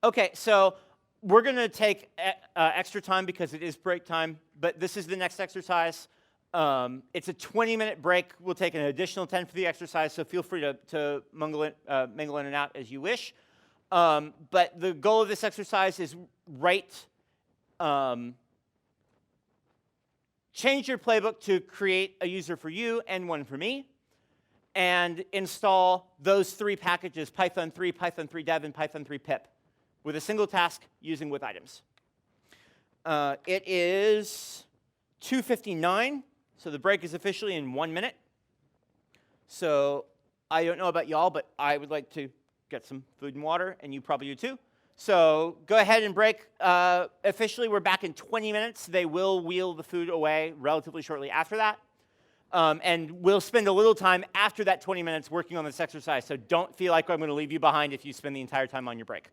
OK, so we're going to take extra time because it is break time, but this is the next exercise. It's a 20-minute break. We'll take an additional 10 for the exercise, so feel free to mingle in and out as you wish. But the goal of this exercise is change your playbook to create a user for you and one for me, and install those 3 packages, Python 3, Python 3 dev, and Python 3 pip, with a single task using with items. It is 2:59, so the break is officially in 1 minute. So I don't know about y'all, but I would like to get some food and water, and you probably do too. So go ahead and break. Officially, we're back in 20 minutes. They will wheel the food away relatively shortly after that. And we'll spend a little time after that 20 minutes working on this exercise. So don't feel like I'm going to leave you behind if you spend the entire time on your break.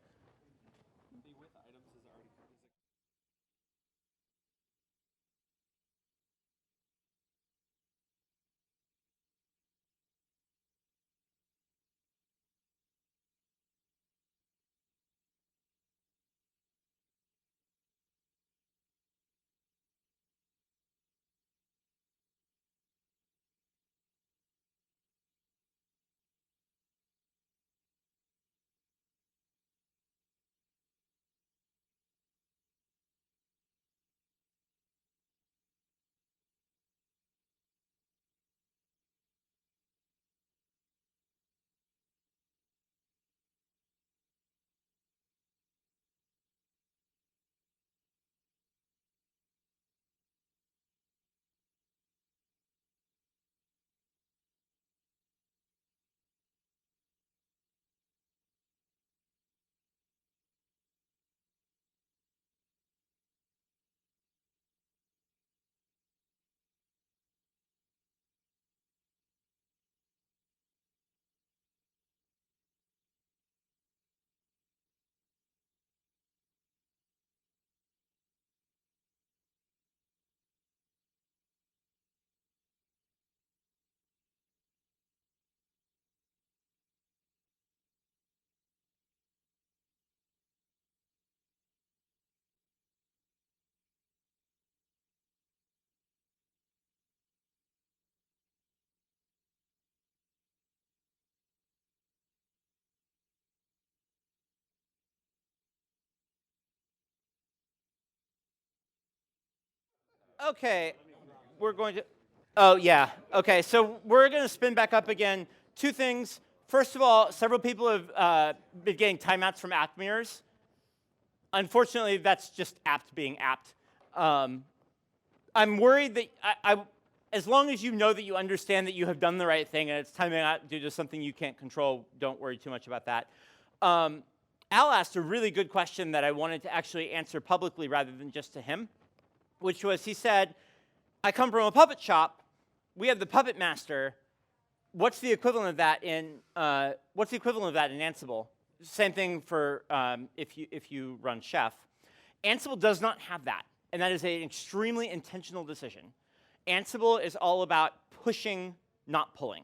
Okay, we're going to. Oh yeah. Okay, so we're going to spin back up again. Two things. First of all, several people have been getting timeouts from apt mirrors. Unfortunately, that's just apt being apt. I'm worried that as long as you know that you understand that you have done the right thing and it's timing out due to something you can't control, don't worry too much about that. Al asked a really good question that I wanted to actually answer publicly rather than just to him, which was, he said, I come from a puppet shop. We have the puppet master. What's the equivalent of that in Ansible? Same thing for if you run Chef. Ansible does not have that, and that is an extremely intentional decision. Ansible is all about pushing, not pulling.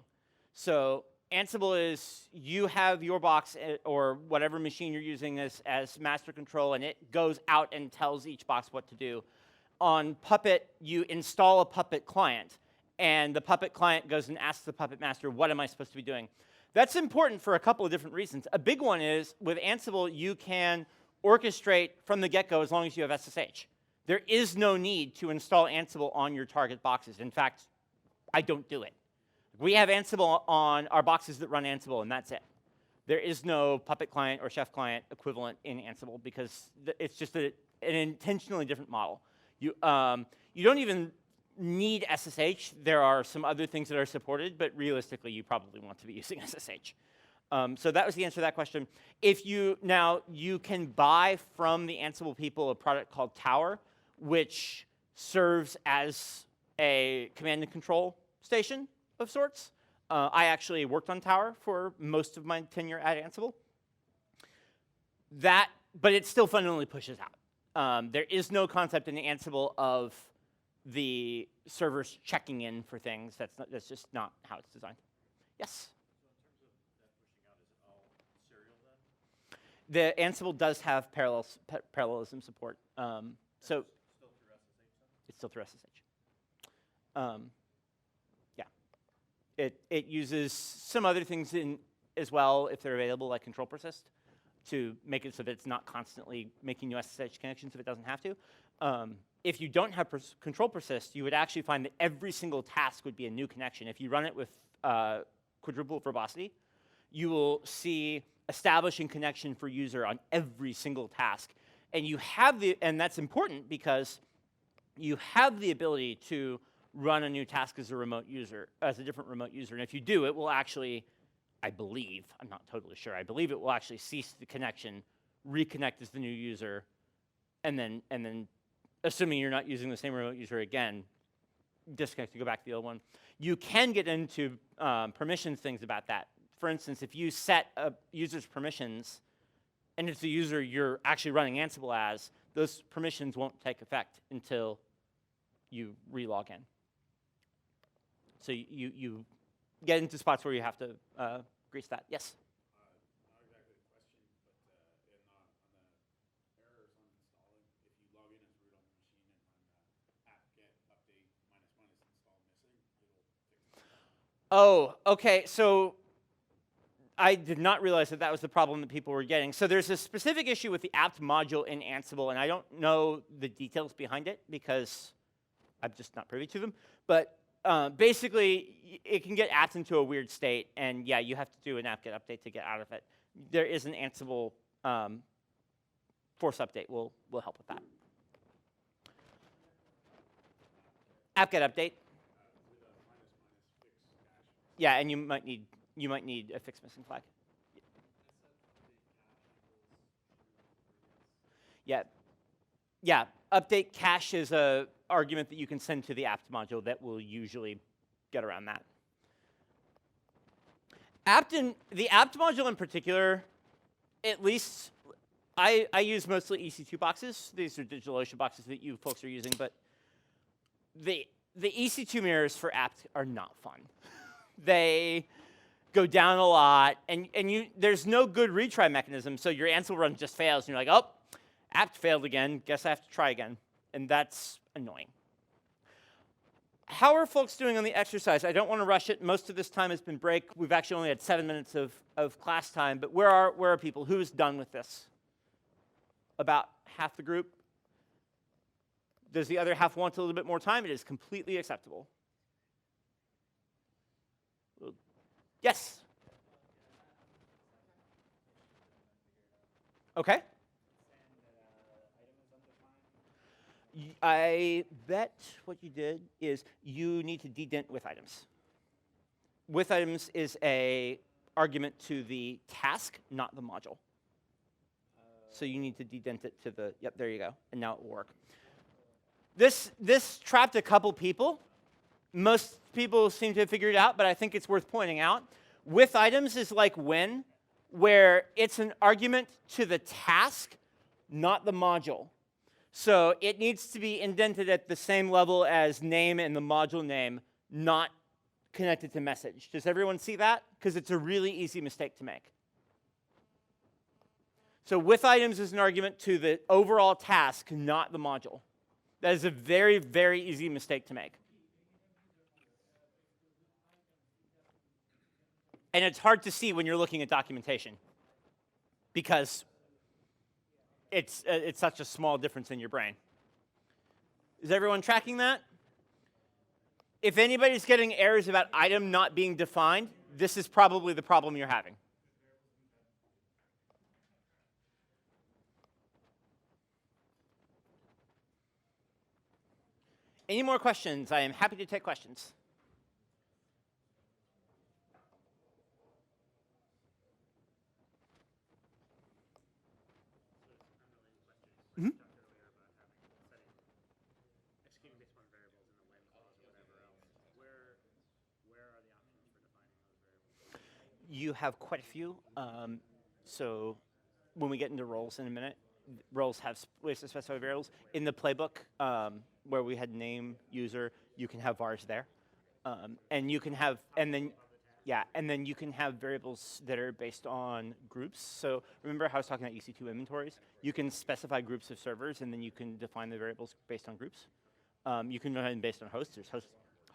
So Ansible is, you have your box or whatever machine you're using as master control, and it goes out and tells each box what to do. On Puppet, you install a Puppet client, and the Puppet client goes and asks the Puppet master, what am I supposed to be doing? That's important for a couple of different reasons. A big one is, with Ansible, you can orchestrate from the get-go as long as you have SSH. There is no need to install Ansible on your target boxes. In fact, I don't do it. We have Ansible on our boxes that run Ansible, and that's it. There is no Puppet client or Chef client equivalent in Ansible because it's just an intentionally different model. You don't even need SSH. There are some other things that are supported, but realistically, you probably want to be using SSH. So that was the answer to that question. Now, you can buy from the Ansible people a product called Tower, which serves as a command and control station of sorts. I actually worked on Tower for most of my tenure at Ansible. But it still fundamentally pushes out. There is no concept in Ansible of the servers checking in for things. That's just not how it's designed. Yes? The Ansible does have parallelism support. So it's still through SSH. Yeah. It uses some other things in as well, if they're available, like control persist, to make it so that it's not constantly making new SSH connections if it doesn't have to. If you don't have control persist, you would actually find that every single task would be a new connection. If you run it with quadruple verbosity, you will see establishing connection for user on every single task. And and that's important because you have the ability to run a new task as a remote user, as a different remote user. And if you do, it will actually, I believe, I'm not totally sure, I believe it will actually cease the connection, reconnect as the new user, and then assuming you're not using the same remote user again, disconnect to go back to the old one. You can get into permissions things about that. For instance, if you set a user's permissions, and it's the user you're actually running Ansible as, those permissions won't take effect until you relog in. So you get into spots where you have to grease that. Yes? Not exactly a question, but on the errors on installing, if you log in as root on the machine and run apt-get update ---- install missing, it'll fix it. Oh, okay. So I did not realize that was the problem that people were getting. So there's a specific issue with the apt module in Ansible, and I don't know the details behind it because I'm just not privy to them. But basically, it can get apt into a weird state, and yeah, you have to do an apt-get update to get out of it. There is an Ansible force update will help with that. Apt-get update. Yeah, and you might need a fix missing flag. Yeah. Update cache is a argument that you can send to the apt module that will usually get around that. The apt module in particular, at least I use mostly EC2 boxes. These are DigitalOcean boxes that you folks are using, but the EC2 mirrors for apt are not fun. They go down a lot, and there's no good retry mechanism, so your Ansible run just fails, and you're like, oh, apt failed again, guess I have to try again. And that's annoying. How are folks doing on the exercise? I don't want to rush it. Most of this time has been break. We've actually only had 7 minutes of class time, but where are people? Who's done with this? About half the group? Does the other half want a little bit more time? It is completely acceptable. Yes? Okay. I bet what you did is you need to dedent with items. With items is a argument to the task, not the module. So you need to dedent it to the, yep, there you go, and now it will work. This trapped a couple people. Most people seem to have figured it out, but I think it's worth pointing out. With items is like when, where it's an argument to the task, not the module. So it needs to be indented at the same level as name and the module name, not connected to message. Does everyone see that? Because it's a really easy mistake to make. So with items is an argument to the overall task, not the module. That is a very, very easy mistake to make. And it's hard to see when you're looking at documentation because it's such a small difference in your brain. Is everyone tracking that? If anybody's getting errors about item not being defined, this is probably the problem you're having. Any more questions? I am happy to take questions. Mm-hmm. Executing based on variables in the when clause or whatever else. Where are the options for defining those variables? You have quite a few. So when we get into roles in a minute, roles have ways to specify variables. In the playbook, where we had name, user, you can have vars there. And you can have, and then you can have variables that are based on groups. So remember how I was talking about EC2 inventories? You can specify groups of servers, and then you can define the variables based on groups. You can define based on hosts. There's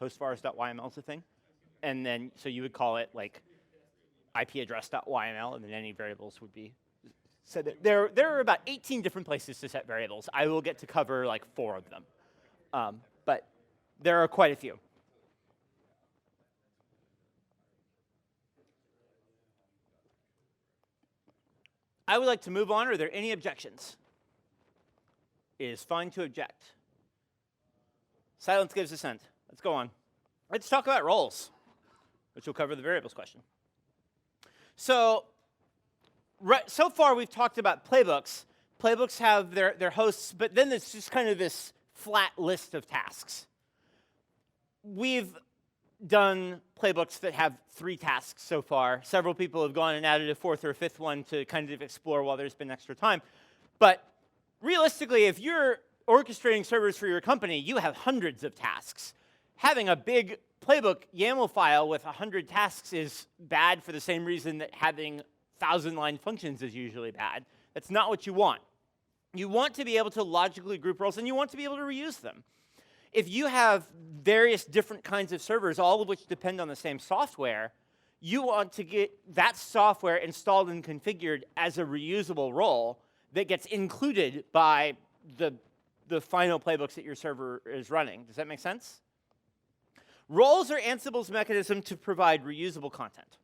hostvars.yml is a thing. And then, so you would call it like ipaddress.yml, and then any variables would be set. There are about 18 different places to set variables. I will get to cover like 4 of them. But there are quite a few. I would like to move on. Are there any objections? It is fine to object. Silence gives assent. Let's go on. Let's talk about roles, which will cover the variables question. So far we've talked about playbooks. Playbooks have their hosts, but then it's just kind of this flat list of tasks. We've done playbooks that have 3 tasks so far. Several people have gone and added a 4th or a 5th one to kind of explore while there's been extra time. But realistically, if you're orchestrating servers for your company, you have hundreds of tasks. Having a big playbook YAML file with 100 tasks is bad for the same reason that having 1,000-line functions is usually bad. That's not what you want. You want to be able to logically group roles, and you want to be able to reuse them. If you have various different kinds of servers, all of which depend on the same software, you want to get that software installed and configured as a reusable role that gets included by the final playbooks that your server is running. Does that make sense? Roles are Ansible's mechanism to provide reusable content.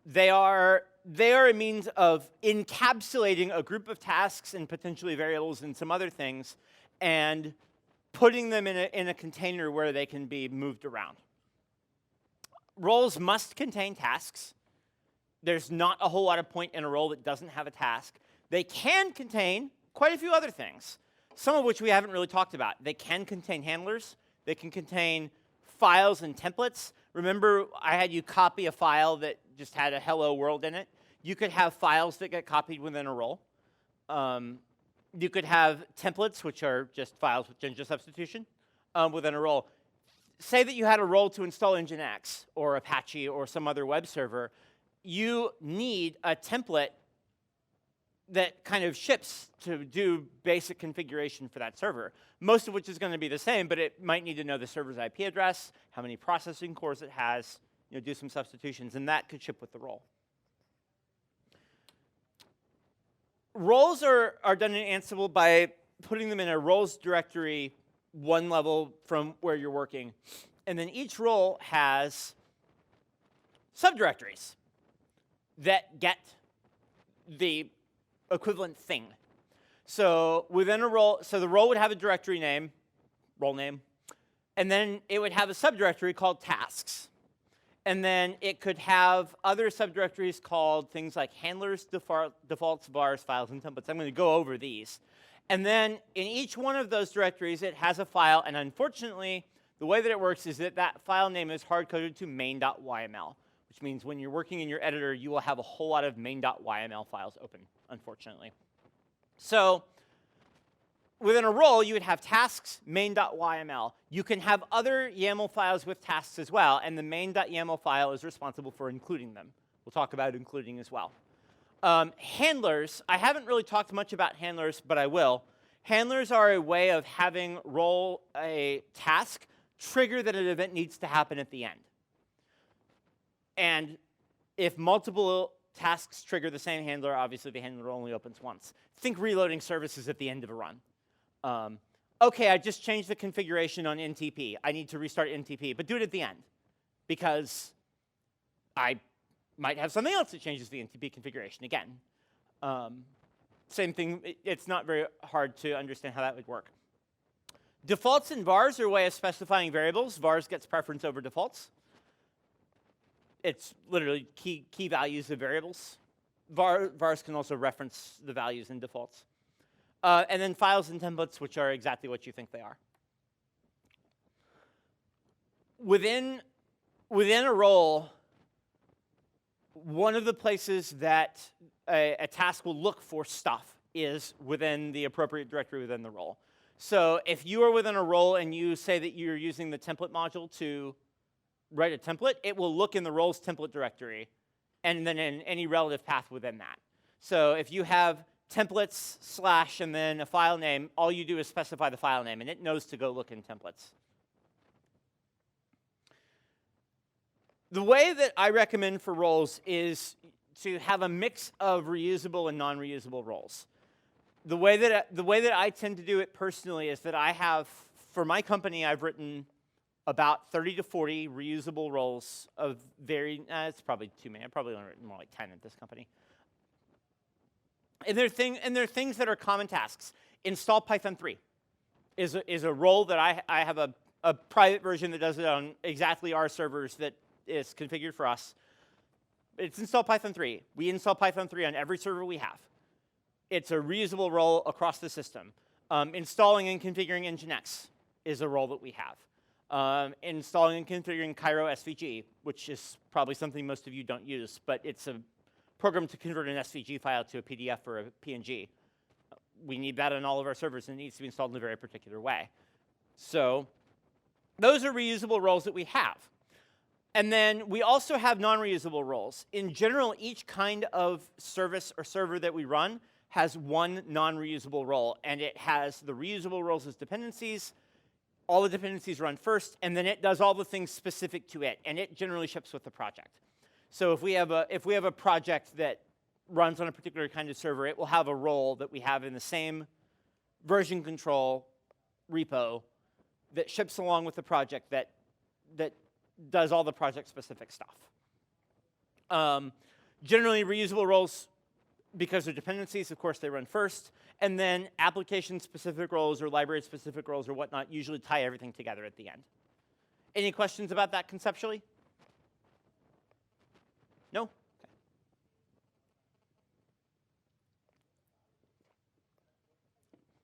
They are a means of encapsulating a group of tasks and potentially variables and some other things and putting them in a container where they can be moved around. Roles must contain tasks. There's not a whole lot of point in a role that doesn't have a task. They can contain quite a few other things, some of which we haven't really talked about. They can contain handlers. They can contain files and templates. Remember, I had you copy a file that just had a hello world in it. You could have files that get copied within a role. You could have templates, which are just files with Jinja substitution within a role. Say that you had a role to install Nginx or Apache or some other web server. You need a template that kind of ships to do basic configuration for that server, most of which is going to be the same, but it might need to know the server's IP address, how many processing cores it has, do some substitutions, and that could ship with the role. Roles are done in Ansible by putting them in a roles directory one level from where you're working. And then each role has subdirectories that get the equivalent thing. So within a role, so the role would have a directory name, role name, and then it would have a subdirectory called tasks. And then it could have other subdirectories called things like handlers, defaults, vars, files, and templates. I'm going to go over these. And then in each one of those directories, it has a file. And unfortunately, the way that it works is that that file name is hard-coded to main.yml, which means when you're working in your editor, you will have a whole lot of main.yml files open, unfortunately. So within a role, you would have tasks, main.yml. You can have other YAML files with tasks as well, and the main.yml file is responsible for including them. We'll talk about including as well. Handlers, I haven't really talked much about handlers, but I will. Handlers are a way of having a task trigger that an event needs to happen at the end. And if multiple tasks trigger the same handler, obviously the handler only opens once. Think reloading services at the end of a run. Okay, I just changed the configuration on NTP. I need to restart NTP, but do it at the end because I might have something else that changes the NTP configuration again. Same thing, it's not very hard to understand how that would work. Defaults and vars are a way of specifying variables. Vars gets preference over defaults. It's literally key values of variables. Vars can also reference the values in defaults. And then files and templates, which are exactly what you think they are. Within a role, one of the places that a task will look for stuff is within the appropriate directory within the role. So if you are within a role and you say that you're using the template module to write a template, it will look in the roles template directory and then in any relative path within that. So if you have templates / and then a file name, all you do is specify the file name, and it knows to go look in templates. The way that I recommend for roles is to have a mix of reusable and non-reusable roles. The way that I tend to do it personally is that I have, for my company, I've written about 30 to 40 reusable roles of it's probably too many. I've probably only written more like 10 at this company. And there are things that are common tasks. Install Python 3 is a role that I have a private version that does it on exactly our servers that is configured for us. It's install Python 3. We install Python 3 on every server we have. It's a reusable role across the system. Installing and configuring Nginx is a role that we have. Installing and configuring Cairo SVG, which is probably something most of you don't use, but it's a program to convert an SVG file to a PDF or a PNG. We need that on all of our servers, and it needs to be installed in a very particular way. So those are reusable roles that we have. And then we also have non-reusable roles. In general, each kind of service or server that we run has one non-reusable role, and it has the reusable roles as dependencies. All the dependencies run first, and then it does all the things specific to it, and it generally ships with the project. So if we have a project that runs on a particular kind of server, it will have a role that we have in the same version control repo that ships along with the project that does all the project-specific stuff. Generally, reusable roles, because they're dependencies, of course, they run first. And then application-specific roles or library-specific roles or whatnot usually tie everything together at the end. Any questions about that conceptually? No? Okay.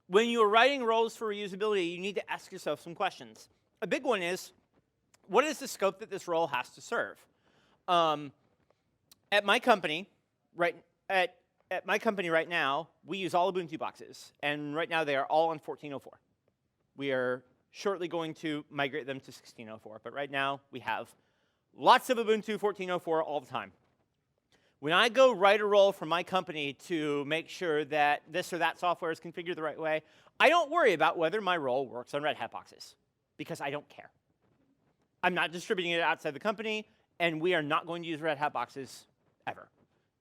When you're writing roles for reusability, you need to ask yourself some questions. A big one is, what is the scope that this role has to serve? At my company, right now, we use all Ubuntu boxes, and right now they are all on 14.04. We are shortly going to migrate them to 16.04, but right now we have lots of Ubuntu 14.04 all the time. When I go write a role for my company to make sure that this or that software is configured the right way, I don't worry about whether my role works on Red Hat boxes, because I don't care. I'm not distributing it outside the company, and we are not going to use Red Hat boxes ever.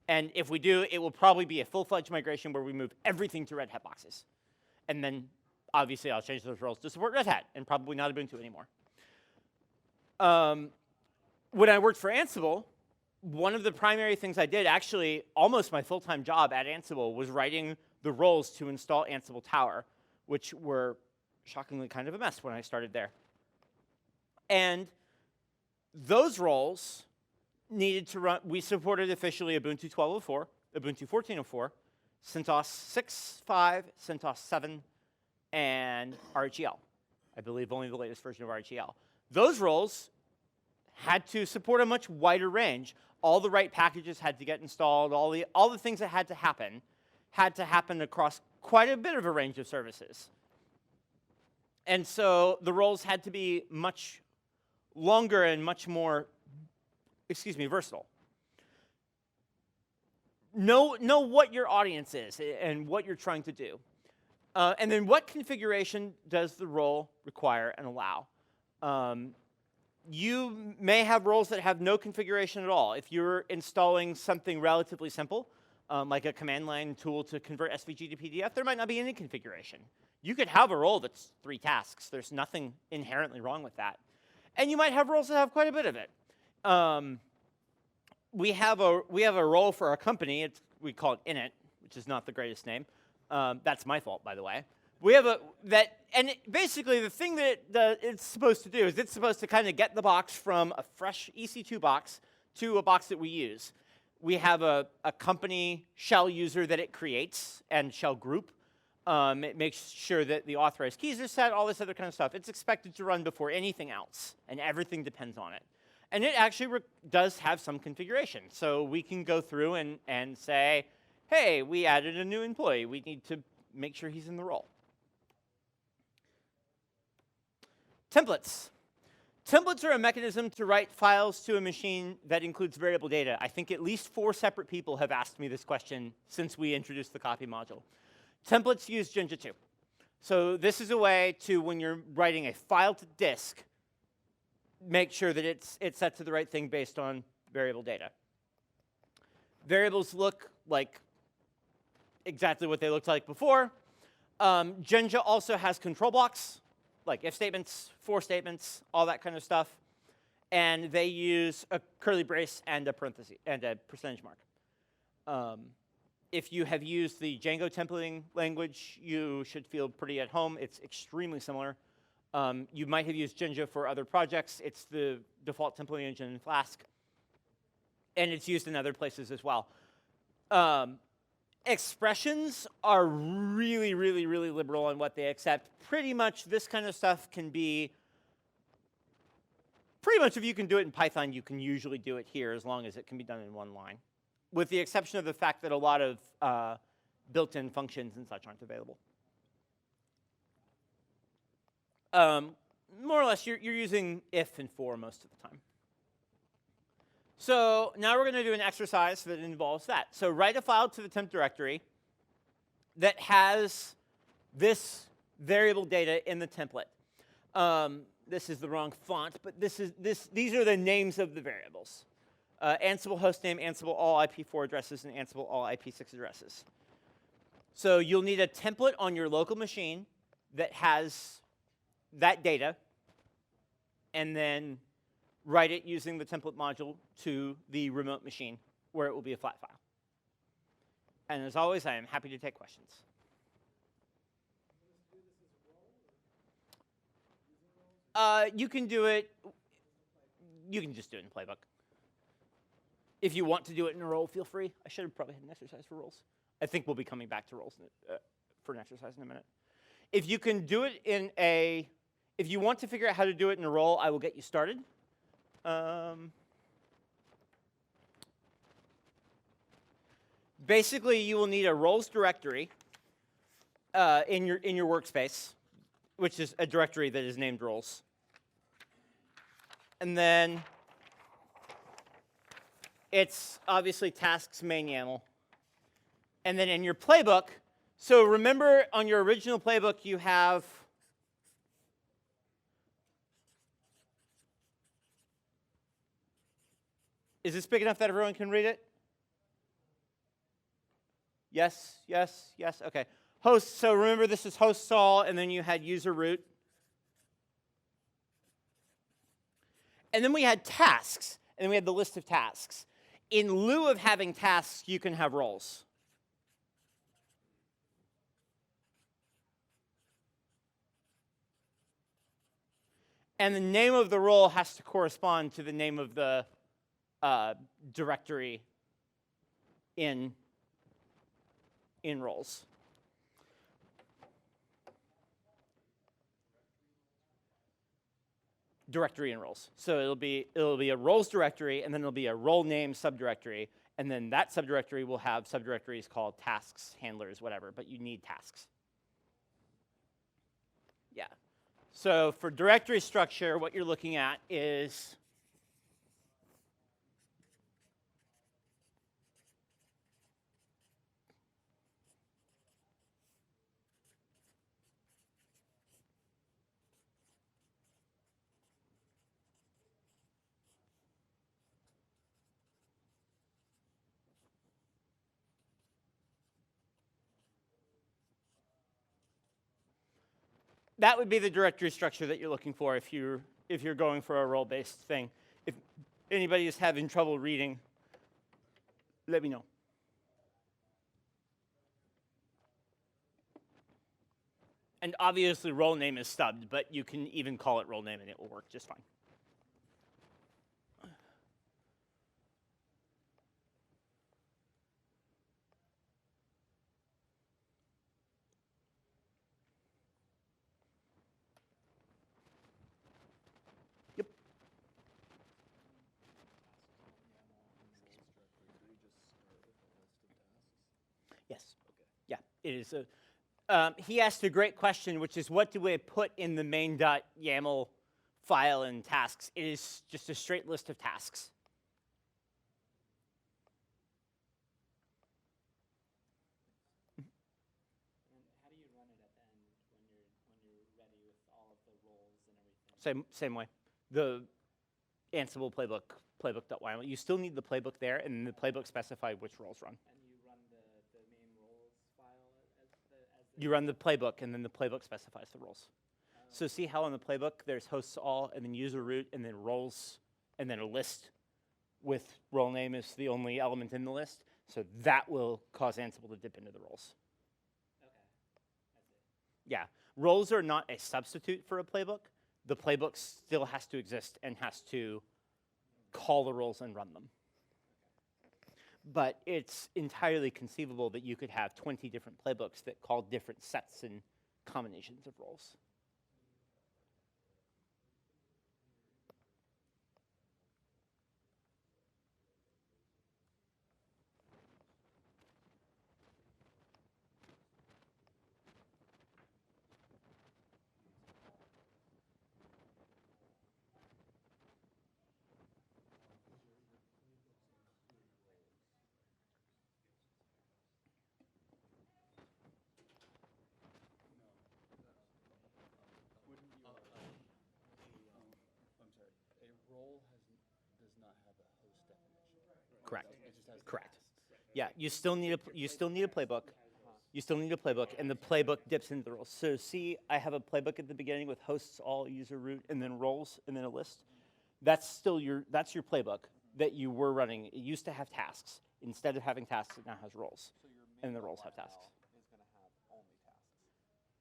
And if we do, it will probably be a full-fledged migration where we move everything to Red Hat boxes. And then, obviously, I'll change those roles to support Red Hat, and probably not Ubuntu anymore. When I worked for Ansible, one of the primary things I did, actually almost my full-time job at Ansible, was writing the roles to install Ansible Tower, which were shockingly kind of a mess when I started there. And those roles needed to run, we supported officially Ubuntu 12.04, Ubuntu 14.04, CentOS 6.5, CentOS 7, and RHEL. I believe only the latest version of RHEL. Those roles had to support a much wider range. All the right packages had to get installed, all the things that had to happen across quite a bit of a range of services. And so the roles had to be much longer and much more, versatile. Know what your audience is and what you're trying to do. And then what configuration does the role require and allow? You may have roles that have no configuration at all. If you're installing something relatively simple, like a command line tool to convert SVG to PDF, there might not be any configuration. You could have a role that's 3 tasks. There's nothing inherently wrong with that. And you might have roles that have quite a bit of it. We have a role for our company. We call it init, which is not the greatest name. That's my fault, by the way. We have basically the thing that it's supposed to do is it's supposed to kind of get the box from a fresh EC2 box to a box that we use. We have a company shell user that it creates and shell group. It makes sure that the authorized keys are set, all this other kind of stuff. It's expected to run before anything else, and everything depends on it. And it actually does have some configuration. So we can go through and say, hey, we added a new employee. We need to make sure he's in the role. Templates. Templates are a mechanism to write files to a machine that includes variable data. I think at least 4 separate people have asked me this question since we introduced the copy module. Templates use Jinja 2. So this is a way to, when you're writing a file to disk, make sure that it's set to the right thing based on variable data. Variables look like exactly what they looked like before. Jinja also has control blocks, like if statements, for statements, all that kind of stuff. And they use a curly brace and a parenthesis and a percentage mark. If you have used the Django templating language, you should feel pretty at home. It's extremely similar. You might have used Jinja for other projects. It's the default templating engine in Flask. And it's used in other places as well. Expressions are really, really, really liberal on what they accept. Pretty much this kind of stuff can be, pretty much if you can do it in Python, you can usually do it here as long as it can be done in one line. With the exception of the fact that a lot of built-in functions and such aren't available. More or less, you're using if and for most of the time. So now we're going to do an exercise that involves that. So write a file to the temp directory that has this variable data in the template. This is the wrong font, but these are the names of the variables. Ansible hostname, Ansible all IP4 addresses, and Ansible all IP6 addresses. So you'll need a template on your local machine that has that data, and then write it using the template module to the remote machine, where it will be a flat file. And as always, I am happy to take questions. You can do it. You can just do it in Playbook. If you want to do it in a role, feel free. I should have probably had an exercise for roles. I think we'll be coming back to roles for an exercise in a minute. If you can do it in a, if you want to figure out how to do it in a role, I will get you started. Basically, you will need a roles directory in your workspace, which is a directory that is named roles. And then it's obviously tasks main YAML. And then in your playbook, so remember on your original playbook you have is this big enough that everyone can read it? Yes, yes, yes, okay. host, so remember this is hosts all, and then you had user root. And then we had tasks, and then we had the list of tasks. In lieu of having tasks, you can have roles. And the name of the role has to correspond to the name of the directory in roles. Directory in roles. So it'll be a roles directory, and then it'll be a role name subdirectory, and then that subdirectory will have subdirectories called tasks, handlers, whatever, but you need tasks. Yeah. So for directory structure, what you're looking at is that would be the directory structure that you're looking for if you're going for a role-based thing. If anybody is having trouble reading, let me know. And obviously role name is stubbed, but you can even call it role name and it will work just fine. Yep. Yes. Okay. Yeah, it is. He asked a great question, which is what do we put in the main.yaml file in tasks? It is just a straight list of tasks. And how do you run it at the end when you're ready with all of the roles and everything? Same way. The Ansible playbook.yml. You still need the playbook there, and the playbook specify which roles run. And you run the main roles file as You run the playbook, and then the playbook specifies the roles. So see how in the playbook there's hosts all, and then user root, and then roles, and then a list with role name is the only element in the list. So that will cause Ansible to dip into the roles. Okay, I see. Yeah, roles are not a substitute for a playbook. The playbook still has to exist and has to call the roles and run them. But it's entirely conceivable that you could have 20 different playbooks that call different sets and combinations of roles. I'm sorry. A role does not have a host definition. Correct. It just has Correct. tasks. Yeah, you still need a playbook. You still need a playbook, and the playbook dips into the roles. So see, I have a playbook at the beginning with hosts all, user root, and then roles, and then a list. That's your playbook that you were running. It used to have tasks. Instead of having tasks, it now has roles, So your and the main roles have tasks. is going to have only tasks.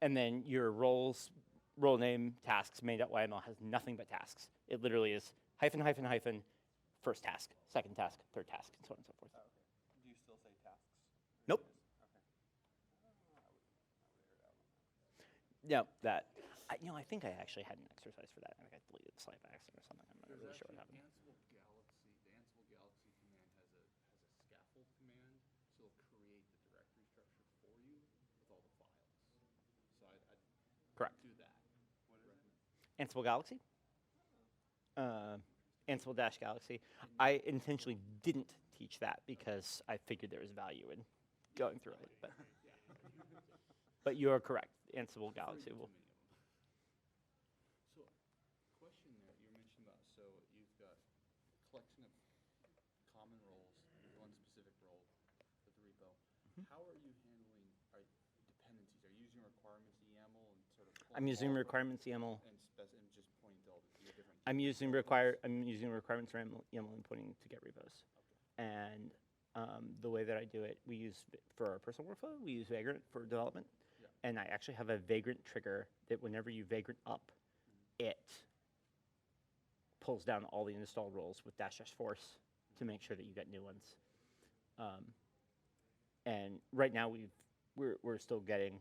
And then your roles, role name, tasks, main.yml has nothing but tasks. It literally is hyphen, hyphen, hyphen, first task, second task, third task, and so on and so forth. Oh, okay. Do you still say tasks? Nope. Okay. I would hear it out. No, I think I actually had an exercise for that. I think I deleted the slide by accident or something. I'm not really sure what happened. Ansible Galaxy, the Ansible Galaxy command has a scaffold command, so it'll create the directory structure for you with all the files. So I'd Correct. do that. What is it? Ansible Galaxy? Ansible-Galaxy. I intentionally didn't teach that because I figured there was value in going through it. But you are correct. Ansible Galaxy will. So, question there, you mentioned about, so you've got collection of common roles, one specific role with the repo. How are you handling dependencies I'm using all requirements YAML. and just pointing to all your different. I'm using requirements YAML and pointing to get repos. And the way that I do it, we use for our personal workflow, we use Vagrant for development. Yeah. And I actually have a Vagrant trigger that whenever you Vagrant up, it pulls down all the installed roles with -- force to make sure that you get new ones. And right now we're still getting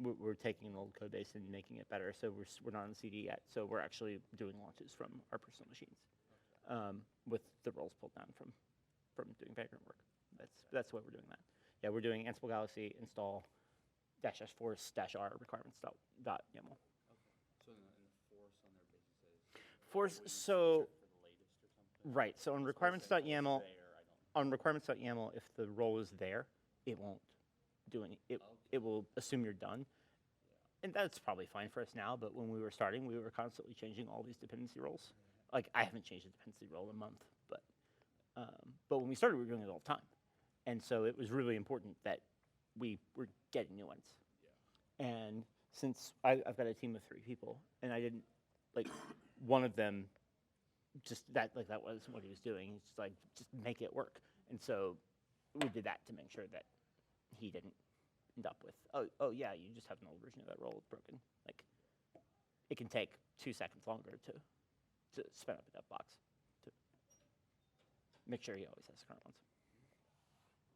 we're taking an old code base and making it better. So we're not on CD yet. So we're actually doing launches from our personal machines with the roles pulled down from doing Vagrant work. That's why we're doing that. Yeah, we're doing Ansible Galaxy install -- force -r requirements dot YAML. So in the force on their basis is Force, waiting so check for the latest or something. right. So on It's supposed to requirements.yaml, say it's there, I don't. on requirements.yaml, if the role is there, it won't do any. It will assume you're done, and that's probably fine for us now. But when we were starting, we were constantly changing all these dependency roles. Like I haven't changed a dependency role in a month, but when we started, we were doing it all the time, and so it was really important that we were getting new ones. Yeah. And since I've got a team of 3 people, and I didn't like one of them just that wasn't what he was doing. He's just like, just make it work. And so we did that to make sure that he didn't end up with, oh yeah, you just have an old version of that role, it's broken. Like it can take 2 seconds longer to spin up a dev box to make sure he always has the current ones.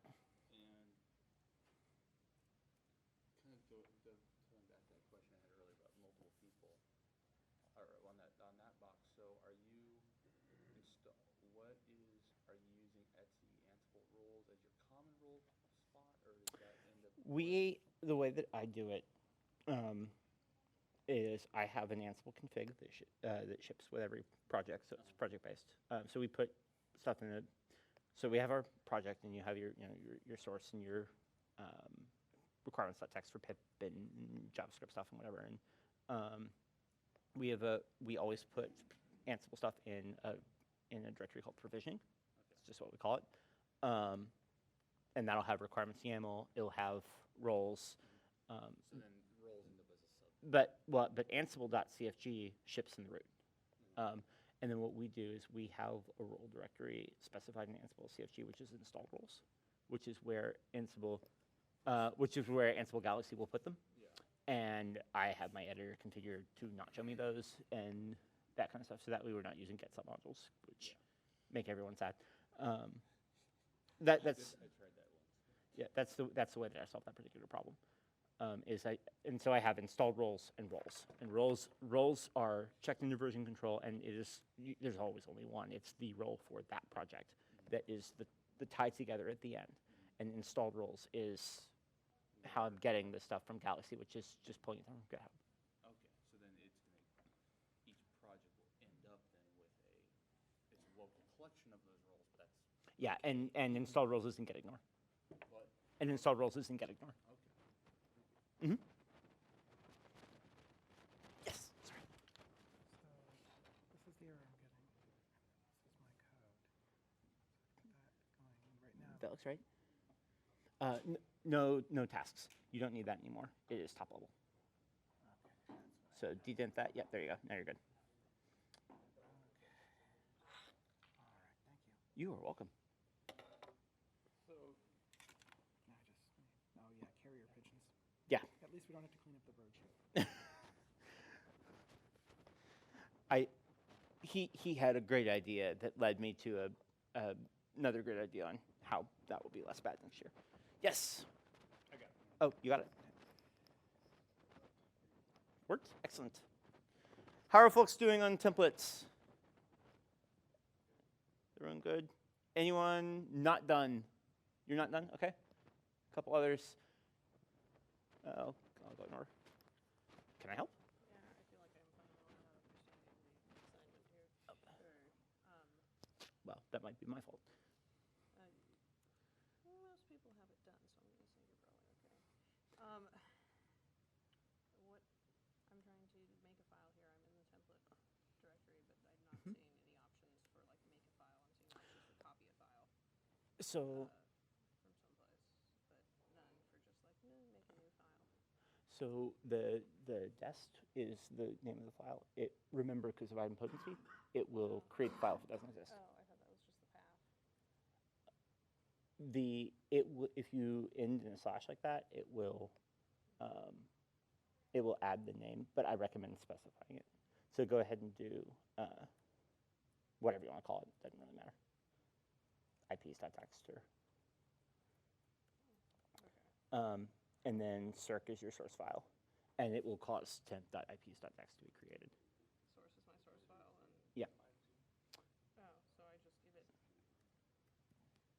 And kind of going back to that question I had earlier about multiple people, or on that box. So are you are you using Etsy Ansible roles as your common role spot, or does that end up? The way that I do it is I have an Ansible config that ships with every project, so it's project based. So we put stuff in it. So we have our project, and you have your source and your requirements.txt for pip and JavaScript stuff and whatever. And we always put Ansible stuff in a directory called provisioning. It's just what we call it. And that'll have requirements YAML. It'll have roles. So then roles end up as a sub. But Ansible.cfg ships in the root. And then what we do is we have a role directory specified in Ansible CFG, which is installed roles, which is where Ansible Galaxy will put them. Yeah. And I have my editor configured to not show me those and that kind of stuff, so that way we're not using get submodules, which make everyone sad. That's I tried that once. yeah, that's the way that I solve that particular problem. So I have installed roles, and roles are checked into version control, and there's always only one. It's the role for that project that is the tied together at the end. And installed roles is how I'm getting the stuff from Galaxy, which is just pulling it from GitHub. Okay, so then each project will end up then with it's a local collection of those roles, but that's. Yeah, and installed roles isn't get ignore. What? And installed roles isn't get ignore. Okay. Mm-hmm. Yes. Sorry. So this is the error I'm getting. This is my code. That going right now. That looks right. No tasks. You don't need that anymore. It is top level. Okay, that's what So dedent that. Yep, there you go. Now you're good. okay. All right, thank you. You are welcome. So, carrier pigeons. Yeah. At least we don't have to clean up the bird shit. He had a great idea that led me to another great idea on how that will be less bad next year. Yes. I got it. Oh, you got it. Worked. Excellent. How are folks doing on templates? Everyone good? Anyone not done? You're not done? Okay. A couple others. I'll go ignore. Can I help? Yeah, I feel like I'm finally not understanding the assignment here. Well, that might be my fault. Most people have it done, so I'm going to say you're probably okay. What I'm trying to make a file here. I'm in the template directory, but I'm not seeing any options for like make a file. I'm seeing options for copy a file So from someplace, but none for just like make a new file. So the dest is the name of the file. Remember, because of idempotency, it will create the file if it doesn't exist. Oh, I thought that was just the path. If you end in a slash like that, it will add the name, but I recommend specifying it. So go ahead and do whatever you want to call it. Doesn't really matter. IPs.text or and then circ is your source file, and it will cause temp.ips.text to be created. Source is my source file, and Yeah. oh, so I just give it.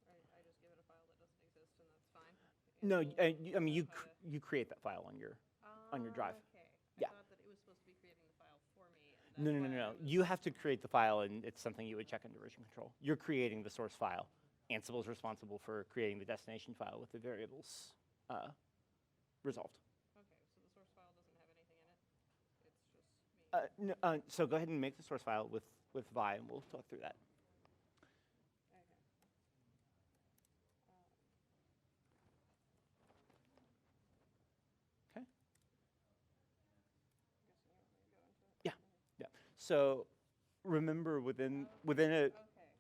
I just give it a file that doesn't exist, and that's fine. No, I mean you how to- you create that file on your drive. Okay. Yeah. I thought that it was supposed to be creating the file for me. No, And no, no, no. You have to create the file, and it's something you would check under version control. You're creating the source file. Ansible is responsible for creating the destination file with the variables resolved. Okay, so the source file doesn't have anything in it. It's just me. So go ahead and make the source file with vi, and we'll talk through that. Okay. Okay. Guessing you want me to go into it? Yeah. Yeah. So remember within a Okay.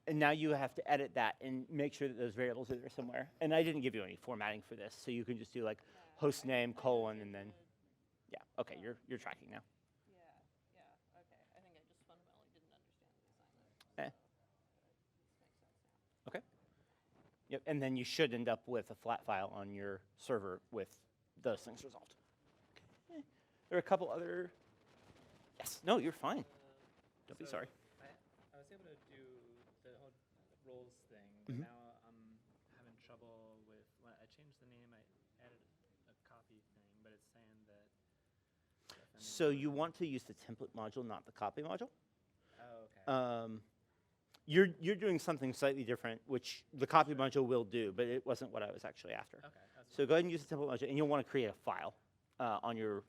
and now you have to edit that and make sure that those variables are there somewhere. And I didn't give you any formatting for this, so you can just do like host name colon and then yeah. Okay, you're tracking now. Yeah. Okay. I think I just fundamentally didn't understand the assignment. Eh. So this makes sense now. Okay. Yep. And then you should end up with a flat file on your server with those things resolved. Okay. There are a couple other. Yes. No, you're fine. Don't be sorry. I was able to do the whole roles thing, but Mhm. now I'm having trouble with when I changed the name. I added a copy thing, but it's saying that. So you want to use the template module, not the copy module. Oh, okay. You're doing something slightly different, which the copy module will do, but it wasn't what I was actually after. Okay. That's So go ahead and use the template module, and you'll want to create a file on your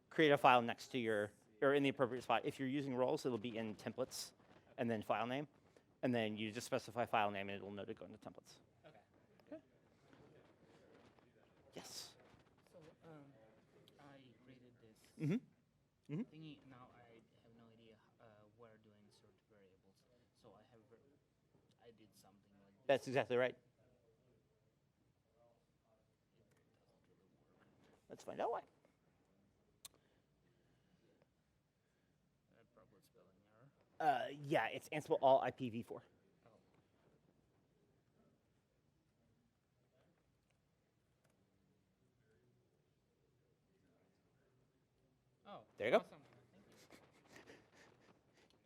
create a file next to your or in the appropriate spot. If you're using roles, it'll be in templates, and then file name, and then you just specify file name, and it'll know to go into templates. okay. Yes. So I created this Mm-hmm. Mm-hmm. thingy. Now I have no idea where do I insert variables. So I did something like this. That's exactly right. It doesn't really work. Let's find out why. Probably spelling error. Yeah, it's Ansible all IPv4. Oh. There you go. Awesome. Thank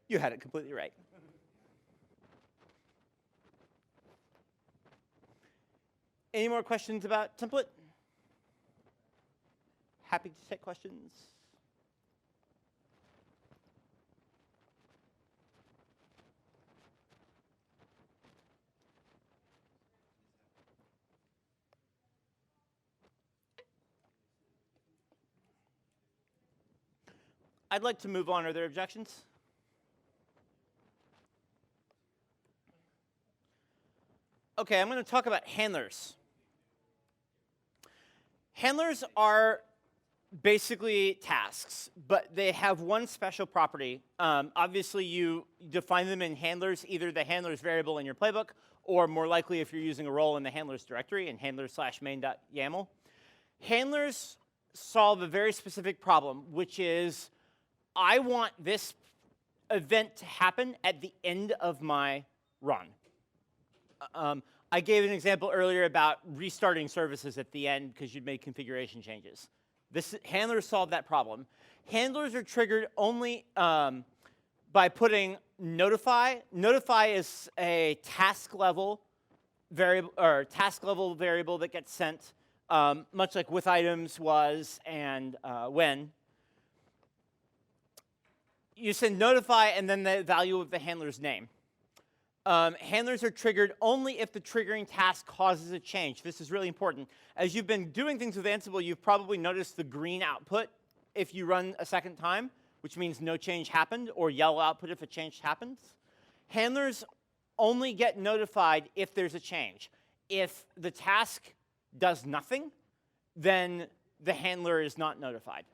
you. You had it completely right. Any more questions about template? Happy to take questions. I'd like to move on. Are there objections? Okay, I'm going to talk about handlers. Handlers are basically tasks, but they have one special property. Obviously, you define them in handlers, either the handlers variable in your playbook, or more likely if you're using a role in the handlers directory in handlers/main.yaml. Handlers solve a very specific problem, which is I want this event to happen at the end of my run. I gave an example earlier about restarting services at the end because you'd made configuration changes. Handlers solve that problem. Handlers are triggered only by putting notify. Notify is a task level variable that gets sent, much like with items was and when. You send notify and then the value of the handler's name. Handlers are triggered only if the triggering task causes a change. This is really important. As you've been doing things with Ansible, you've probably noticed the green output if you run a second time, which means no change happened, or yellow output if a change happens. Handlers only get notified if there's a change. If the task does nothing, then the handler is not notified.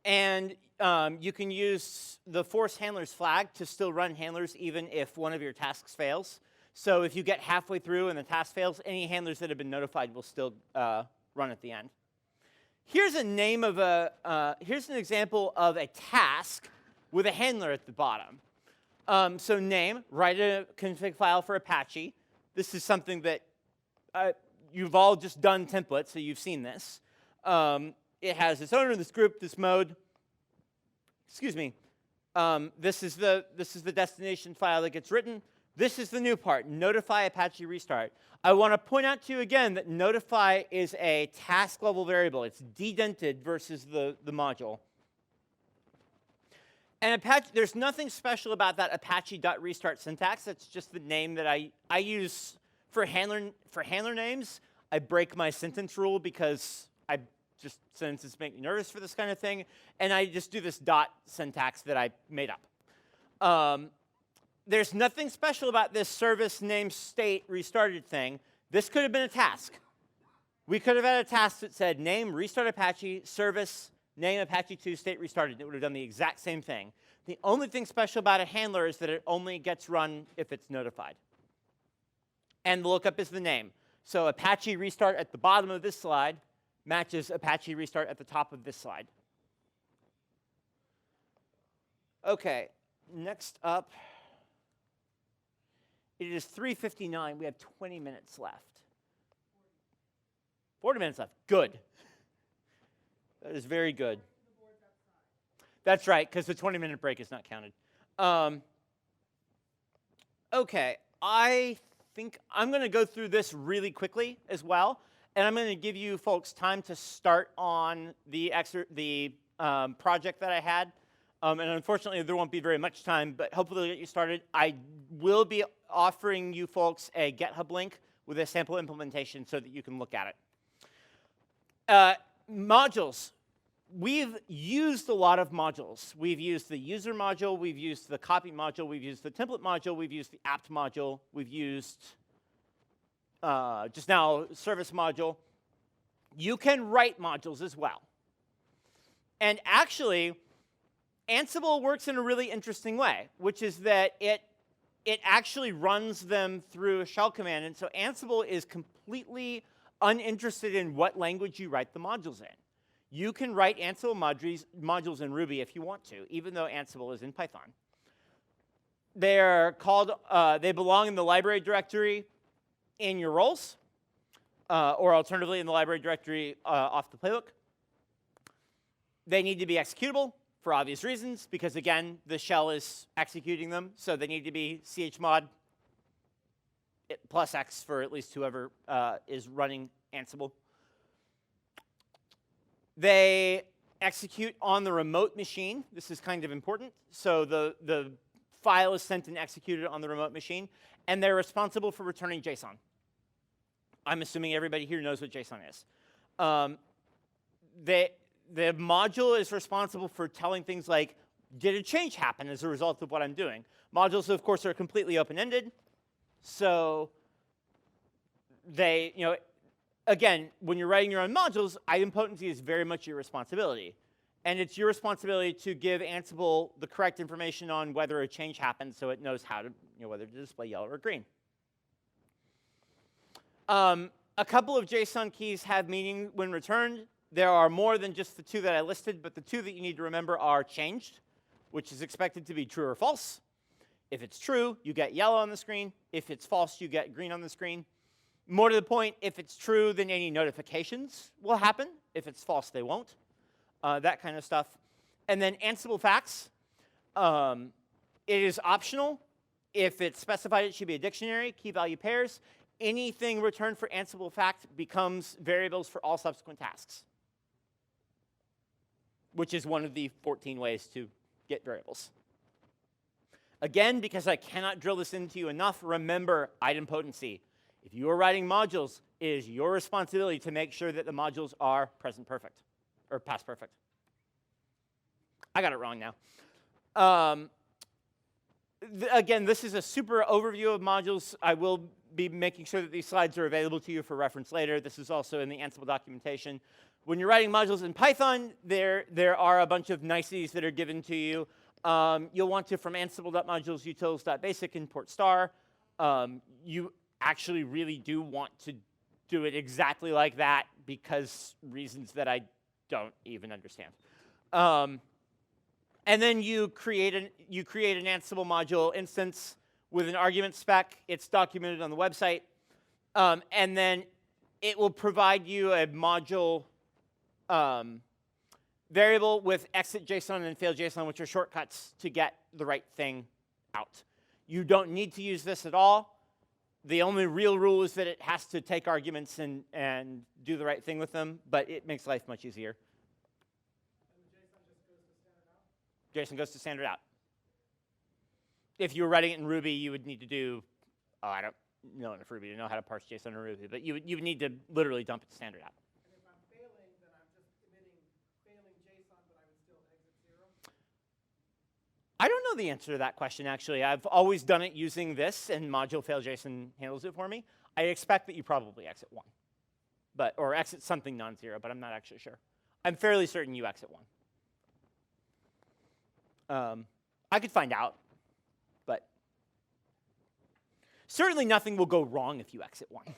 And you can use the force handlers flag to still run handlers even if one of your tasks fails. So if you get halfway through and the task fails, any handlers that have been notified will still run at the end. Here's a name of here's an example of a task with a handler at the bottom. So name, write a config file for Apache. This is something that you've all just done templates, so you've seen this. It has this owner, this group, this mode. Excuse me. This is the destination file that gets written. This is the new part, notify Apache restart. I want to point out to you again that notify is a task level variable. It's dedented versus the module. And Apache, there's nothing special about that apache.restart syntax. That's just the name that I use for handler names. I break my sentence rule because sentences make me nervous for this kind of thing, and I just do this dot syntax that I made up. There's nothing special about this service name state restarted thing. This could have been a task. We could have had a task that said name restart Apache service name Apache2 state restarted. It would have done the exact same thing. The only thing special about a handler is that it only gets run if it's notified. And the lookup is the name. So Apache restart at the bottom of this slide matches Apache restart at the top of this slide. Okay, next up. It is 3:59. We have 20 minutes left. 40 minutes left. Good. That is very good. That's right, because the 20-minute break is not counted. Okay, I think I'm going to go through this really quickly as well, and I'm going to give you folks time to start on the project that I had. And unfortunately, there won't be very much time, but hopefully it'll get you started. I will be offering you folks a GitHub link with a sample implementation so that you can look at it. Modules. We've used a lot of modules. We've used the user module, we've used the copy module, we've used the template module, we've used the apt module, we've used just now service module. You can write modules as well. And actually, Ansible works in a really interesting way, which is that it actually runs them through a shell command. And so Ansible is completely uninterested in what language you write the modules in. You can write Ansible modules in Ruby if you want to, even though Ansible is in Python. They're called, they belong in the library directory in your roles, or alternatively in the library directory off the playbook. They need to be executable for obvious reasons, because again, the shell is executing them, so they need to be chmod plus X for at least whoever is running Ansible. They execute on the remote machine. This is kind of important. So the file is sent and executed on the remote machine, and they're responsible for returning JSON. I'm assuming everybody here knows what JSON is. The module is responsible for telling things like, did a change happen as a result of what I'm doing? Modules, of course, are completely open-ended. So they, again, when you're writing your own modules, idempotency is very much your responsibility. And it's your responsibility to give Ansible the correct information on whether a change happened so it knows how to, whether to display yellow or green. A couple of JSON keys have meaning when returned. There are more than just the two that I listed, but the two that you need to remember are changed, which is expected to be true or false. If it's true, you get yellow on the screen. If it's false, you get green on the screen. More to the point, if it's true, then any notifications will happen. If it's false, they won't. That kind of stuff. And then Ansible facts. It is optional. If it's specified, it should be a dictionary, key value pairs. Anything returned for Ansible fact becomes variables for all subsequent tasks, which is one of the 14 ways to get variables. Again, because I cannot drill this into you enough, remember idempotency. If you are writing modules, it is your responsibility to make sure that the modules are present perfect, or past perfect. I got it wrong now. Again, this is a super overview of modules. I will be making sure that these slides are available to you for reference later. This is also in the Ansible documentation. When you're writing modules in Python, there are a bunch of niceties that are given to you. You'll want to, from ansible.modules utils.basic, import star. You actually really do want to do it exactly like that because reasons that I don't even understand. And then you create an Ansible module instance with an argument spec. It's documented on the website. And then it will provide you a module variable with exit JSON and fail JSON, which are shortcuts to get the right thing out. You don't need to use this at all. The only real rule is that it has to take arguments and do the right thing with them, but it makes life much easier. JSON goes to standard out. If you were writing it in Ruby, you would need to do, I don't know enough Ruby to know how to parse JSON in Ruby, but you would need to literally dump it to standard out. And if I'm failing, then I'm just emitting failing JSON, but I would still exit 0? I don't know the answer to that question, actually. I've always done it using this, and module fail JSON handles it for me. I expect that you probably exit 1, or exit something non-zero, but I'm not actually sure. I'm fairly certain you exit 1. I could find out, but certainly nothing will go wrong if you exit 1.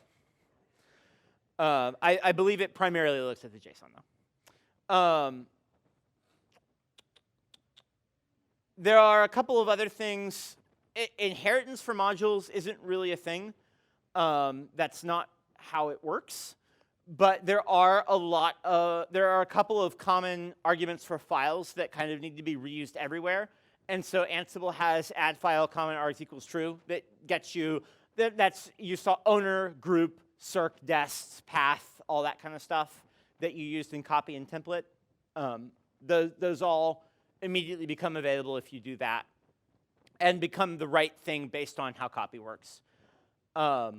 I believe it primarily looks at the JSON, though. There are a couple of other things. Inheritance for modules isn't really a thing. That's not how it works. But there are a couple of common arguments for files that kind of need to be reused everywhere. And so Ansible has add file comment args equals true that gets you, you saw owner, group, circ, dest, path, all that kind of stuff that you used in copy and template. Those all immediately become available if you do that and become the right thing based on how copy works. So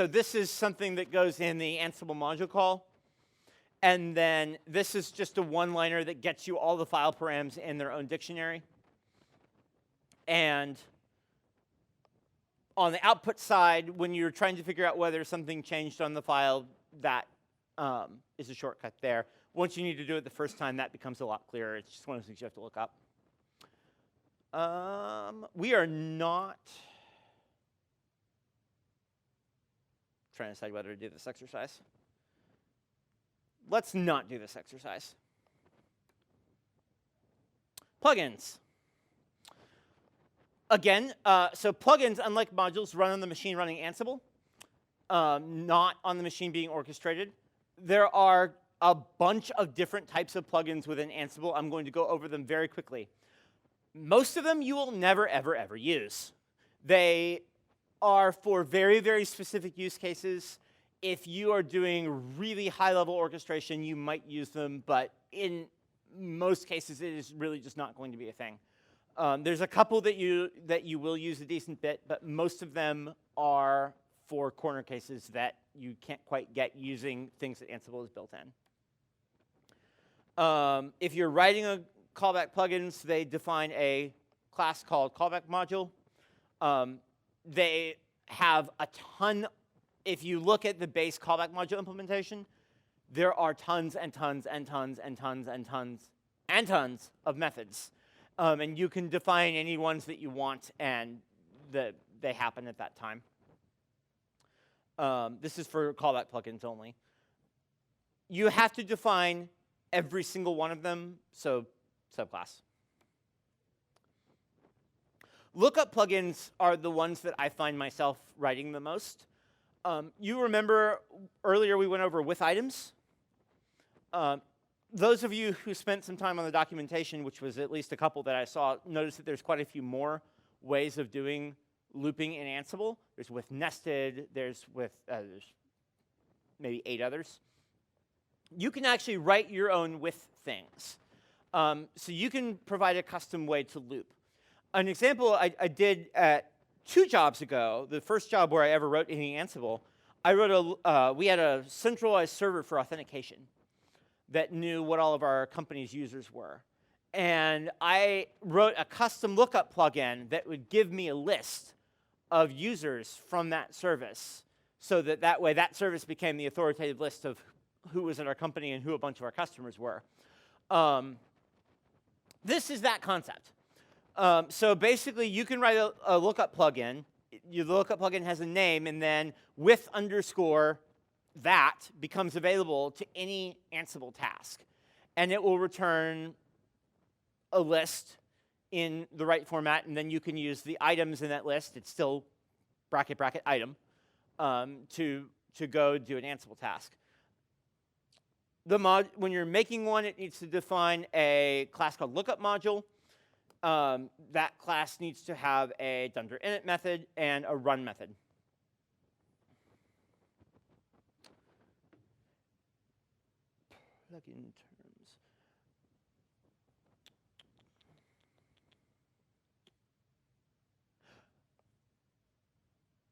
this is something that goes in the Ansible module call. And then this is just a one-liner that gets you all the file params in their own dictionary. And on the output side, when you're trying to figure out whether something changed on the file, that is a shortcut there. Once you need to do it the first time, that becomes a lot clearer. It's just one of those things you have to look up. We are not trying to decide whether to do this exercise. Let's not do this exercise. Plugins. Again, so plugins, unlike modules, run on the machine running Ansible, not on the machine being orchestrated. There are a bunch of different types of plugins within Ansible. I'm going to go over them very quickly. Most of them you will never, ever, ever use. They are for very, very specific use cases. If you are doing really high-level orchestration, you might use them, but in most cases, it is really just not going to be a thing. There's a couple that you will use a decent bit, but most of them are for corner cases that you can't quite get using things that Ansible has built in. If you're writing a callback plugins, they define a class called callback module. They have a ton. If you look at the base callback module implementation, there are tons and tons and tons and tons and tons and tons of methods. And you can define any ones that you want, and they happen at that time. This is for callback plugins only. You have to define every single one of them, so subclass. Lookup plugins are the ones that I find myself writing the most. You remember earlier we went over with items. Those of you who spent some time on the documentation, which was at least a couple that I saw, noticed that there's quite a few more ways of doing looping in Ansible. There's with nested, there's maybe 8 others. You can actually write your own with things. So you can provide a custom way to loop. An example I did at 2 jobs ago, the first job where I ever wrote any Ansible, we had a centralized server for authentication that knew what all of our company's users were. and I wrote a custom lookup plugin that would give me a list of users from that service, so that way that service became the authoritative list of who was at our company and who a bunch of our customers were. This is that concept. So basically, you can write a lookup plugin. The lookup plugin has a name, and then with underscore that becomes available to any Ansible task. And it will return a list in the right format, and then you can use the items in that list. It's still bracket, bracket, item, to go do an Ansible task. When you're making one, it needs to define a class called lookup module. That class needs to have a dunder_init method and a run method. Plugin terms.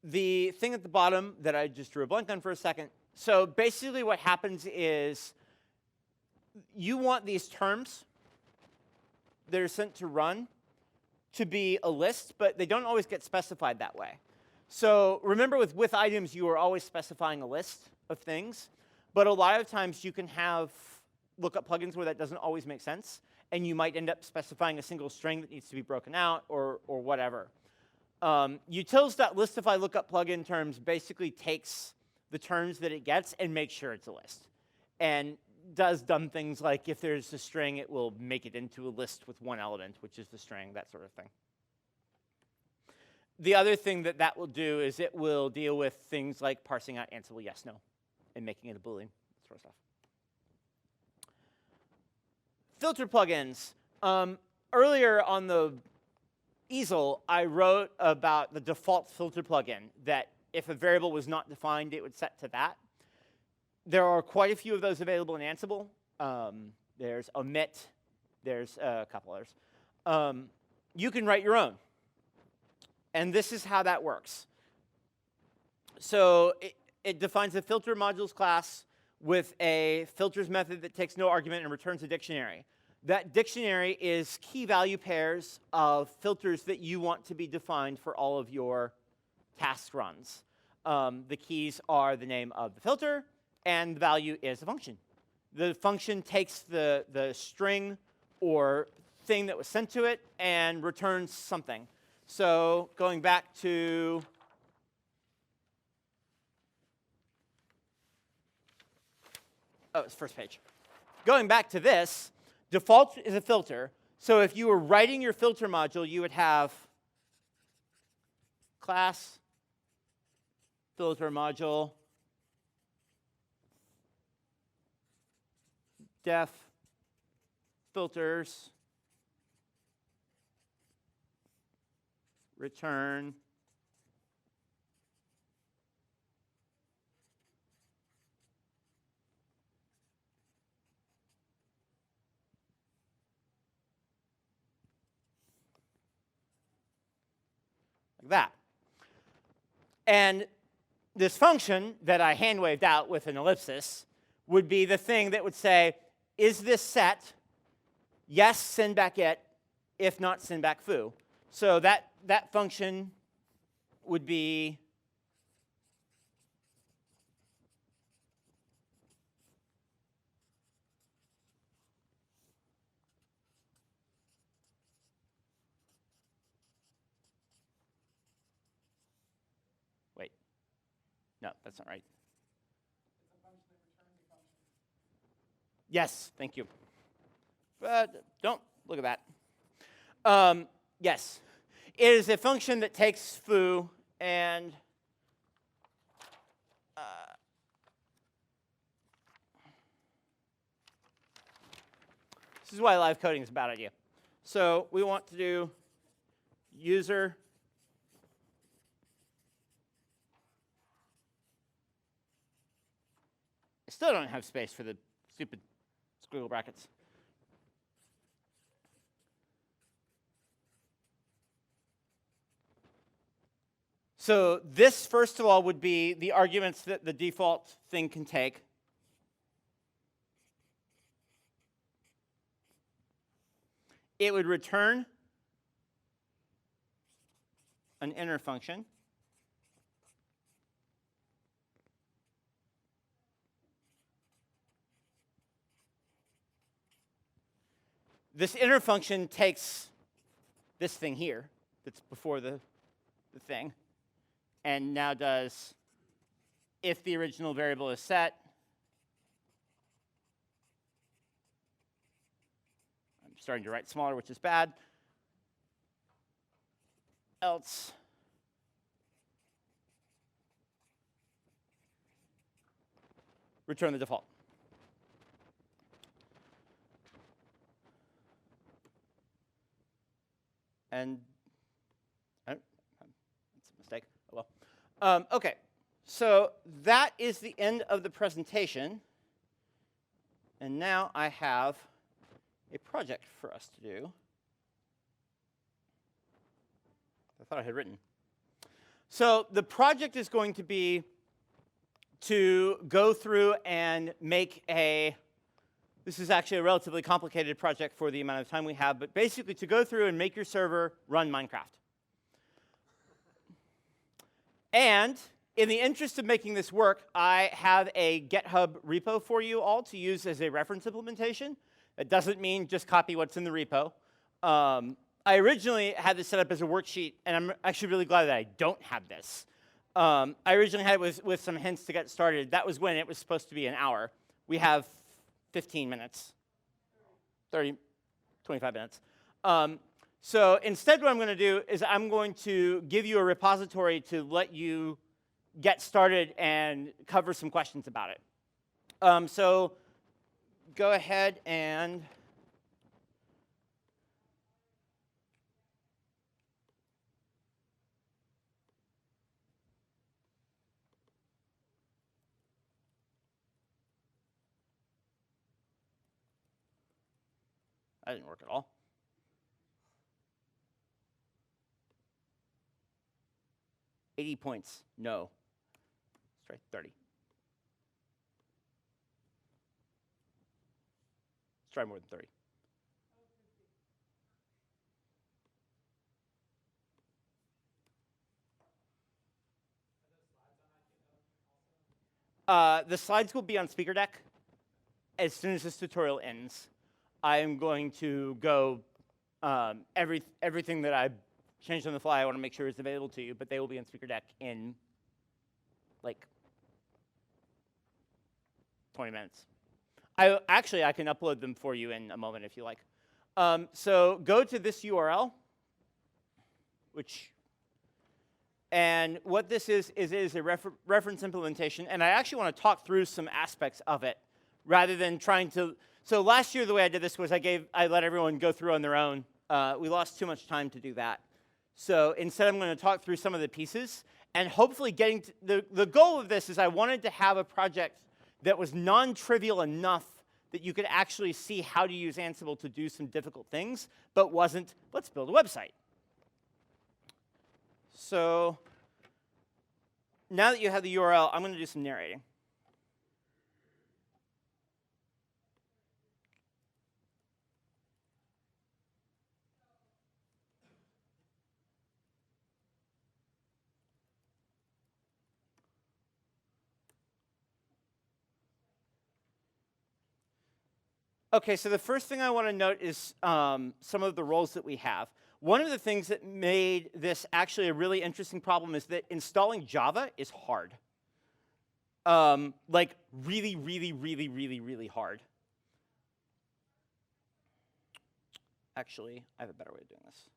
The thing at the bottom that I just drew a blank on for a second. So basically what happens is you want these terms that are sent to run to be a list, but they don't always get specified that way. So remember with items, you are always specifying a list of things, but a lot of times you can have lookup plugins where that doesn't always make sense, and you might end up specifying a single string that needs to be broken out or whatever. Utils.listify lookup plugin terms basically takes the terms that it gets and makes sure it's a list, and does dumb things like if there's a string, it will make it into a list with one element, which is the string, that sort of thing. The other thing that will do is it will deal with things like parsing out Ansible yes, no, and making it a Boolean, that sort of stuff. Filter plugins. Earlier on the easel, I wrote about the default filter plugin, that if a variable was not defined, it would set to that. There are quite a few of those available in Ansible. There's omit. There's a couple others. You can write your own. And this is how that works. So it defines a filter modules class with a filters method that takes no argument and returns a dictionary. That dictionary is key value pairs of filters that you want to be defined for all of your task runs. The keys are the name of the filter, and the value is the function. The function takes the string or thing that was sent to it and returns something. So going back to it's first page. Going back to this, default is a filter. So if you were writing your filter module, you would have class filter module def filters return like that. And this function that I hand waved out with an ellipsis would be the thing that would say, is this set? Yes, send back it. If not, send back foo. So that function would be wait. No, that's not right. Yes, thank you. But don't look at that. Yes, it is a function that takes foo and this is why live coding is a bad idea. So we want to do user I still don't have space for the stupid squiggle brackets. So this, first of all, would be the arguments that the default thing can take. it would return an inner function. This inner function takes this thing here that's before the thing, and now does, if the original variable is set, I'm starting to write smaller, which is bad, else return the default. And that's a mistake. Oh well. Okay, so that is the end of the presentation. And now I have a project for us to do. I thought I had written. So the project is going to be to go through and make a, this is actually a relatively complicated project for the amount of time we have, but basically to go through and make your server run Minecraft. And in the interest of making this work, I have a GitHub repo for you all to use as a reference implementation. It doesn't mean just copy what's in the repo. I originally had this set up as a worksheet, and I'm actually really glad that I don't have this. I originally had it with some hints to get started. That was when it was supposed to be an hour. We have 15 minutes, 30, 25 minutes. So instead what I'm going to do is I'm going to give you a repository to let you get started and cover some questions about it. So go ahead and that didn't work at all. $80 points, no. Let's try 30. Let's try more than 30. The slides will be on speaker deck as soon as this tutorial ends. I am going to go, everything that I changed on the fly, I want to make sure is available to you, but they will be on speaker deck in like 20 minutes. Actually, I can upload them for you in a moment if you like. So go to this URL, and what this is a reference implementation, and I actually want to talk through some aspects of it rather than trying to. So last year the way I did this was I let everyone go through on their own. We lost too much time to do that. So instead I'm going to talk through some of the pieces, and hopefully getting to, the goal of this is I wanted to have a project that was non-trivial enough that you could actually see how to use Ansible to do some difficult things, but wasn't, let's build a website. So now that you have the URL, I'm going to do some narrating. Okay, so the first thing I want to note is some of the roles that we have. One of the things that made this actually a really interesting problem is that installing Java is hard. Like really, really, really, really, really hard. Actually, I have a better way of doing this.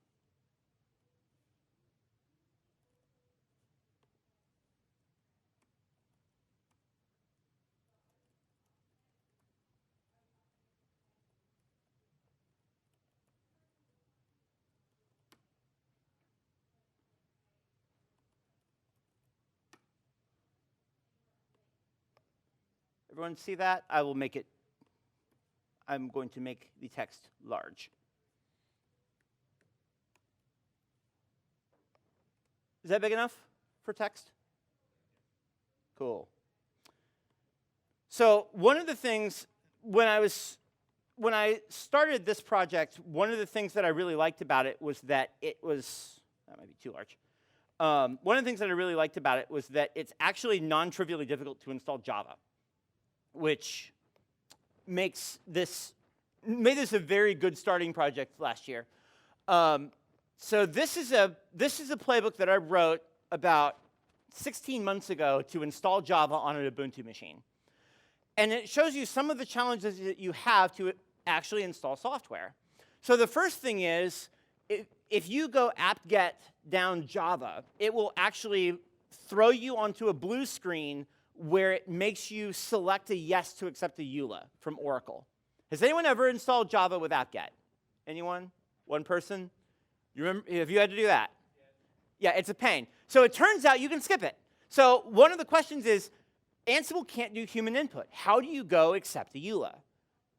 Everyone see that? I will make it, I'm going to make the text large. Is that big enough for text? Cool. So one of the things, when when I started this project, one of the things that I really liked about it was that it was, that might be too large. One of the things that I really liked about it was that it's actually non-trivially difficult to install Java, which made this a very good starting project last year. So this is a playbook that I wrote about 16 months ago to install Java on an Ubuntu machine. And it shows you some of the challenges that you have to actually install software. So the first thing is, if you go apt-get down Java, it will actually throw you onto a blue screen where it makes you select a yes to accept a EULA from Oracle. Has anyone ever installed Java with apt-get? Anyone? One person? You remember, have you had to do that? Yeah, it's a pain. So it turns out you can skip it. So one of the questions is, Ansible can't do human input. How do you go accept a EULA?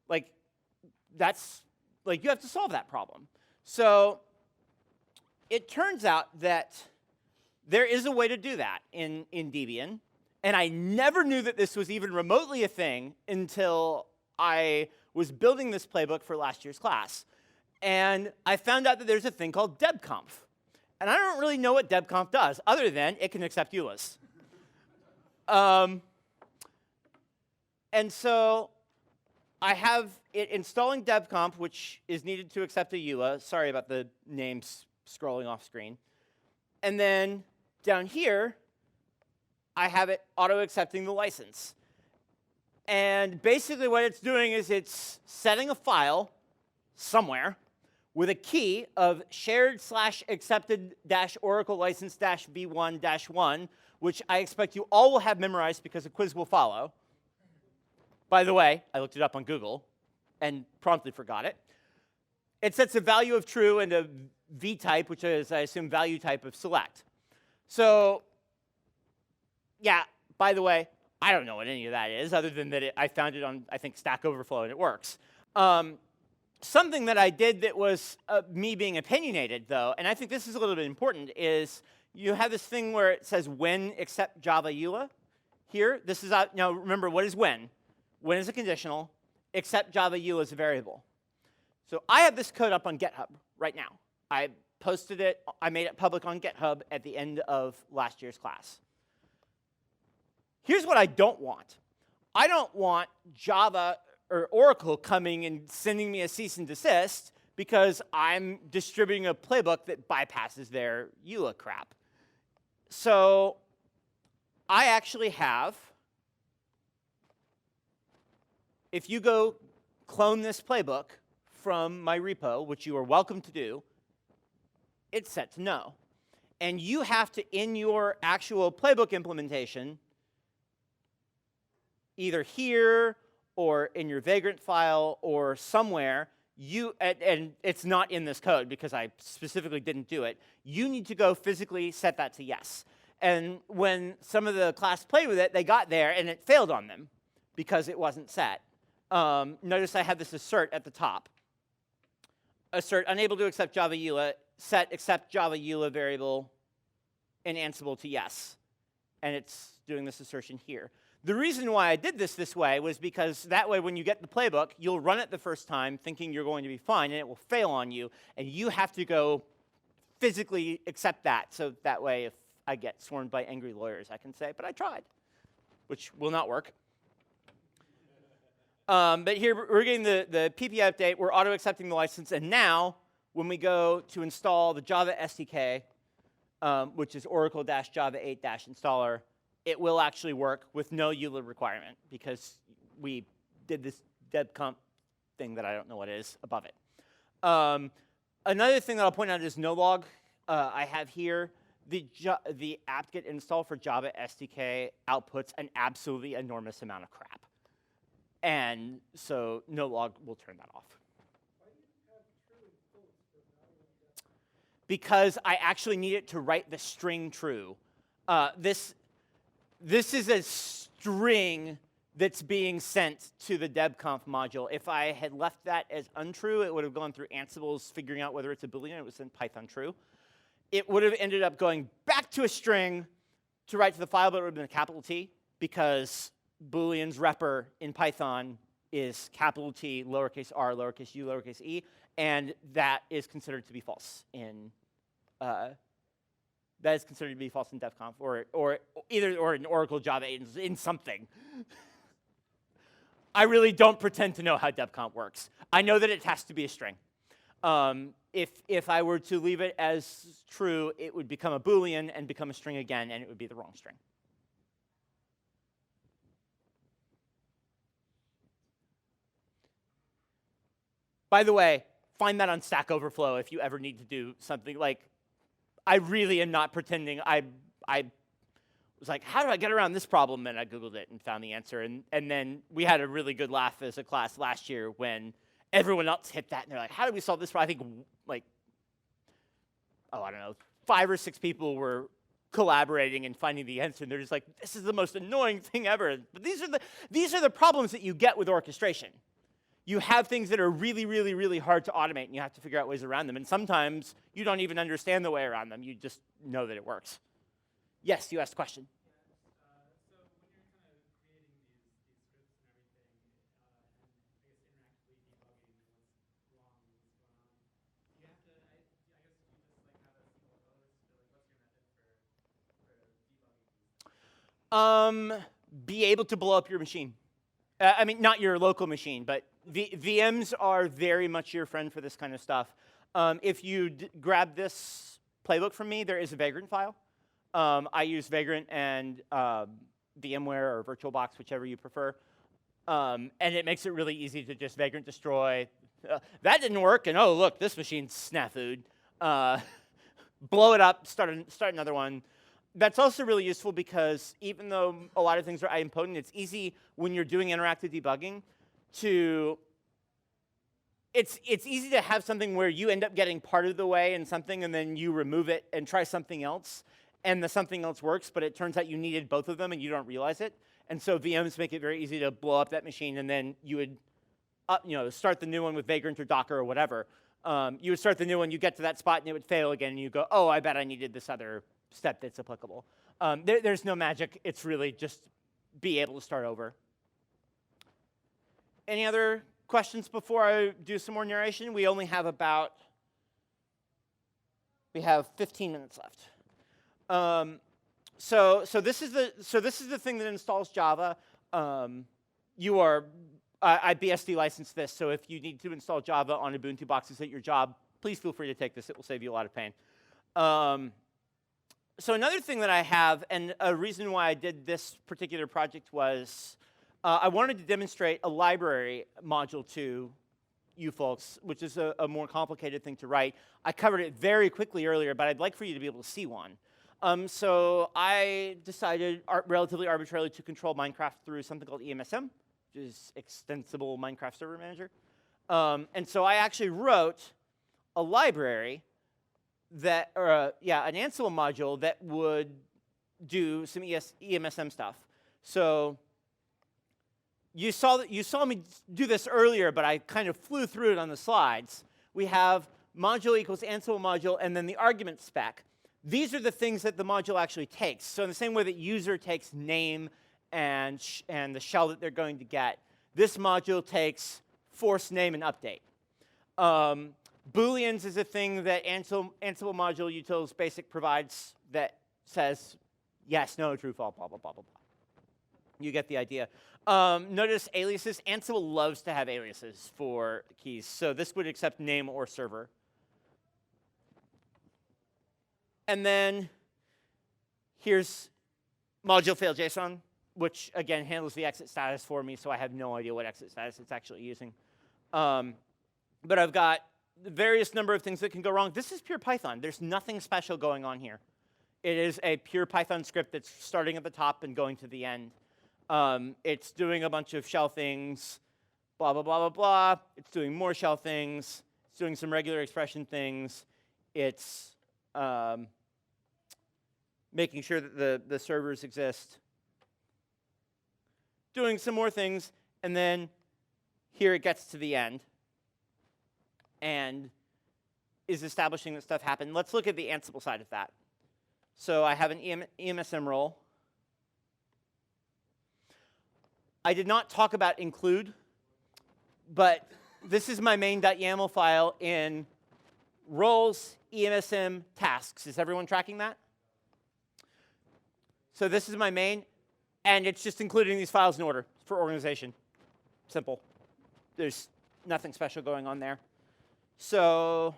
Like, you have to solve that problem. So it turns out that there is a way to do that in Debian. And I never knew that this was even remotely a thing until I was building this playbook for last year's class. And I found out that there's a thing called debconf. And I don't really know what debconf does, other than it can accept EULAs. And so I have it installing debconf, which is needed to accept a EULA. Sorry about the names scrolling off screen. And then down here, I have it auto-accepting the license. And basically what it's doing is it's setting a file somewhere with a key of shared/accepted-oracle license-v1-1, which I expect you all will have memorized because a quiz will follow. By the way, I looked it up on Google and promptly forgot it. It sets a value of true and a v-type, which is, I assume, value type of select. So, yeah, by the way, I don't know what any of that is, other than that I found it on, I think, Stack Overflow, and it works. Something that I did that was me being opinionated, though, and I think this is a little bit important, is you have this thing where it says when accept Java EULA. Here, this is, now remember, what is when? When is a conditional, accept Java EULA is a variable. So I have this code up on GitHub right now. I posted it, I made it public on GitHub at the end of last year's class. Here's what I don't want. I don't want Java or Oracle coming and sending me a cease and desist because I'm distributing a playbook that bypasses their EULA crap. So I actually have, if you go clone this playbook from my repo, which you are welcome to do, it's set to no. And you have to, in your actual playbook implementation, either here or in your Vagrant file or somewhere, and it's not in this code because I specifically didn't do it, you need to go physically set that to yes. And when some of the class played with it, they got there and it failed on them because it wasn't set. Notice I have this assert at the top. Assert unable to accept Java EULA, set accept Java EULA variable in Ansible to yes. And it's doing this assertion here. The reason why I did this way was because that way when you get the playbook, you'll run it the first time thinking you're going to be fine, and it will fail on you, and you have to go physically accept that. So that way if I get swarmed by angry lawyers, I can say, but I tried, which will not work. But here we're getting the PP update, we're auto-accepting the license, and now when we go to install the Java SDK, which is Oracle-Java 8-installer, it will actually work with no EULA requirement because we did this debconf thing that I don't know what is above it. Another thing that I'll point out is no log. I have here the apt-get install for Java SDK outputs an absolutely enormous amount of crap. And so no log will turn that off. Why do you have true and false, but not even that? Because I actually need it to write the string true. This is a string that's being sent to the debconf module. If I had left that as untrue, it would have gone through Ansible's figuring out whether it's a Boolean. It was in Python true. It would have ended up going back to a string to write to the file, but it would have been a capital T because Boolean's repr in Python is capital T, lowercase r, lowercase u, lowercase e, and that is considered to be false in DevConf or in Oracle Java in something. I really don't pretend to know how DevConf works. I know that it has to be a string. If I were to leave it as true, it would become a Boolean and become a string again, and it would be the wrong string. By the way, find that on Stack Overflow if you ever need to do something like, I really am not pretending. I was like, how do I get around this problem? And I Googled it and found the answer. And then we had a really good laugh as a class last year when everyone else hit that. And they're like, how do we solve this problem? I think like, I don't know, 5 or 6 people were collaborating and finding the answer. And they're just like, this is the most annoying thing ever. But these are the problems that you get with orchestration. You have things that are really, really, really hard to automate, and you have to figure out ways around them. And sometimes you don't even understand the way around them. You just know that it works. Yes, you asked a question. So when you're kind of creating these scripts and everything, and I guess interactively debugging what's wrong and what's going on, you have to, I guess you just like have a single host, or like what's your method for debugging these? Be able to blow up your machine. I mean, not your local machine, but VMs are very much your friend for this kind of stuff. If you grab this playbook from me, there is a Vagrant file. I use Vagrant and VMware or VirtualBox, whichever you prefer. And it makes it really easy to just Vagrant destroy. That didn't work, and oh, look, this machine's snafu'd. Blow it up, start another one. That's also really useful because even though a lot of things are idempotent, it's easy when you're doing interactive debugging to, it's easy to have something where you end up getting part of the way in something and then you remove it and try something else, and the something else works, but it turns out you needed both of them and you don't realize it. And so VMs make it very easy to blow up that machine, and then you would start the new one with Vagrant or Docker or whatever. You would start the new one, you get to that spot and it would fail again, and you go, oh, I bet I needed this other step that's applicable. There's no magic. It's really just be able to start over. Any other questions before I do some more narration? We only have we have 15 minutes left. So this is the thing that installs Java. I BSD licensed this, so if you need to install Java on Ubuntu boxes at your job, please feel free to take this. It will save you a lot of pain. So another thing that I have, and a reason why I did this particular project was I wanted to demonstrate a library module to you folks, which is a more complicated thing to write. I covered it very quickly earlier, but I'd like for you to be able to see one. So I decided relatively arbitrarily to control Minecraft through something called EMSM, which is Extensible Minecraft Server Manager. And so I actually wrote a library that, an Ansible module that would do some EMSM stuff. So you saw me do this earlier, but I kind of flew through it on the slides. We have module equals Ansible module, and then the argument spec. These are the things that the module actually takes. So in the same way that user takes name and the shell that they're going to get, this module takes force, name, and update. Booleans is a thing that Ansible module utils basic provides that says yes, no, true, false, blah, blah, blah, blah, blah. You get the idea. Notice aliases. Ansible loves to have aliases for keys. So this would accept name or server. And then here's module fail.json, which, again, handles the exit status for me, so I have no idea what exit status it's actually using. But I've got the various number of things that can go wrong. This is pure Python. There's nothing special going on here. It is a pure Python script that's starting at the top and going to the end. It's doing a bunch of shell things, blah, blah, blah, blah, blah. It's doing more shell things. It's doing some regular expression things. It's making sure that the servers exist. Doing some more things, and then here it gets to the end and is establishing that stuff happened. Let's look at the Ansible side of that. So I have an EMSM role. I did not talk about include. but this is my main.yaml file in roles, EMSM, tasks. Is everyone tracking that? So this is my main, and it's just including these files in order for organization. Simple. There's nothing special going on there. So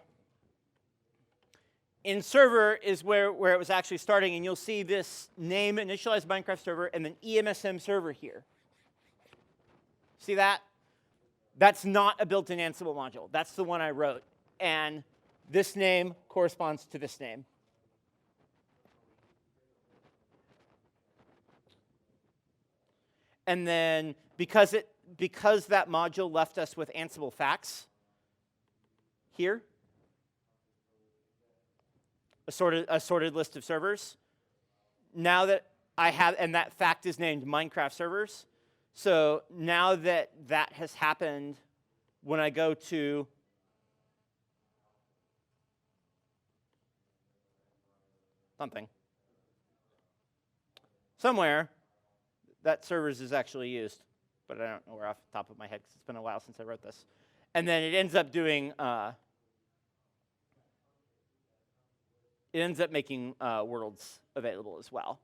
in server is where it was actually starting, and you'll see this name initialized Minecraft server and then EMSM server here. See that? That's not a built-in Ansible module. That's the one I wrote. And this name corresponds to this name. And then because that module left us with Ansible facts here, a sorted list of servers. Now that I have, and that fact is named Minecraft servers. So now that that has happened, when I go to somewhere, that servers is actually used. But I don't know where off the top of my head because it's been a while since I wrote this. And then it ends up doing, it ends up making worlds available as well.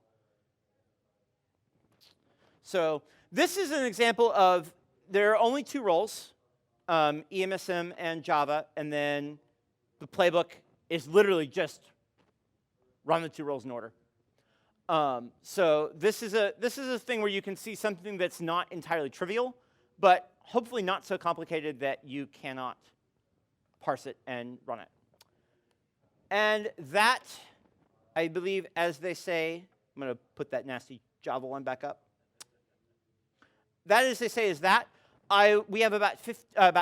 So this is an example of, there are only two roles, EMSM and Java, and then the playbook is literally just run the two roles in order. So this is a thing where you can see something that's not entirely trivial, but hopefully not so complicated that you cannot parse it and run it. And that, I believe, as they say, I'm going to put that nasty Java one back up. That, as they say, is that. We have about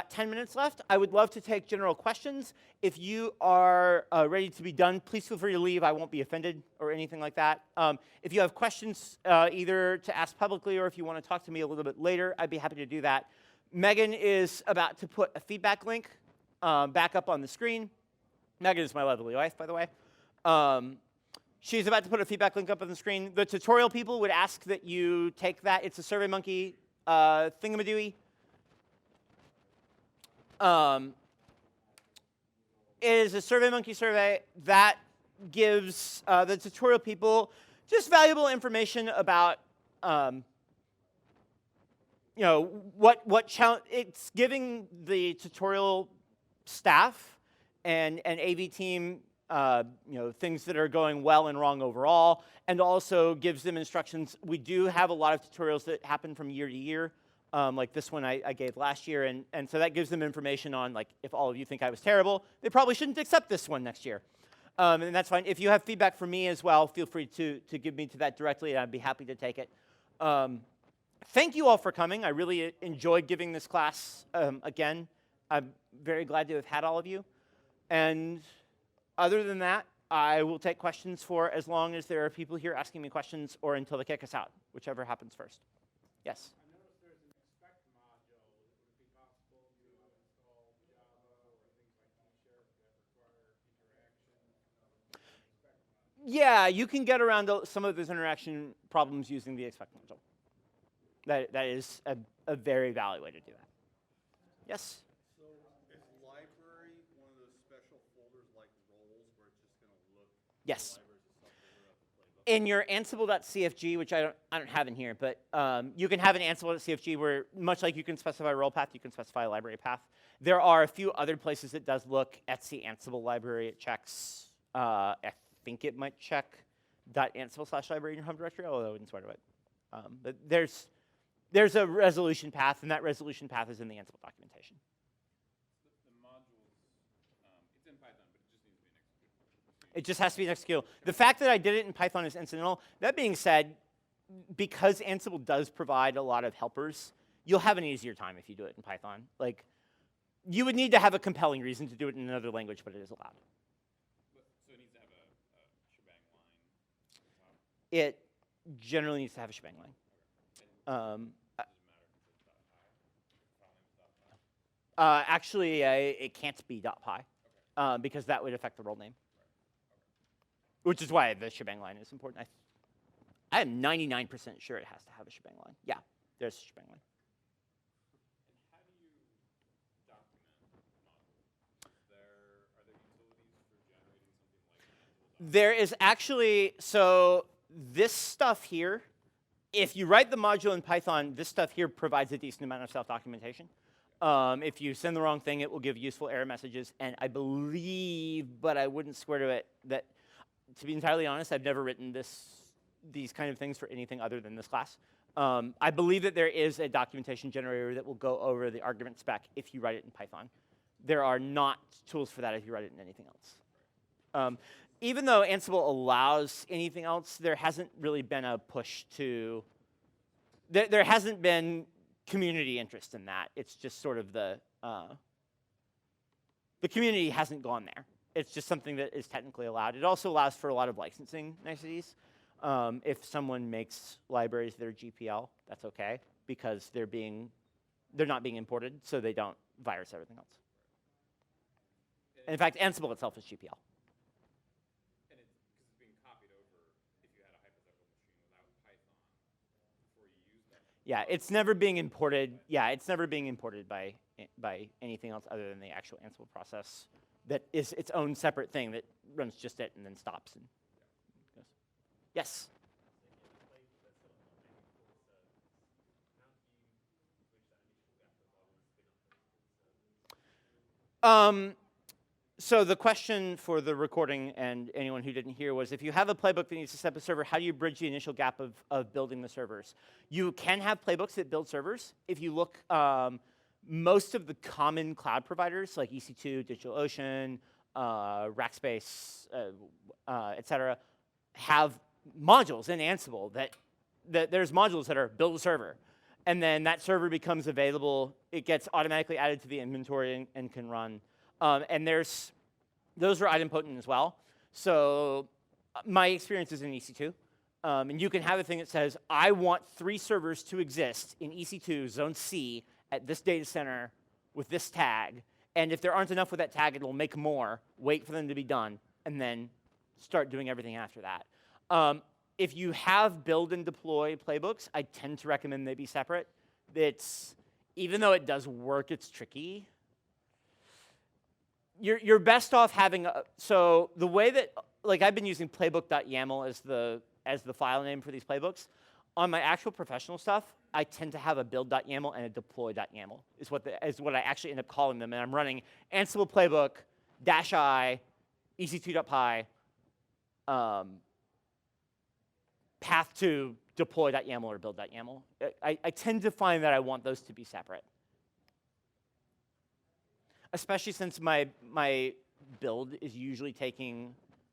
10 minutes left. I would love to take general questions. If you are ready to be done, please feel free to leave. I won't be offended or anything like that. If you have questions, either to ask publicly or if you want to talk to me a little bit later, I'd be happy to do that. Megan is about to put a feedback link back up on the screen. Megan is my lovely wife, by the way. She's about to put a feedback link up on the screen. The tutorial people would ask that you take that. It's a SurveyMonkey thingamadooey. It is a SurveyMonkey survey that gives the tutorial people just valuable information about, it's giving the tutorial staff and AV team, things that are going well and wrong overall, and also gives them instructions. We do have a lot of tutorials that happen from year to year. Like this one I gave last year, and so that gives them information on, like, if all of you think I was terrible, they probably shouldn't accept this one next year. And that's fine. If you have feedback from me as well, feel free to give me to that directly, and I'd be happy to take it. Thank you all for coming. I really enjoyed giving this class again. I'm very glad to have had all of you. And other than that, I will take questions for as long as there are people here asking me questions or until they kick us out, whichever happens first. Yes? Yeah, you can get around some of those interaction problems using the expect module. That is a very valid way to do that. Yes? So is library one of those special folders like roles where it's just going to look Yes. at libraries and stuff that In your Ansible.cfg, which I don't have in here, but you can have an Ansible.cfg where, much like you can specify a role path, you can specify a library path. There are a few other places it does look. Etsy Ansible library, it checks. I think it might check .ansible/library in your home directory, although I wouldn't swear to it. But there's a resolution path, and that resolution path is in the Ansible documentation. The modules, it's in Python, but it just needs to be an executable. It just has to be an executable. The fact that I did it in Python is incidental. That being said, because Ansible does provide a lot of helpers, you'll have an easier time if you do it in Python. Like, you would need to have a compelling reason to do it in another language, but it is allowed. So it needs to have a shebang line. It generally needs to have a shebang line. Actually, it can't be .py because that would affect the role name, which is why the shebang line is important. I am 99% sure it has to have a shebang line. Yeah, there's a shebang line. And how do you There is actually, so this stuff here, if you write the module in Python, this stuff here provides a decent amount of self-documentation. If you send the wrong thing, it will give useful error messages. And I believe, but I wouldn't swear to it, that, to be entirely honest, I've never written these kind of things for anything other than this class. I believe that there is a documentation generator that will go over the argument spec if you write it in Python. There are not tools for that if you write it in anything else. Even though Ansible allows anything else, there hasn't really been a push to, there hasn't been community interest in that. It's just sort of the community hasn't gone there. It's just something that is technically allowed. It also allows for a lot of licensing niceties. If someone makes libraries that are GPL, that's okay, because they're not being imported, so they don't virus everything else. And in fact, Ansible itself is GPL. And it's because it's being copied over if you had a hypothetical machine without Python before you use that. Yeah, it's never being imported. Yeah, it's never being imported by anything else other than the actual Ansible process that is its own separate thing that runs just it and then stops and goes. Yes. So the question for the recording and anyone who didn't hear was, if you have a playbook that needs to set up a server, how do you bridge the initial gap of building the servers? You can have playbooks that build servers. If you look, most of the common cloud providers like EC2, DigitalOcean, Rackspace, et cetera, have modules in Ansible that there's modules that are build a server. And then that server becomes available. It gets automatically added to the inventory and can run. And those are idempotent as well. So my experience is in EC2. And you can have a thing that says, I want 3 servers to exist in EC2 Zone C at this data center with this tag. And if there aren't enough with that tag, it'll make more, wait for them to be done, and then start doing everything after that. If you have build and deploy playbooks, I tend to recommend they be separate. Even though it does work, it's tricky. You're best off having so the way that, like, I've been using playbook.yaml as the file name for these playbooks. On my actual professional stuff, I tend to have a build.yaml and a deploy.yaml is what I actually end up calling them. And I'm running Ansible playbook -i ec2.py path to deploy.yaml or build.yaml. I tend to find that I want those to be separate. Especially since my build is usually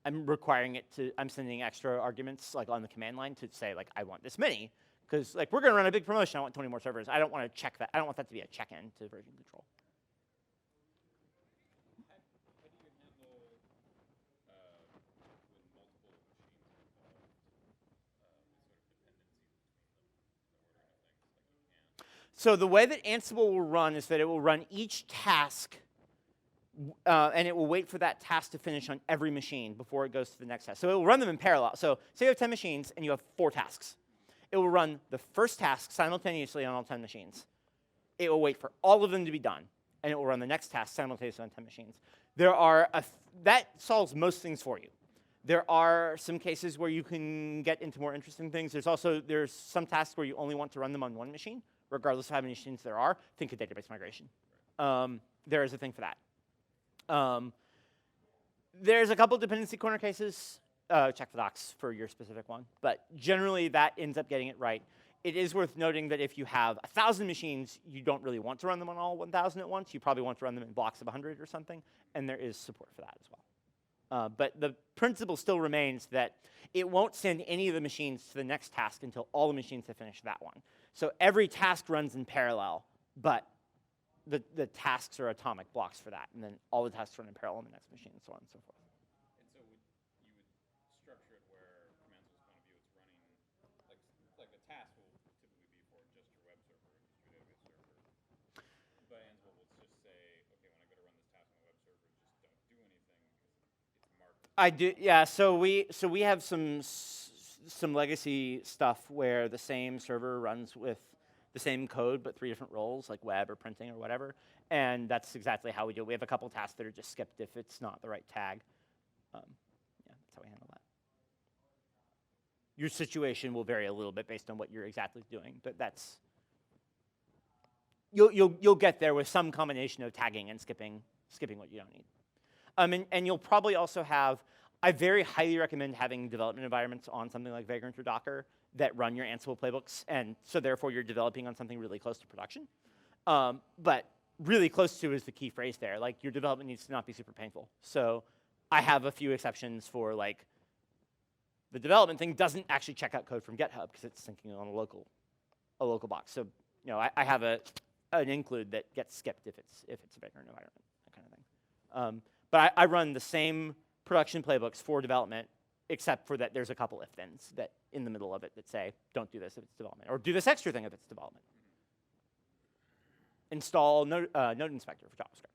I'm sending extra arguments like on the command line to say like I want this many, because like we're gonna run a big promotion. I want 20 more servers. I don't want to check that. I don't want that to be a check-in to version control. How do you handle when multiple machines are involved, with sort of dependencies between them, the ordering of things, like you can't. So the way that Ansible will run is that it will run each task and it will wait for that task to finish on every machine before it goes to the next task. So it will run them in parallel. So say you have 10 machines and you have 4 tasks. It will run the first task simultaneously on all 10 machines. It will wait for all of them to be done, and it will run the next task simultaneously on 10 machines. That solves most things for you. There are some cases where you can get into more interesting things. There's some tasks where you only want to run them on 1 machine, regardless of how many machines there are. Think of database migration. There is a thing for that. There's a couple dependency corner cases. Check the docs for your specific one. But generally, that ends up getting it right. It is worth noting that if you have 1,000 machines, you don't really want to run them on all 1,000 at once. You probably want to run them in blocks of 100 or something. And there is support for that as well. But the principle still remains that it won't send any of the machines to the next task until all the machines have finished that one. So every task runs in parallel, but the tasks are atomic blocks for that, and then all the tasks run in parallel on the next machine, and so on and so forth. And so you would structure it where, from Ansible's point of view, it's running, like a task will typically be for just your web server and just your database server. But Ansible will just say, okay, when I go to run this task on the web server, just don't do anything because it's marked. I do, yeah. So we have some legacy stuff where the same server runs with the same code, but 3 different roles, like web or printing or whatever. And that's exactly how we do it. We have a couple tasks that are just skipped if it's not the right tag. Yeah, that's how we handle it. your situation will vary a little bit based on what you're exactly doing, but that's you'll get there with some combination of tagging and skipping what you don't need. And you'll probably also have, I very highly recommend having development environments on something like Vagrant or Docker that run your Ansible playbooks, and so therefore you're developing on something really close to production. But really close to is the key phrase there. Like, your development needs to not be super painful. So I have a few exceptions for, like, the development thing doesn't actually check out code from GitHub because it's syncing on a local box. So, you know, I have an include that gets skipped if it's a Vagrant environment, that kind of thing. But I run the same production playbooks for development, except for that there's a couple if-thens that in the middle of it that say, don't do this if it's development, or do this extra thing if it's development. Install Node Inspector for JavaScript.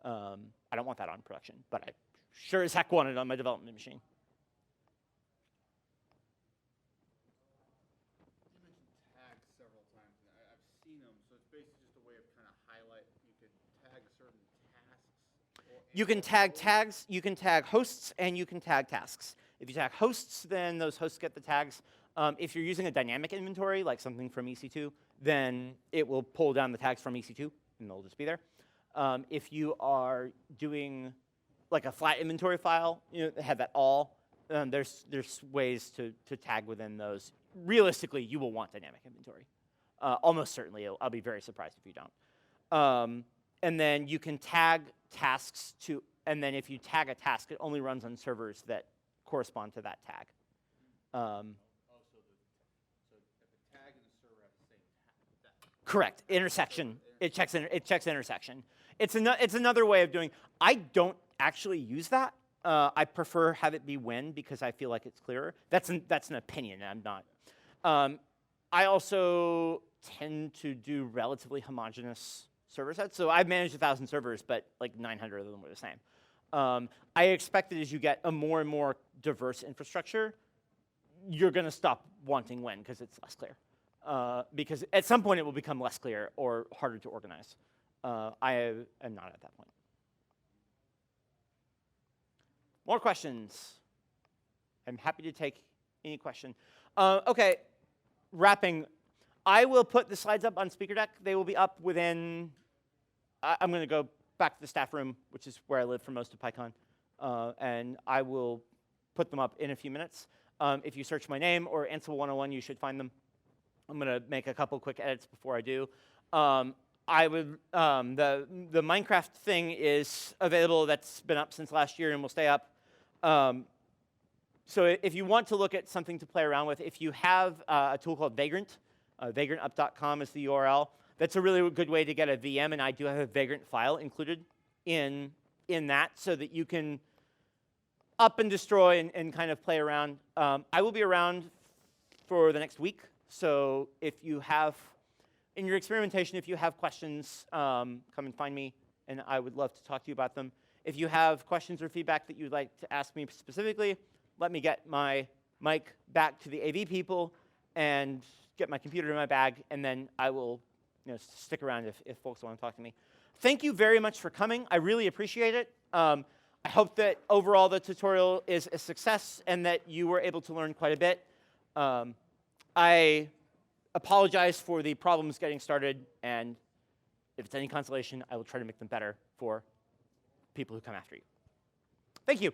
I don't want that on production, but I sure as heck want it on my development machine. You mentioned tags several times, and I've seen them, so it's basically just a way of trying to highlight, you could tag certain tasks. You can tag tags, you can tag hosts, and you can tag tasks. If you tag hosts, then those hosts get the tags. If you're using a dynamic inventory, like something from EC2, then it will pull down the tags from EC2, and they'll just be there. If you are doing like a flat inventory file, you know, have that all, there's ways to tag within those. Realistically, you will want dynamic inventory. Almost certainly, I'll be very surprised if you don't. And then you can tag tasks to, and then if you tag a task, it only runs on servers that correspond to that tag. So if a tag and a server have the same tag. Correct. Intersection. It checks intersection. It's another way of doing. I don't actually use that. I prefer have it be when because I feel like it's clearer. That's an opinion. I'm not. I also tend to do relatively homogeneous server sets. So I've managed 1,000 servers, but like 900 of them were the same. I expect that as you get a more and more diverse infrastructure, you're going to stop wanting when because it's less clear. Because at some point it will become less clear or harder to organize. I am not at that point. More questions? I'm happy to take any question. Okay, wrapping. I will put the slides up on SpeakerDeck. They will be up within, I'm going to go back to the staff room, which is where I live for most of PyCon, and I will put them up in a few minutes. If you search my name or Ansible 101, you should find them. I'm going to make a couple quick edits before I do. I would the Minecraft thing is available. That's been up since last year and will stay up. So if you want to look at something to play around with, if you have a tool called Vagrant, vagrantup.com is the URL. That's a really good way to get a VM, and I do have a Vagrant file included in that so that you can up and destroy and kind of play around. I will be around for the next week, so if you have, in your experimentation, if you have questions, come and find me, and I would love to talk to you about them. If you have questions or feedback that you'd like to ask me specifically, let me get my mic back to the AV people and get my computer in my bag, and then I will stick around if folks want to talk to me. Thank you very much for coming. I really appreciate it. I hope that overall the tutorial is a success and that you were able to learn quite a bit. I apologize for the problems getting started, and if it's any consolation, I will try to make them better for people who come after you. Thank you.